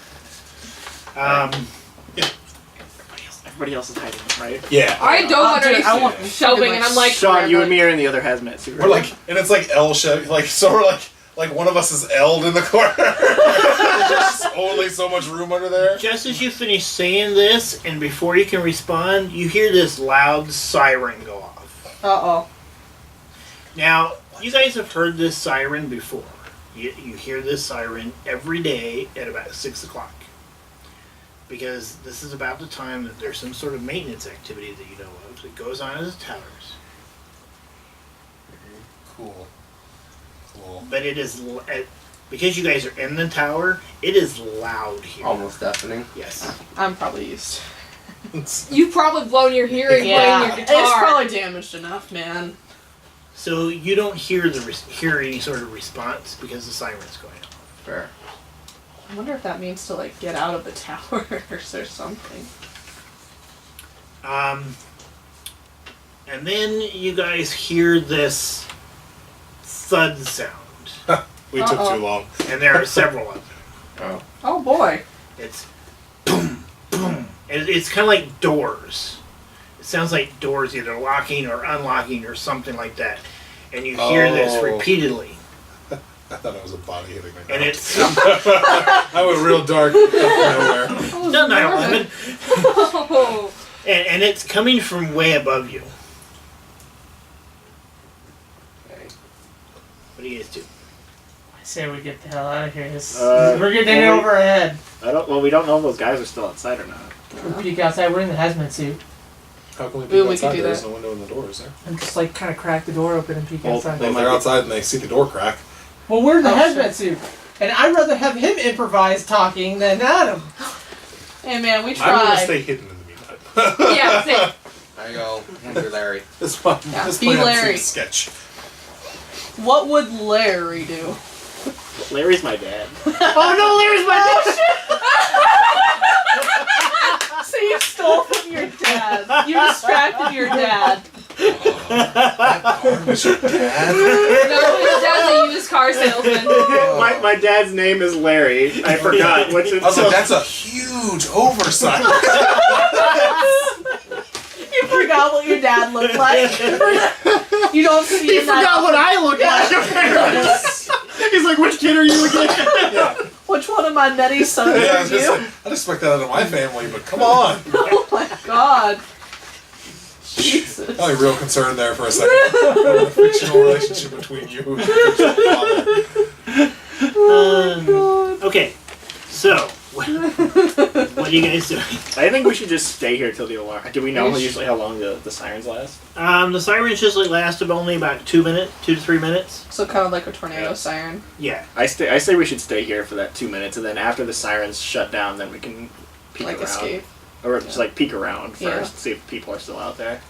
Everybody else is hiding, right? Yeah. I don't underneath I want shelving, and I'm like, Sean, you and me are in the other hazmat suit. We're like, and it's like L shape, like so we're like one of us is L'd in the corner. There's just only so much room under there. Just as you finish saying this, and before you can respond, you hear this loud siren go off. Uh-oh. Now, you guys have heard this siren before. You hear this siren every day at about 6 o'clock. Because this is about the time that there's some sort of maintenance activity that you know of that goes on at the towers. Cool. But it is, because you guys are in the tower, it is loud here. Almost deafening. Yes. I'm probably used. you've probably blown your hearing playing your guitar. It's probably damaged enough, man. So you don't hear hear any sort of response because the siren's going off. Fair. I wonder if that means to like get out of the towers or something. And then you guys hear this thud sound. We took too long. And there are several of them. Oh boy. It's boom, boom. And it's kind of like doors. It sounds like doors either locking or unlocking or something like that. And you hear this repeatedly. I thought it was a body hitting me. And it's... I went real dark out of nowhere. No, 9/11. Oh. And it's coming from way above you. Okay. What do you guys do? I say we get the hell out of here. We're getting in over our head. We don't know if those guys are still outside or not. We peek outside. We're in the hazmat suit. How can we Ooh, peek we outside? could do There's that. no window in the door, is there? And just like kind of crack the door open and peek outside. Well, if they're outside and they see the door crack. Well, we're in the Oh, hazmat suit. And I'd rather have him improvise talking than Adam. Hey man, we I'm gonna tried. stay hidden in the meantime. Yeah, same. I go, Hungry Larry. This plan be Larry. seems sketch. What would Larry do? Larry's my dad. Oh no, Larry's my So you stole from your dad. You distracted your dad. Was your dad? No, his dad's a used car salesman. My dad's name is Larry. I forgot. Which is I was like, that's a huge oversight. You forgot what your dad looked like. You don't see he him that forgot what often. I look like. He's like, which kid are you again? Which one of my many sons Yeah, are you? I'd expect that out of my family, but come on. Oh my god. Jesus. I was real concerned there for a second. The fictional relationship between you and your fictional father. Okay, so what are you guys doing? I think we should just stay here till the alarm. Do we know usually how long the sirens last? The sirens usually last only about 2 to 3 minutes. So kind of like a tornado siren. Yeah. I say we should stay here for that 2 minutes, and then after the sirens shut down, then we can peek Like around. escape. Or just like peek around first, Yeah. see if people are still out there.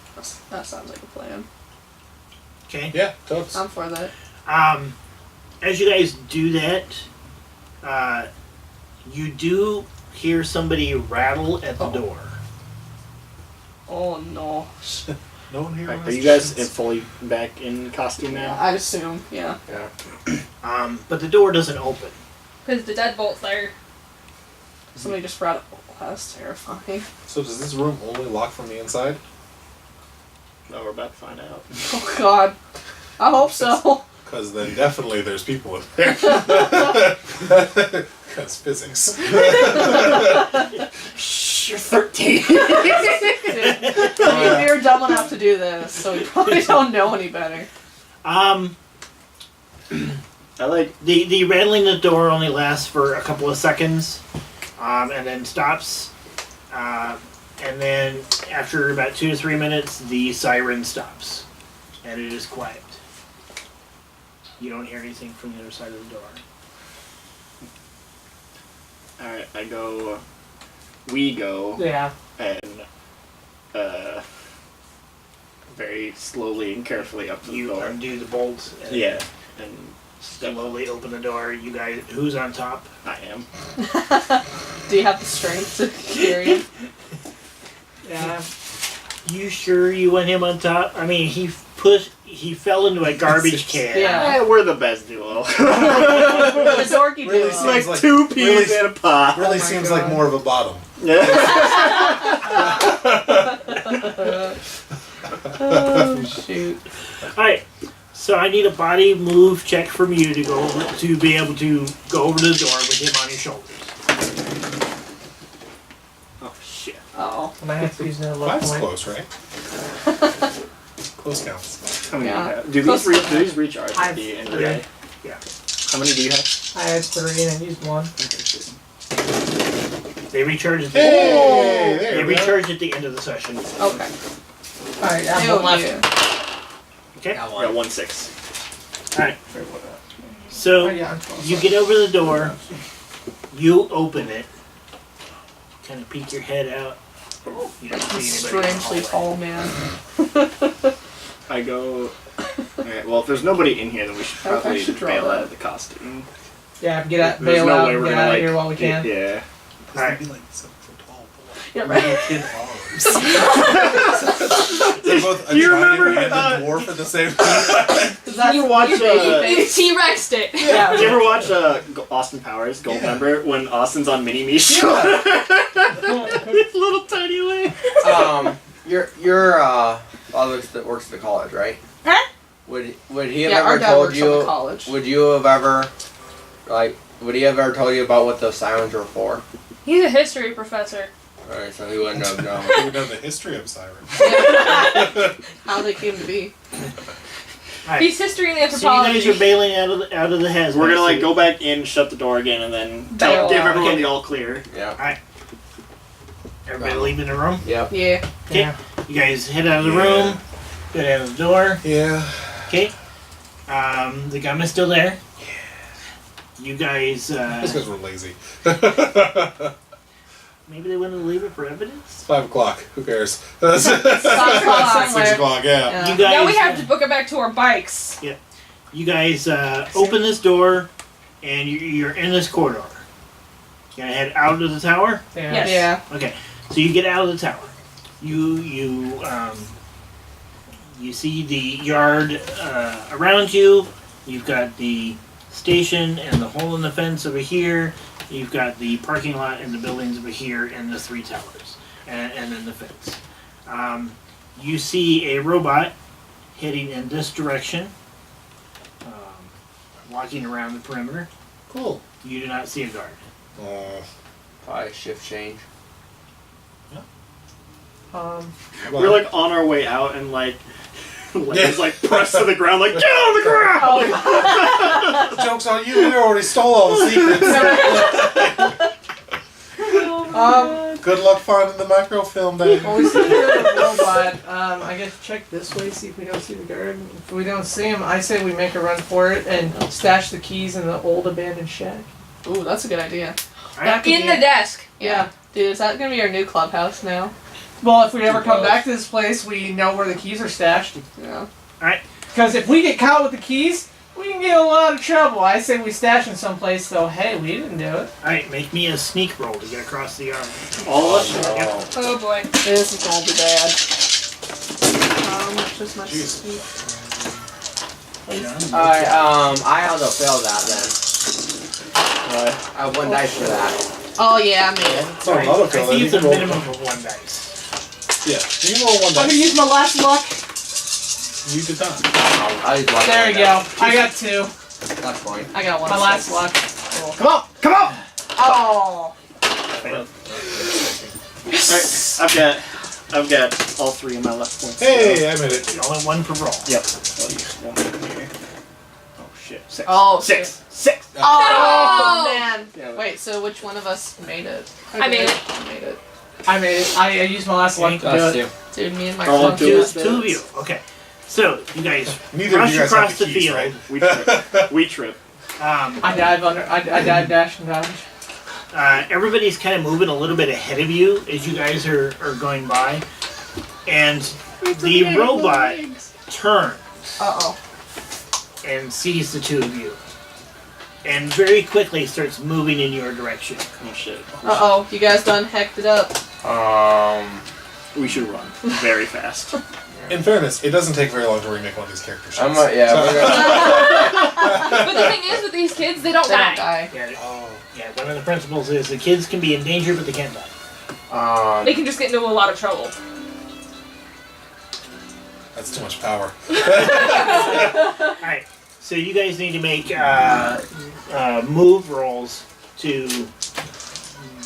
That sounds like a plan. Okay. Yeah, totes. I'm for that. As you guys do that, you do hear somebody rattle at the door. Oh no. No one here. Are you guys fully back in costume now? I'd assume, yeah. But the door doesn't open. Because the deadbolt's there. Somebody just brought up. Oh, that's terrifying. So does this room only lock from the inside? No, we're about to find out. Oh god. I hope so. Because then definitely there's people in there. Because physics. Shh, you're 13. We were dumb enough to do this, so we probably don't know any better. I like the rattling the door only lasts for a couple of seconds, and then stops, and then after about 2 to 3 minutes, the siren stops, and it is quiet. You don't hear anything from the other side of the door. Alright, we go, Yeah. and very slowly and carefully up to the You door. undo the bolts and Yeah, and step slowly open the door. You guys, who's on top? I am. Do you have the strength to carry it? Yeah. You sure you want him on top? I mean, he fell into a garbage can. Yeah. We're the best duo. The dorky duo. Really It's seems like two peas really- in a pot. Really my seems God. like more of a bottom. Yeah. Oh, shoot. Alright, so I need a body move check from you to go over, to be able to go over to the door with him on your shoulders. Oh shit. Oh. And I have to use another luck Five's point. close, right? Close counts. How many Yeah. do you have? Do these recharge I at have the end of the three. day? Yeah. How many do you have? I had 3 and I used 1. They recharge at the Hey, they there we go. recharge at the end of the session. Okay. Alright, I have Ew, 1 left. you. Okay? Got I one. got 1-6. Alright. Oh, So yeah, I'm 12. you get over the door, you open it, kind of peek your head out. You don't see anybody in the Strangely hallway. tall man. I go. Alright, well, if there's nobody in here, then we should Okay, probably should draw bail that. out of the costume. Yeah, get out, There's bail no out, way and we're get gonna out of like. here while we can. Yeah. Alright. They'd be like 7 foot tall. Yeah, right. They're both a Do you giant remember, and a dwarf at the same time. That's You watch, your baby face. T-Rexed it. Yeah. Did you ever watch Austin Powers, Goldmember, when Austin's on Mini Me Show? His little tiny leg. Your father works at the college, right? Huh? Would he have Yeah, our ever dad told works on the you? college. Would you have ever, would he have ever told you about what those sirens were for? He's a history professor. Alright, so he wouldn't have known. We would know the history of sirens. How they came to be. Alright. He's history and So you anthropology. guys are bailing out of the hazmat. We're gonna suit. go back in, shut the door again, and then Bail give out. everyone Okay. the all clear. Yeah. Everybody leaving the room. Yep. Yeah. Okay. You guys head out of the room. Go down to the door. Yeah. Okay. The gunman's still there. You guys. Just because we're lazy. Maybe they wanted to leave it for evidence. 5 o'clock. Who cares? 5 o'clock 6 o'clock. Yeah. Yeah. You guys. Now we have to book it back to our bikes. You guys open this door, and you're in this corridor. You gonna head out of the tower? Yeah. Yes. Yeah. Okay. So you get out of the tower. You see the yard around you. You've got the station and the hole in the fence over here. You've got the parking lot and the buildings over here and the 3 towers. And then the fence. You see a robot heading in this direction. Walking around the perimeter. Cool. You do not see a guard. Probably shift change. We're like on our way out, and like it's like pressed to the ground, like get on the ground. The joke's on you. We already stole all the secrets. Good luck finding the microfilm bag. Well, we see the robot. I guess check this way, see if we don't see the guard. If we don't see him, I say we make a run for it and stash the keys in the old abandoned shack. Ooh, that's a good idea. That could In be the it. desk. Yeah. Dude, is that gonna be our new clubhouse now? Well, if we ever come back to this place, we know where the keys are stashed. Yeah. Because if we get caught with the keys, we can get in a lot of trouble. I say we stash them someplace, so hey, we didn't do it. Alright, make me a sneak roll to get across the yard. All of us. Yep. Oh boy. This is gonna be bad. How much is my Jeez. sneak? Alright, I also failed that then. I have 1 dice for that. Oh yeah, I made it. It's not another I fill. think You it's a can roll. minimum of 1 dice. Yeah. You can roll 1 I'm gonna dice. use my last luck. You did not. I used one There we dice. go. I got 2. That's point. I got 1. My last luck. Come on! Come on! Oh. Alright, I've got all 3 of my left points. Hey, I made it. Only 1 per roll. Yep. I'll use 1 here. Oh shit. 6. Oh. 6. Oh man. Yeah, Wait, so which one of us made it? I made it. I made it. I made it. I used my last luck to do Us it. too. Dude, me and my Oh, club dude. Two of you. Okay. So you guys Neither of rush you guys across have the the keys, field. right? We trip. We trip. I dive, dash, and dodge. Everybody's kind of moving a little bit ahead of you as you guys are going by, and the robot turns Uh-oh. and sees the two of you, and very quickly starts moving in your direction. Oh shit. Uh-oh. You guys done hecked it up. We should run very fast. In fairness, it doesn't take very long to remake one of these character sheets. We're gonna. But the thing is, with these kids, they don't They die. don't die. Yeah, Oh. yeah. One of the principles is the kids can be in danger, but they can't die. They can just get into a lot of trouble. That's too much power. All right. So you guys need to make move rolls to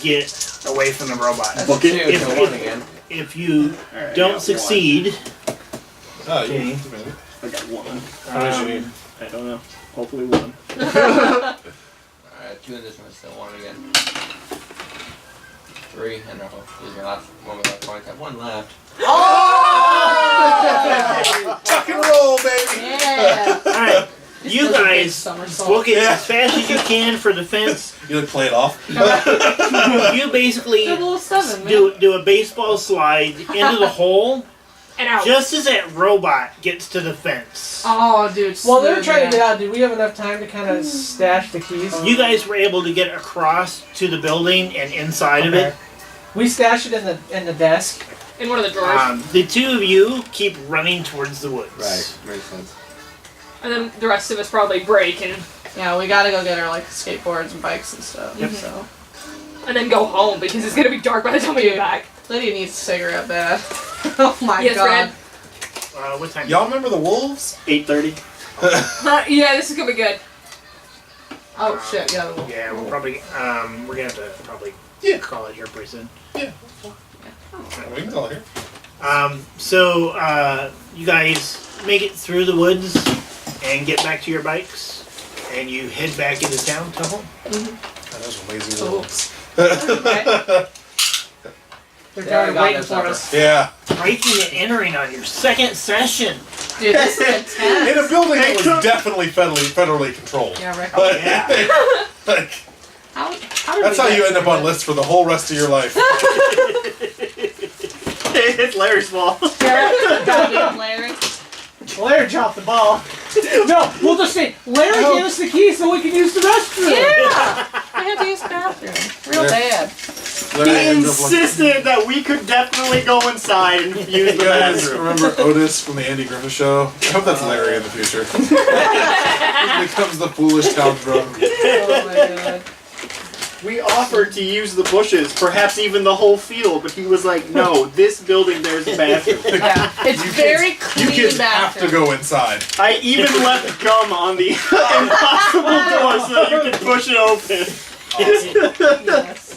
get away from the robot. Book it. If- One again. If you Alright, I don't got succeed, Oh, Okay. you one. I got one. How much you need? I don't know. Hopefully one. Alright, 2 in this one, still 1 again. 3, and I'll use my last one with that point. I have 1 left. Rock and roll, baby! Yeah. all right. You Does a big guys somersault. book it as fast as you can for the fence. You like play it off? You basically 007, man. do a baseball slide into the hole And out. just as that robot gets to the fence. Oh, dude. While they're smooth, trying man. to get out, did we have enough time to kind of stash the keys? You guys were able to get across to the building and inside of it. We stashed it in the desk. In one of the drawers. The two of you keep running towards the woods. Right, makes sense. And then the rest of us probably break and Yeah, we gotta go get our like skateboards and bikes and stuff. Yep. So then go home because it's gonna be dark by the time we get back. Lydia needs a cigarette bad. Oh my Yes, god. Red. What time? Y'all remember the wolves? 8:30. Yeah, this is gonna be good. Oh shit, yeah. Well, Yeah, we're probably we're gonna have to probably call it here pretty soon. We can call it here. So you guys make it through the woods and get back to your bikes, and you head back into town to home. Oh, those are lazy Cool. wolves. They're Yeah, I kind of got waiting this for number. us. Yeah. Breaking and entering on your second session. dude, this is intense. In a building that was definitely federally controlled. Yeah, Rick. Like, Yeah. like, How did that's we how get you end up through on it? lists for the whole rest of your life. It's Larry's fault. Goddamn Larry. Larry dropped the ball. No, we'll just say Larry gave us the key so we can use the restroom. Yeah! I had to use the bathroom. Real Larry- bad. He insisted that we could definitely go inside and use You the guys bathroom. remember Otis from the Andy Griffith Show? I hope that's Larry in the future. He becomes the foolish town drunk. Oh my god. We offered to use the bushes, perhaps even the whole field, but he was like, "No, this building there's a bathroom." Yeah, it's very clean You kids have bathroom. to go inside. I even left gum on the impossible door so that you could push it open. Awesome. Yes.